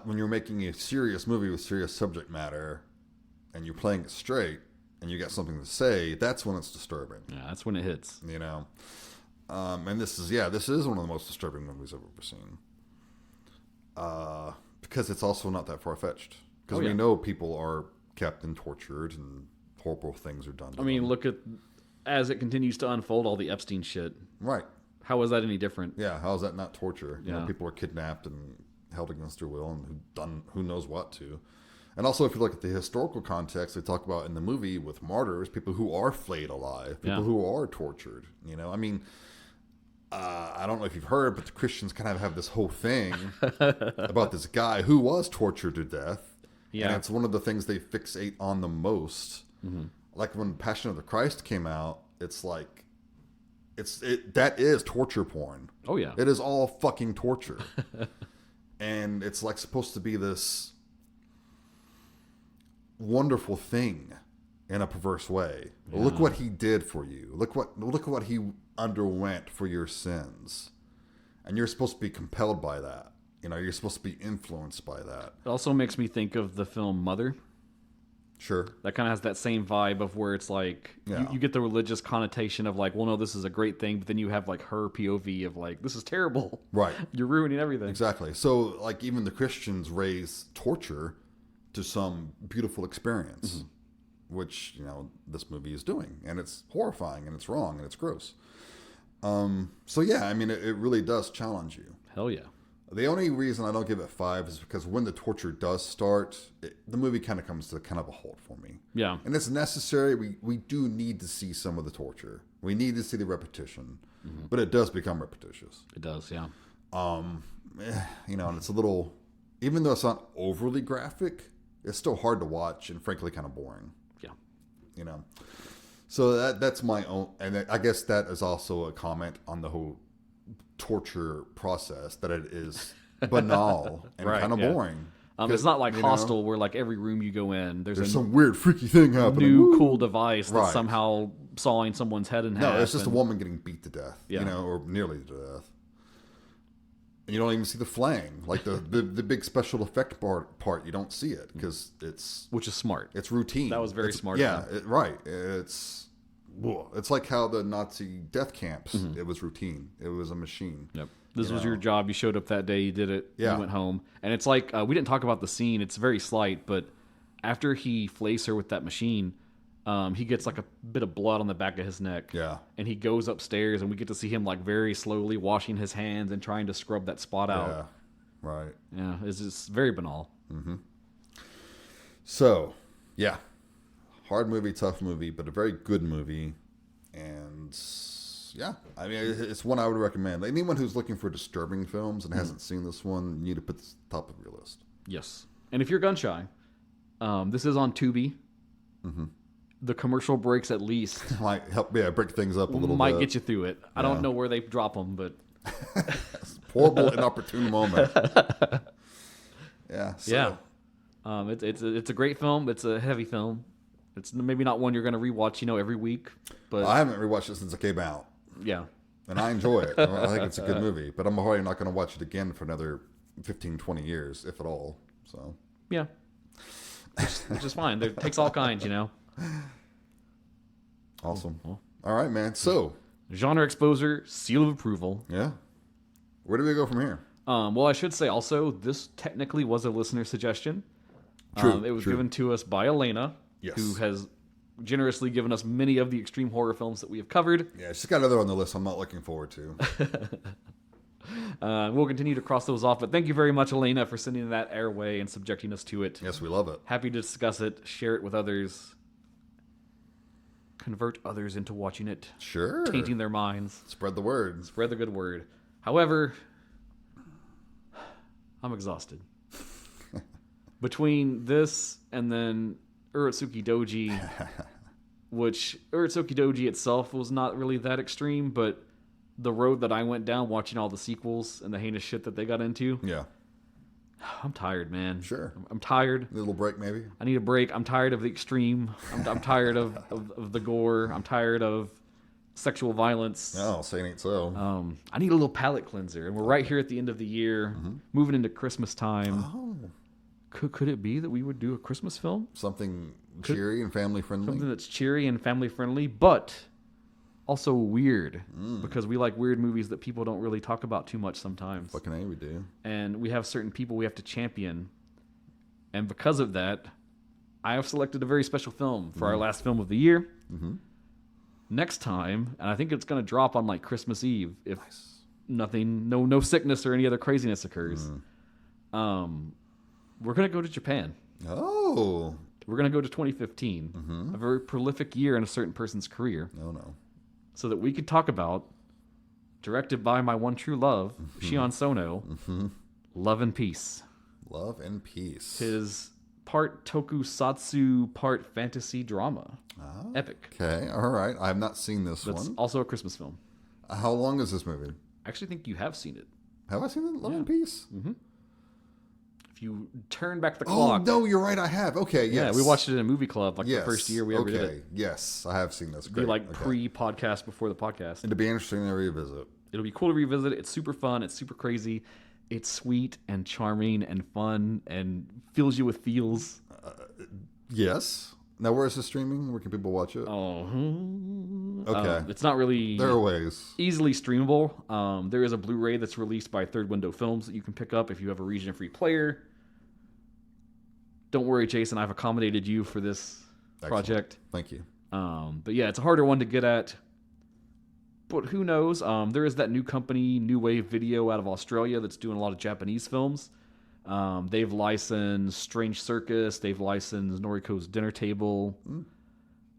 when you're making a serious movie with serious subject matter, and you're playing it straight, and you got something to say, that's when it's disturbing. Yeah, that's when it hits. You know, and this is one of the most disturbing movies I've ever seen. Because it's also not that far fetched. Because we know people are kept and tortured, and horrible things are done to them. Look at as it continues to unfold, all the Epstein shit. Right. How is that any different? Yeah. How is that not torture? You know, people are kidnapped and held against their will, and who've done who knows what to. And also, if you look at the historical context, they talk about in the movie with Martyrs, people who are flayed alive, people who are tortured. You know, I mean, I don't know if you've heard, but the Christians kind of have this whole thing about this guy who was tortured to death. Yeah. And it's one of the things they fixate on the most. Mm-hmm. Like when Passion of the Christ came out, it's like, that is torture porn. Oh, yeah. It is all fucking torture. And it's like supposed to be this wonderful thing in a perverse way. Yeah. Look what he did for you. Look what he underwent for your sins. And you're supposed to be compelled by that. You know, you're supposed to be influenced by that. It also makes me think of the film Mother. Sure. That kind of has that same vibe of where it's like, you get the religious connotation of like, well, no, this is a great thing. But then you have like her POV of like, this is terrible. Right. You're ruining everything. Exactly. So like even the Christians raise torture to some beautiful experience, which, you know, this movie is doing. And it's horrifying and it's wrong and it's gross. So yeah, I mean, it really does challenge you. Hell yeah. The only reason I don't give it 5 is because when the torture does start, the movie kind of comes to kind of a halt for me. Yeah. And it's necessary. We do need to see some of the torture. We need to see the repetition. Mm-hmm. But it does become repetitious. It does, yeah. You know, and it's a little, even though it's not overly graphic, it's still hard to watch and frankly kind of boring. Yeah. You know. So that's my own, and I guess that is also a comment on the whole torture process, that it is banal and kind of boring. It's not like Hostel, where like every room you go in, there's some weird freaky thing happening. New cool device that's somehow sawing someone's head in half. No, it's just a woman getting beat to death, you know, or nearly to death. And you don't even see the flaying, like the big special effect part. You don't see it because which is smart. It's routine. That was very smart. Yeah, right. It's like how the Nazi death camps. It was routine. It was a machine. Yep. This was your job. You showed up that day. You did it. Yeah. You went home. And it's like, we didn't talk about the scene. It's very slight, but after he flays her with that machine, he gets like a bit of blood on the back of his neck. Yeah. And he goes upstairs, and we get to see him like very slowly washing his hands and trying to scrub that spot out. Yeah. Right. Yeah. It's just very banal. Mm-hmm. So, yeah. Hard movie, tough movie, but a very good movie. And yeah, I mean, it's one I would recommend. Anyone who's looking for disturbing films and hasn't seen this one, you need to put this top of your list. Yes. And if you're gun shy, this is on Tubi. Mm-hmm. The commercial breaks at least might help, break things up a little bit. Might get you through it. I don't know where they drop them, but horrible, inopportune moment. Yeah. So. Yeah. It's a great film. It's a heavy film. It's maybe not one you're going to rewatch, every week. But I haven't rewatched it since it came out. Yeah. And I enjoy it. I think it's a good movie. But I'm probably not going to watch it again for another 15, 20 years, if at all. So yeah. Which is fine. It takes all kinds, Awesome. Well, all right, man. So genre exposure, seal of approval. Yeah. Where do we go from here? Well, I should say also, this technically was a listener suggestion. True. It was given to us by Elena. Yes. Who has generously given us many of the extreme horror films that we have covered. Yeah, she's got another on the list I'm not looking forward to. We'll continue to cross those off, but thank you very much, Elena, for sending that our way and subjecting us to it. Yes, we love it. Happy to discuss it, share it with others, convert others into watching it. Sure. Tainting their minds. Spread the word. Spread the good word. However, I'm exhausted. Between this and then Urotsukidoji, which Urotsukidoji itself was not really that extreme, but the road that I went down watching all the sequels and the heinous shit that they got into. Yeah. I'm tired, man. Sure. I'm tired. A little break, maybe? I need a break. I'm tired of the extreme. I'm tired of the gore. I'm tired of sexual violence. Oh, saying ain't so. I need a little palate cleanser. And we're right here at the end of the year, moving into Christmas time. Oh. Could it be that we would do a Christmas film? Something cheery and family friendly? Something that's cheery and family friendly, but also weird. Because we like weird movies that people don't really talk about too much sometimes. Fucking A, we do. And we have certain people we have to champion. And because of that, I have selected a very special film for our last film of the year. Next time, and I think it's going to drop on like Christmas Eve if nothing, no sickness or any other craziness occurs. We're going to go to Japan. Oh. We're going to go to 2015, a very prolific year in a certain person's career. Oh, no. So that we could talk about, directed by my one true love, Shion Sono, Love and Peace. Love and Peace. His part tokusatsu, part fantasy drama. Epic. Okay, all right. I have not seen this That's one. also a Christmas film. How long is this movie? I actually think you have seen it. Have I seen it? Love and Peace? If you turn back the Oh, clock. no, you're right. I have. Okay, yes. Yeah, we watched it in a movie club like the first year we ever did it. Yes, I have seen this. It'd be like pre-podcast before the podcast. It'd be interesting to revisit. It'll be cool to revisit. It's super fun. It's super crazy. It's sweet and charming and fun and fills you with feels. Yes. Now, where is this streaming? Where can people watch it? Okay. It's not really There are ways. easily streamable. There is a Blu-ray that's released by Third Window Films that you can pick up if you have a region-free player. Don't worry, Jason. I've accommodated you for this project. Thank you. But yeah, it's a harder one to get at. But who knows? There is that new company, New Wave Video, out of Australia that's doing a lot of Japanese films. They've licensed Strange Circus. They've licensed Noriko's Dinner Table.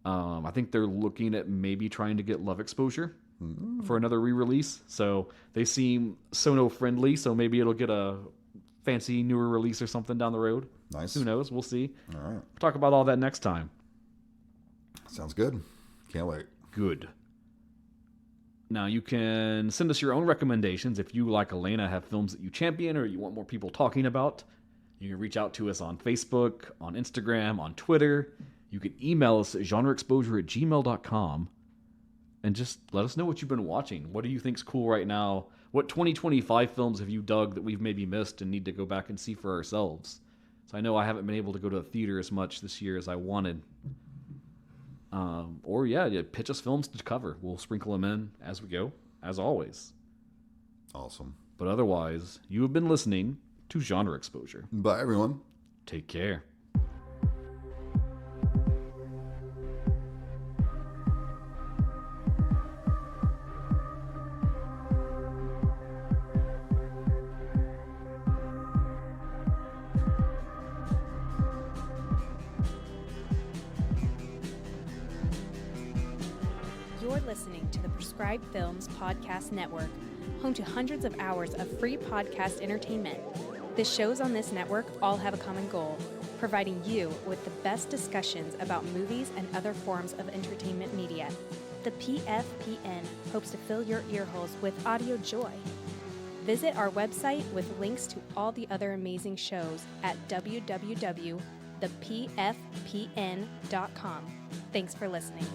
I think they're looking at maybe trying to get Love Exposure for another re-release. So they seem Sono-friendly, so maybe it'll get a fancy newer release or something down the road. Nice. Who knows? We'll see. All right. We'll talk about all that next time. Sounds good. Can't wait. Good. Now, you can send us your own recommendations. If you, like Elena, have films that you champion or you want more people talking about, you can reach out to us on Facebook, on Instagram, on Twitter. You can email us at genreexposure@gmail.com and just let us know what you've been watching. What do you think's cool right now? What 2025 films have you dug that we've maybe missed and need to go back and see for ourselves? So I know I haven't been able to go to the theater as much this year as I wanted. Or pitch us films to cover. We'll sprinkle them in as we go, as always. Awesome. But otherwise, you have been listening to Genre Exposure. Bye, everyone. Take care. You're listening to the Prescribed Films Podcast Network, home to hundreds of hours of free podcast entertainment. The shows on this network all have a common goal, providing you with the best discussions about movies and other forms of entertainment media. The PFPN hopes to fill your earholes with audio joy. Visit our website with links to all the other amazing shows at www.thepfpn.com. Thanks for listening.